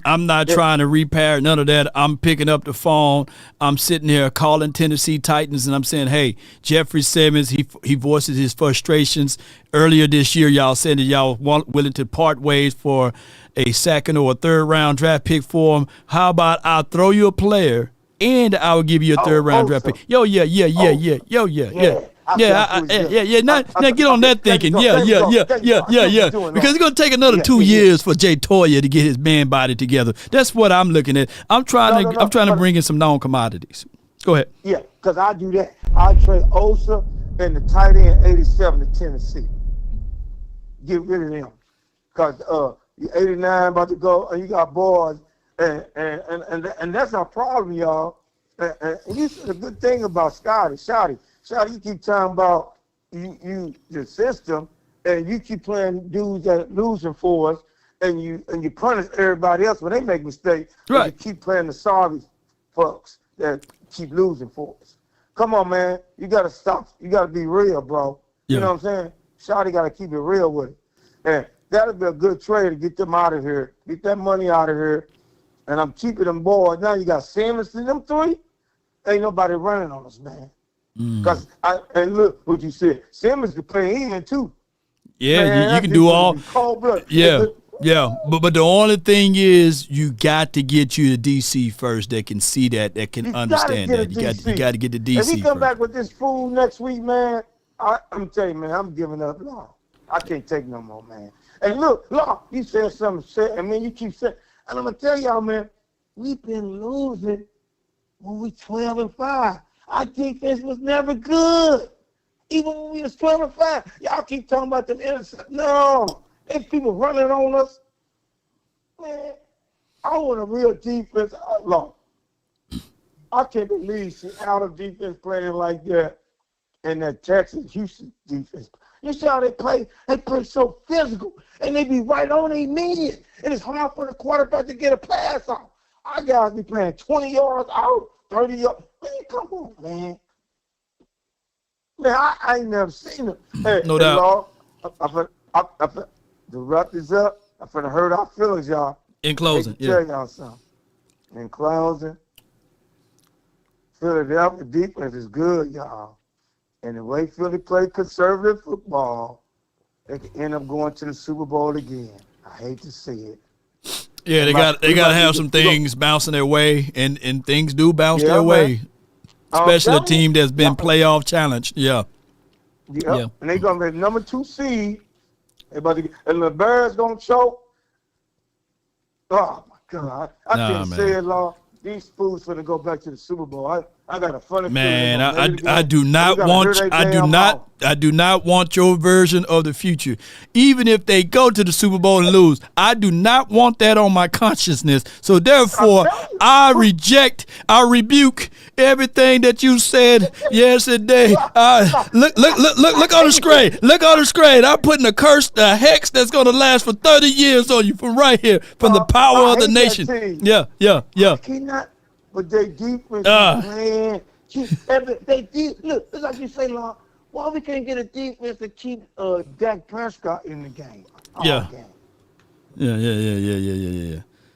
I'm not trying to repair none of that. I'm picking up the phone. I'm sitting here calling Tennessee Titans, and I'm saying, hey, Jeffrey Simmons, he voices his frustrations. Earlier this year, y'all said that y'all willing to part ways for a second or a third round draft pick for him. How about I'll throw you a player and I'll give you a third round draft pick? Now get on that thinking. Because it's gonna take another 2 years for Jay Toya to get his man body together. That's what I'm looking at. I'm trying to bring in some non-commodities. Go ahead. Yeah, because I do that. I trade Osa and the tight end 87 to Tennessee. Get rid of them. Because you're 89 about to go, and you got boys, and that's our problem, y'all. And this is a good thing about Shotty, you keep talking about your system, and you keep playing dudes that are losing for us, and you punish everybody else when they make mistakes. Right. You keep playing the sorry folks that keep losing for us. Come on, man. You got to stop. You got to be real, bro. Yeah. You know what I'm saying? Shotty got to keep it real with it. And that'll be a good trade to get them out of here. Get that money out of here. And I'm keeping them boys. Now you got Simmons and them three. Ain't nobody running on us, man. Because and look what you said. Simmons could play in too. Yeah, man, you can do all. Cold blood. Yeah. But the only thing is you got to get you to DC first that can see that can understand that. You got to get to DC. If he come first. back with this fool next week, man, I'm telling you, man, I'm giving up Law. I can't take no more, man. And look, Law, you said something, and then you keep saying, and I'm gonna tell y'all, man, we've been losing when we 12-5. Our defense was never good. Even when we was 12-5. Y'all keep talking about them interceptions. No. There's people running on us. Man, I want a real defense. Look, I can't believe Seattle defense playing like that and that Texas-Houston defense. You see how they play? They play so physical, and they be right on their men. And it's hard for the quarterback to get a pass off. Our guys be playing 20 yards out, 30 yards. Man, come on, man. Man, I ain't never seen it. Hey, no doubt. The rep is up. I'm finna hurt our feelings, y'all. In closing, tell y'all something. In closing, Philadelphia defense is good, y'all. And the way Philly play conservative football, they can end up going to the Super Bowl again. I hate to see it. Yeah, they got to have some things bouncing their way, and things do bounce their way. Especially a team that's been playoff challenged. Yeah. And they're going to be number 2 seed. And the Bears going to choke. Oh, my God. I can't say it, Law. These fools going to go back to the Super Bowl. I got a funny feeling. I do not want your version of the future. Even if they go to the Super Bowl and lose, I do not want that on my consciousness. So therefore, I rebuke everything that you said yesterday. Look on the screen. Look on the screen. I'm putting a hex that's gonna last for 30 years on you from right here, from the power of the nation. Yeah. I cannot. But their defense is playing. Look, it's like you say, Law, why we can't get a defense to keep Dak Prescott in the game? Yeah.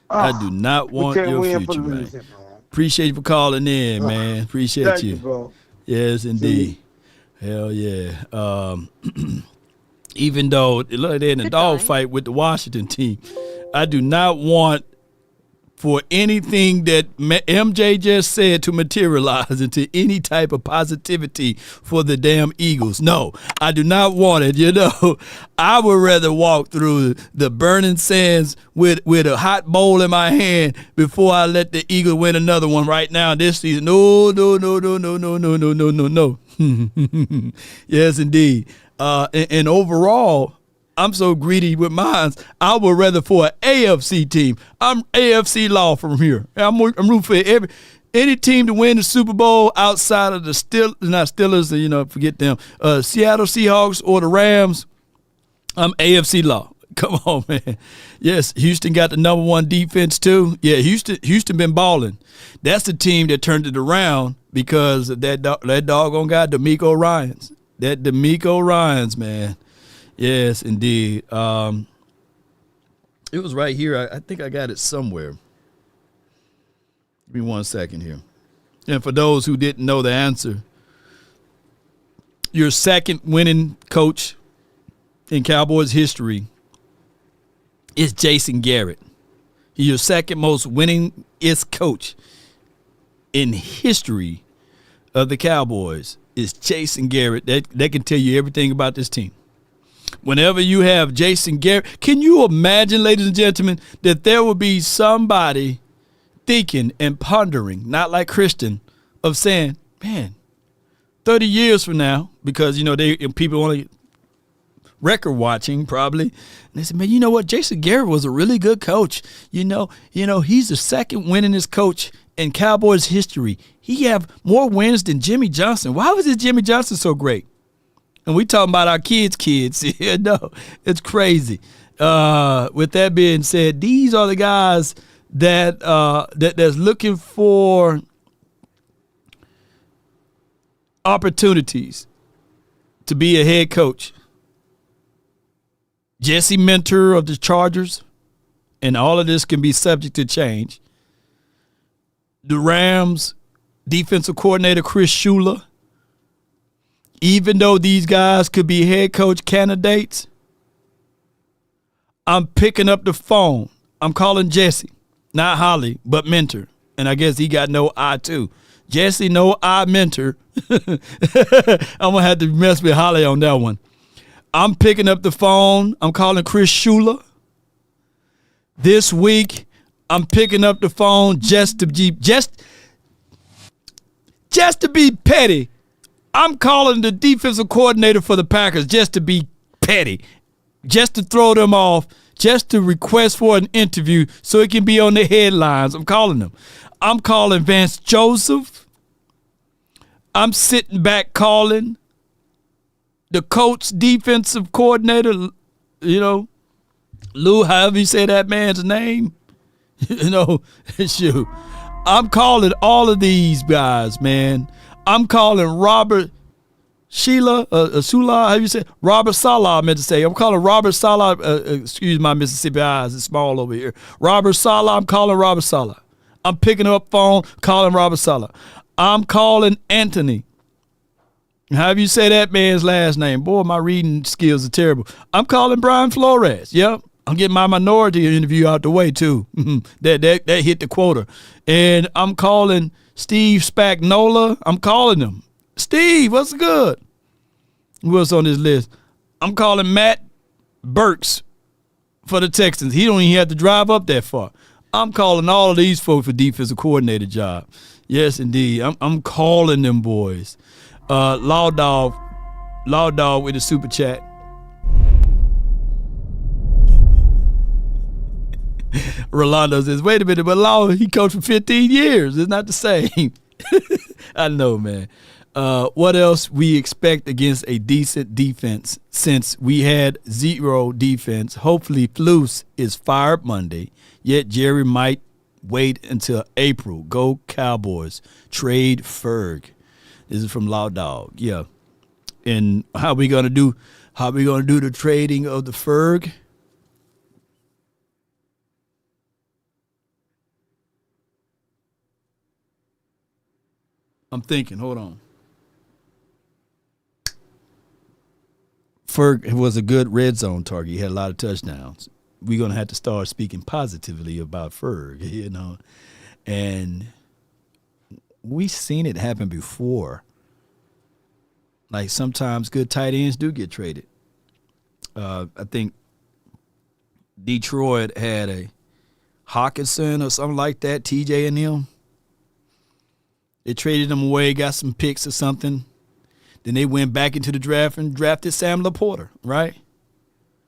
I do not want your future, man. Appreciate you for calling in, man. Appreciate you. Bro. Yes, indeed. Hell yeah. Even though they're in a dogfight with the Washington team, I do not want for anything that MJ just said to materialize into any type of positivity for the damn Eagles. No, I do not want it. You know, I would rather walk through the burning sands with a hot bowl in my hand before I let the Eagles win another one right now this season. No. Yes, indeed. And overall, I'm so greedy with mine. I would rather for an AFC team. I'm AFC Law from here. I'm rooting for any team to win the Super Bowl outside of the Steelers, forget them. Seattle Seahawks or the Rams. I'm AFC Law. Come on, man. Yes, Houston got the number one defense too. Yeah, Houston been balling. That's the team that turned it around because of that doggone guy, D'Amico Ryans. That D'Amico Ryans, man. Yes, indeed. It was right here. I think I got it somewhere. Give me 1 second here. And for those who didn't know the answer, your second winning coach in Cowboys history is Jason Garrett. He's your second most winningest coach in history of the Cowboys is Jason Garrett. That can tell you everything about this team. Whenever you have Jason Garrett, can you imagine, ladies and gentlemen, that there will be somebody thinking and pondering, not like Christian, of saying, man, 30 years from now, because, people only record watching probably, and they said, man, you know what? Jason Garrett was a really good coach. He's the second winningest coach in Cowboys history. He have more wins than Jimmy Johnson. Why was this Jimmy Johnson so great? And we talking about our kids. Yeah, no, it's crazy. With that being said, these are the guys that's looking for opportunities to be a head coach. Jesse Minter of the Chargers, and all of this can be subject to change. The Rams defensive coordinator Chris Shula. Even though these guys could be head coach candidates, I'm picking up the phone. I'm calling Jesse, not Holly, but Minter. And I guess he got no I too. Jesse, no I, Minter. I'm going to have to mess with Holly on that one. I'm picking up the phone. I'm calling Chris Shula. This week, I'm picking up the phone just to be petty. I'm calling the defensive coordinator for the Packers just to be petty, just to throw them off, just to request for an interview so it can be on the headlines. I'm calling them. I'm calling Vance Joseph. I'm sitting back calling the Colts defensive coordinator, Lou, however you say that man's name. Shoot. I'm calling all of these guys, man. I'm calling Robert Sula, how you say? Robert Saleh, I meant to say. I'm calling Robert Saleh. Excuse my Mississippi eyes. It's small over here. Robert Saleh, I'm calling Robert Saleh. I'm picking up phone, calling Robert Saleh. I'm calling Anthony. However you say that man's last name. Boy, my reading skills are terrible. I'm calling Brian Flores. Yep. I'm getting my minority interview out the way, too. that hit the quota. And I'm calling Steve Spagnuolo. I'm calling him. Steve, what's good? Who else on this list? I'm calling Matt Burks for the Texans. He don't even have to drive up that far. I'm calling all of these folks for defensive coordinator job. Yes, indeed. I'm calling them boys. Law Dog with the super chat. Rolando says, wait a minute, but Law, he coached for 15 years. It's not the same. I know, man. What else we expect against a decent defense since we had zero defense? Hopefully Flus is fired Monday, yet Jerry might wait until April. Go Cowboys. Trade Ferg. This is from Law Dog. Yeah. And how we gonna do the trading of the Ferg? I'm thinking, hold on. Ferg was a good red zone target. He had a lot of touchdowns. We're going to have to start speaking positively about Ferg, And we've seen it happen before. Like sometimes good tight ends do get traded. I think Detroit had a Hawkinson or something like that, TJ and them. They traded them away, got some picks or something. Then they went back into the draft and drafted Sam Laporta, right?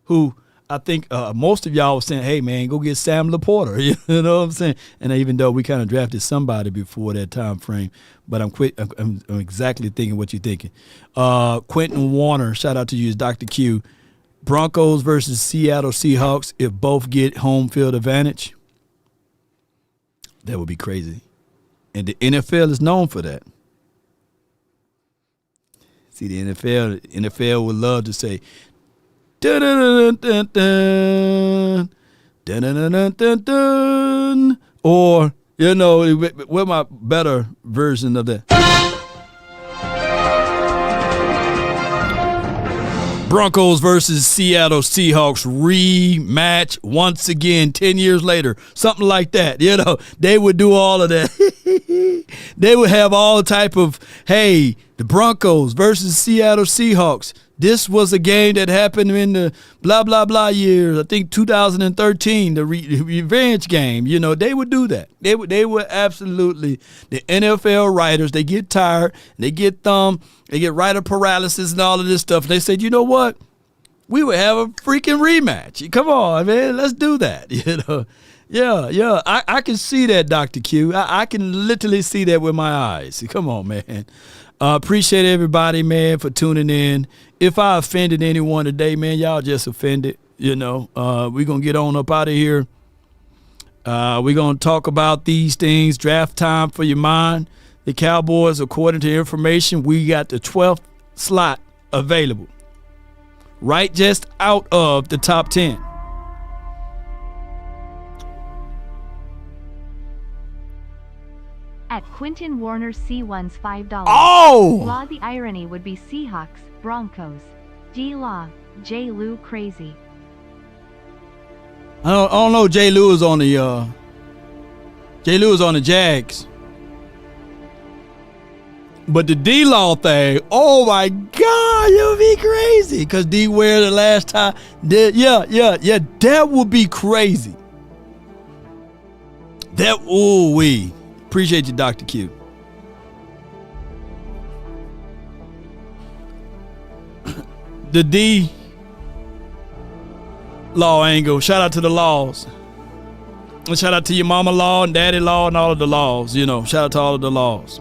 Who I think most of y'all were saying, hey, man, go get Sam Laporta. You know what I'm saying? And even though we kind of drafted somebody before that time frame, but I'm exactly thinking what you're thinking. Quentin Warner, shout out to you, Dr. Q. Broncos versus Seattle Seahawks, if both get home field advantage, that would be crazy. And the NFL is known for that. See, the NFL would love to say, dun dun dun dun dun dun dun dun dun, or what's my better version of that? Broncos versus Seattle Seahawks rematch once again 10 years later, something like that. They would do all of that. They would have all type of, hey, the Broncos versus Seattle Seahawks. This was a game that happened in the blah, blah, blah years. I think 2013, the revenge game. They would do that. They would absolutely. The NFL writers, they get tired. They get writer paralysis and all of this stuff. They said, you know what? We would have a freaking rematch. Come on, man. Let's do that. Yeah. I can see that, Dr. Q. I can literally see that with my eyes. Come on, man. Appreciate everybody, man, for tuning in. If I offended anyone today, man, y'all just offended. We're going to get on up out of here. We're going to talk about these things. Draft time for your mind. The Cowboys, according to information, we got the 12th slot available. Right just out of the top 10. At Quinton Warner C1's $5. Oh! Law, the irony would be Seahawks, Broncos. G Law, J Lou crazy. I don't know. J Lou is on the Jags. But the D-Law thing, oh my God, it would be crazy. Because D Ware the last time did, that would be crazy. We appreciate you, Dr. Q. The D-Law angle, shout out to the Laws. And shout out to your mama law and daddy law and all of the laws, shout out to all of the laws.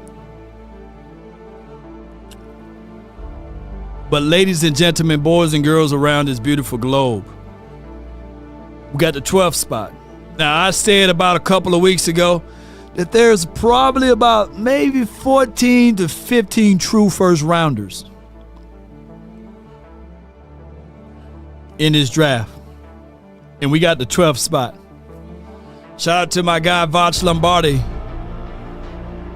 But ladies and gentlemen, boys and girls around this beautiful globe, we got the 12th spot. Now, I said about a couple of weeks ago that there's probably about maybe 14 to 15 true first rounders in this draft. And we got the 12th spot. Shout out to my guy, Voch Lombardi,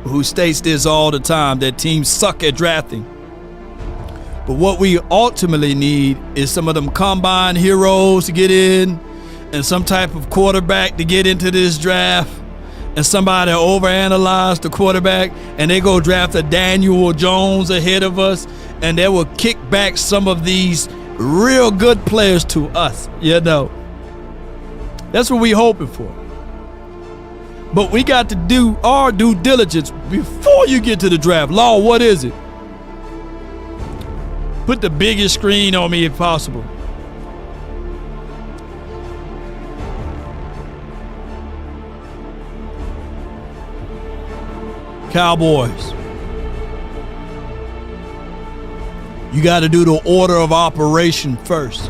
who states this all the time, that teams suck at drafting. But what we ultimately need is some of them combine heroes to get in, and some type of quarterback to get into this draft, and somebody overanalyze the quarterback, and they go draft a Daniel Jones ahead of us, and they will kick back some of these real good players to us. That's what we hoping for. But we got to do our due diligence before you get to the draft. Law, what is it? Put the biggest screen on me if possible. Cowboys. You got to do the order of operation first.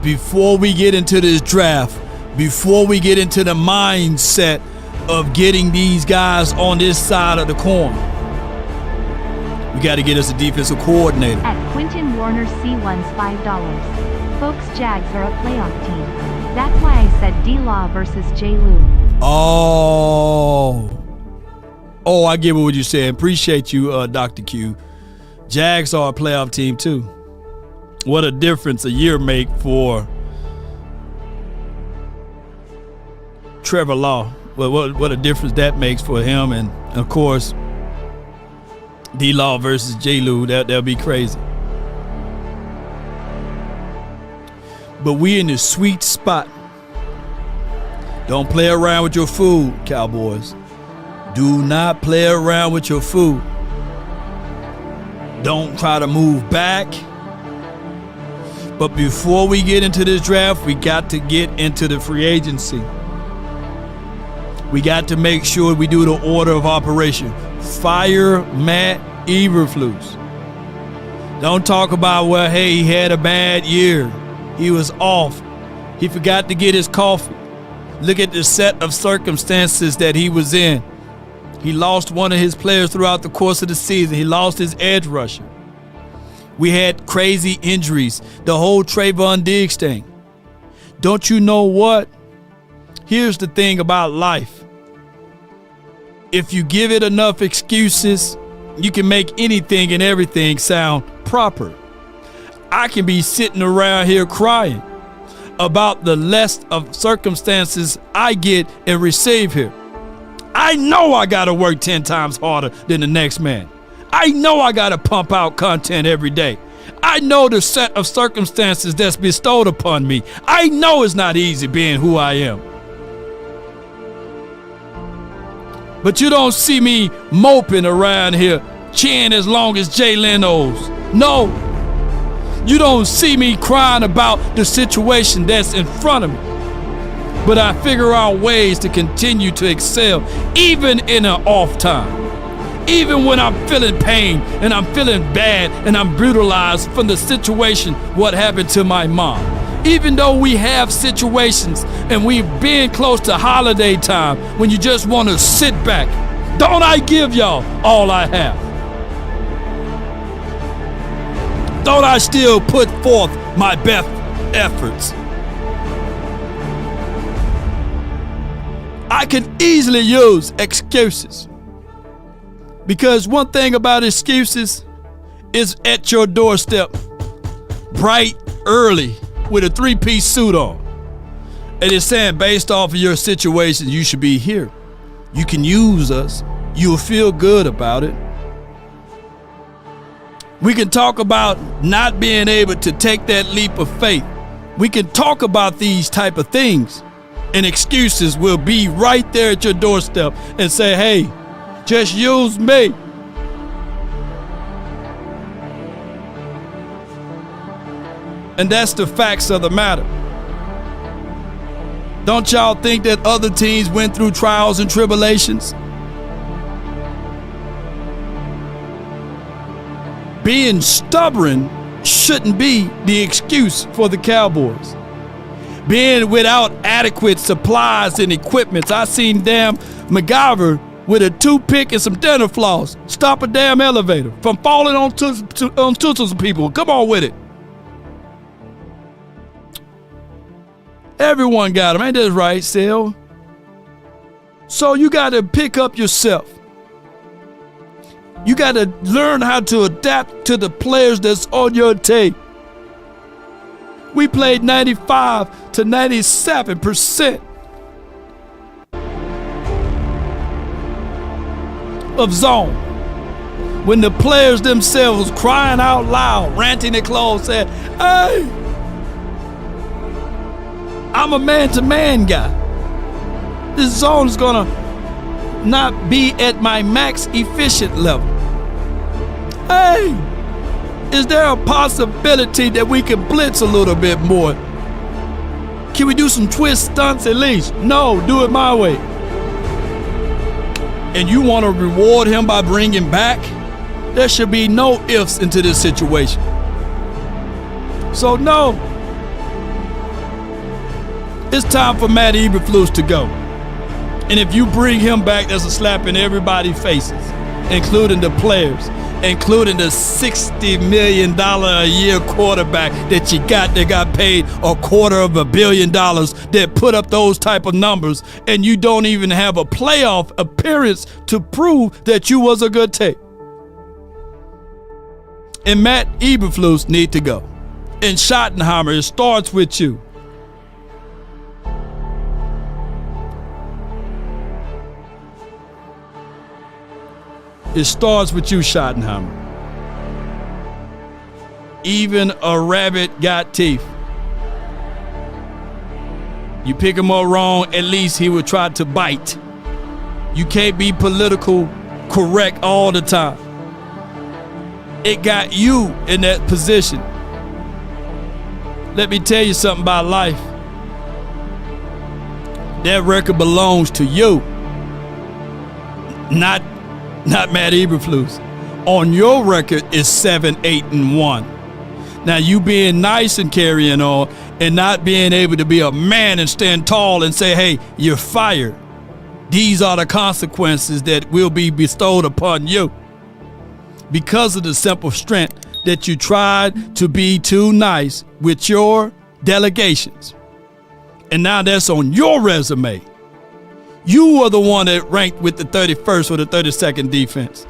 Before we get into this draft, before we get into the mindset of getting these guys on this side of the coin, we got to get us a defensive coordinator. At Quinton Warner C1's $5. Folks, Jags are a playoff team. That's why I said D-Law versus J Lou. Oh, I get what you said. Appreciate you, Dr. Q. Jags are a playoff team too. What a difference a year make for Trevor Law. What a difference that makes for him, and of course, D-Law versus J-Lou, that'll be crazy. But we in the sweet spot. Don't play around with your food, Cowboys. Do not play around with your food. Don't try to move back. But before we get into this draft, we got to get into the free agency. We got to make sure we do the order of operation. Fire Matt Eberflus. Don't talk about, well, hey, he had a bad year. He was off. He forgot to get his coffee. Look at the set of circumstances that he was in. He lost one of his players throughout the course of the season. He lost his edge rusher. We had crazy injuries. The whole Trayvon Diggs thing. Don't you know what? Here's the thing about life. If you give it enough excuses, you can make anything and everything sound proper. I can be sitting around here crying about the less of circumstances I get and receive here. I know I gotta work 10 times harder than the next man. I know I gotta pump out content every day. I know the set of circumstances that's bestowed upon me. I know it's not easy being who I am. But you don't see me moping around here, cheering as long as Jay Leno's. No. You don't see me crying about the situation that's in front of me. But I figure out ways to continue to excel, even in an off time. Even when I'm feeling pain and I'm feeling bad and I'm brutalized from the situation, what happened to my mom. Even though we have situations and we've been close to holiday time when you just want to sit back, don't I give y'all all I have? Don't I still put forth my best efforts? I can easily use excuses. Because one thing about excuses is at your doorstep, bright, early, with a 3-piece suit on. And it's saying based off of your situation, you should be here. You can use us. You'll feel good about it. We can talk about not being able to take that leap of faith. We can talk about these type of things. And excuses will be right there at your doorstep and say, hey, just use me. And that's the facts of the matter. Don't y'all think that other teams went through trials and tribulations? Being stubborn shouldn't be the excuse for the Cowboys. Being without adequate supplies and equipment. I seen damn MacGyver with a toothpick and some dental floss stop a damn elevator from falling onto some people. Come on with it. Everyone got them. Ain't that right, Sil? So you got to pick up yourself. You got to learn how to adapt to the players that's on your team. We played 95 to 97% of zone. When the players themselves crying out loud, ranting their clothes, saying, hey, I'm a man-to-man guy. This zone is gonna not be at my max efficient level. Hey, is there a possibility that we can blitz a little bit more? Can we do some twist stunts at least? No, do it my way. And you want to reward him by bringing back? There should be no ifs into this situation. So no, it's time for Matt Eberflus to go. And if you bring him back, that's a slap in everybody's faces, including the players, including the $60 million a year quarterback that you got that got paid $250 million that put up those type of numbers, and you don't even have a playoff appearance to prove that you was a good team. And Matt Eberflus need to go. And Schottenheimer, it starts with you. It starts with you, Schottenheimer. Even a rabbit got teeth. You pick him up wrong, at least he would try to bite. You can't be political correct all the time. It got you in that position. Let me tell you something about life. That record belongs to you, not Matt Eberflus. On your record is 7-8-1. Now, you being nice and carrying on and not being able to be a man and stand tall and say, hey, you're fired. These are the consequences that will be bestowed upon you because of the simple strength that you tried to be too nice with your delegations. And now that's on your resume. You are the one that ranked with the 31st or the 32nd defense.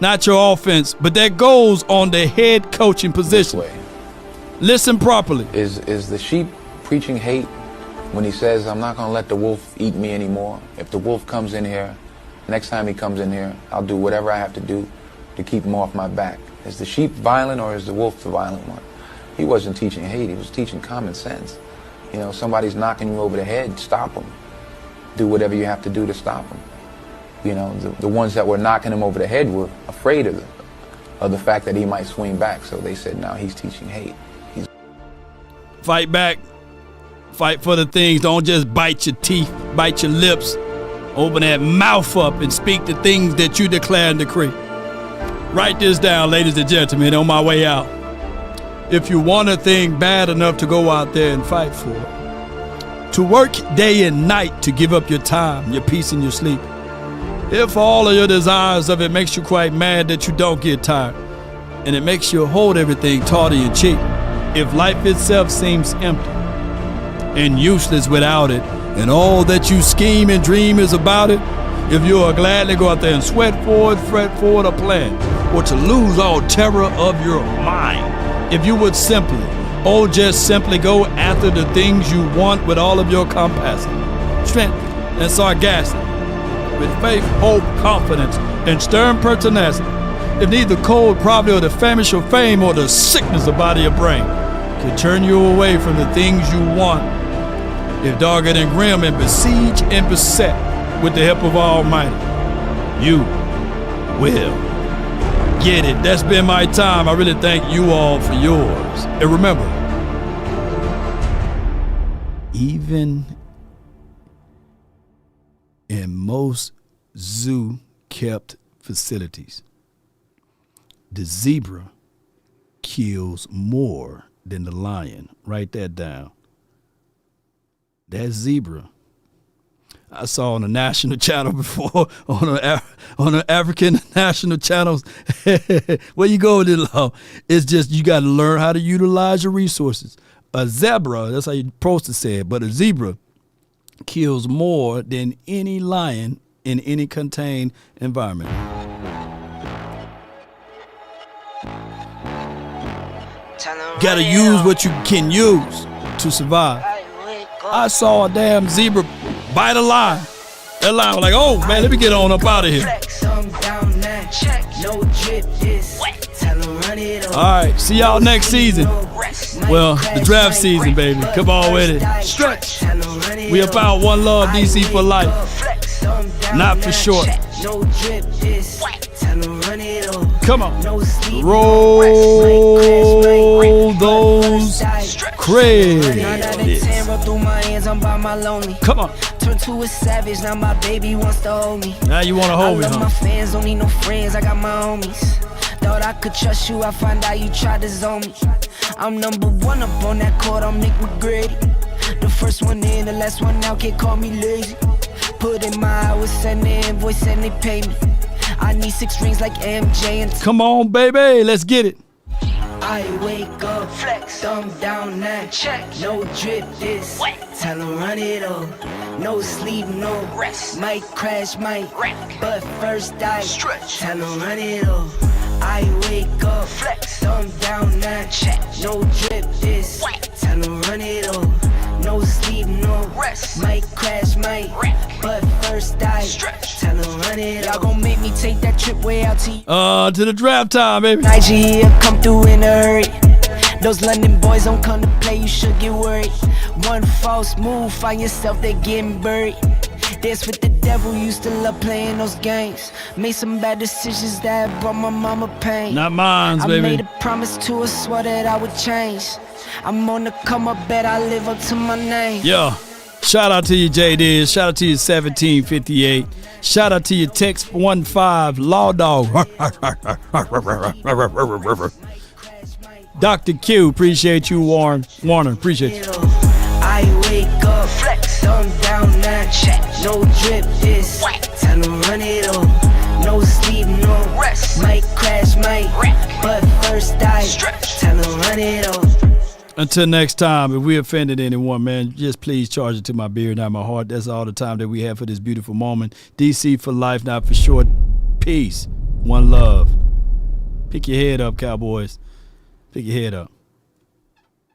Not your offense, but that goes on the head coaching position. Listen properly. Is the sheep preaching hate when he says, I'm not going to let the wolf eat me anymore? If the wolf comes in here, next time he comes in here, I'll do whatever I have to do to keep him off my back. Is the sheep violent or is the wolf the violent one? He wasn't teaching hate, he was teaching common sense. You know, somebody's knocking you over the head, stop them. Do whatever you have to do to stop them. You know, the ones that were knocking him over the head were afraid of the fact that he might swing back. So they said, no, he's teaching hate. Fight back. Fight for the things. Don't just bite your teeth, bite your lips. Open that mouth up and speak the things that you declare and decree. Write this down, ladies and gentlemen, on my way out. If you want a thing bad enough to go out there and fight for it, to work day and night to give up your time, your peace, and your sleep. If all of your desires of it makes you quite mad that you don't get tired, and it makes you hold everything tawdry and cheap, if life itself seems empty and useless without it, and all that you scheme and dream is about it, if you are glad to go out there and sweat forward, fret forward, or plan, or to lose all terror of your mind, if you would simply, just simply go after the things you want with all of your capacity, strength, and sagacity, with faith, hope, confidence, and stern pertinacity, if neither cold poverty or the famish or fame or the sickness about your brain can turn you away from the things you want, if dogged and grim and besieged and beset with the help of Almighty, you will get it. That's been my time. I really thank you all for yours. And remember, even in most zoo-kept facilities, the zebra kills more than the lion. Write that down. That zebra I saw on the national channel before, on the African national channels. Where you go with it, law? It's just you got to learn how to utilize your resources. A zebra, that's how you're supposed to say it, but a zebra kills more than any lion in any contained environment. Gotta use what you can use to survive. I saw a damn zebra bite a lion. That lion was like, oh man, let me get on up out of here. All right, see y'all next season. Well, the draft season, baby. Come on with it. Stretch. We about one love, DC for life. Not for short. Come on. Roll those credits. Come on. Turn to a savage, now my baby wants to hold me. Now you want to hold me, huh? My fans don't need no friends, I got my homies. Thought I could trust you, I find out you tried to zone me. I'm number one up on that court, I'm Nick McGrady. The first one in, the last one out, can't call me lazy. Put in my hours, send the invoice and they pay me. I need 6 rings like MJ and come on, baby, let's get it. I wake up, flex, thumb down, now check. No drip this, tell them run it up. No sleep, no rest. Might crash, might wreck, but first I stretch. Tell them run it up. I wake up, flex, thumb down, now check. No drip this, tell them run it up. No sleep, no rest. Might crash, might wreck, but first I stretch. Tell them run it up. Y'all gon' make me take that trip way out to you. To the draft time, baby. Nigeria come through in a hurry. Those London boys don't come to play, you should get worried. One false move, find yourself, they getting buried. Dance with the devil, used to love playing those games. Made some bad decisions that brought my mama pain. Not mine, baby. I made a promise to her, swore that I would change. I'm on the come up, bet I live up to my name. Yeah. Shout out to you, JD. Shout out to you, 1758. Shout out to you, Text 15, Law Dog. Dr. Q, appreciate you, Warner. Appreciate you. I wake up, flex, thumb down, now check. No drip, this time to run it up. No sleep, no rest. Might crash, might wreck, but first I stretch. Time to run it up. Until next time, if we offended anyone, man, just please charge it to my beard, not my heart. That's all the time that we have for this beautiful moment. DC for life, not for short. Peace. One love. Pick your head up, Cowboys. Pick your head up.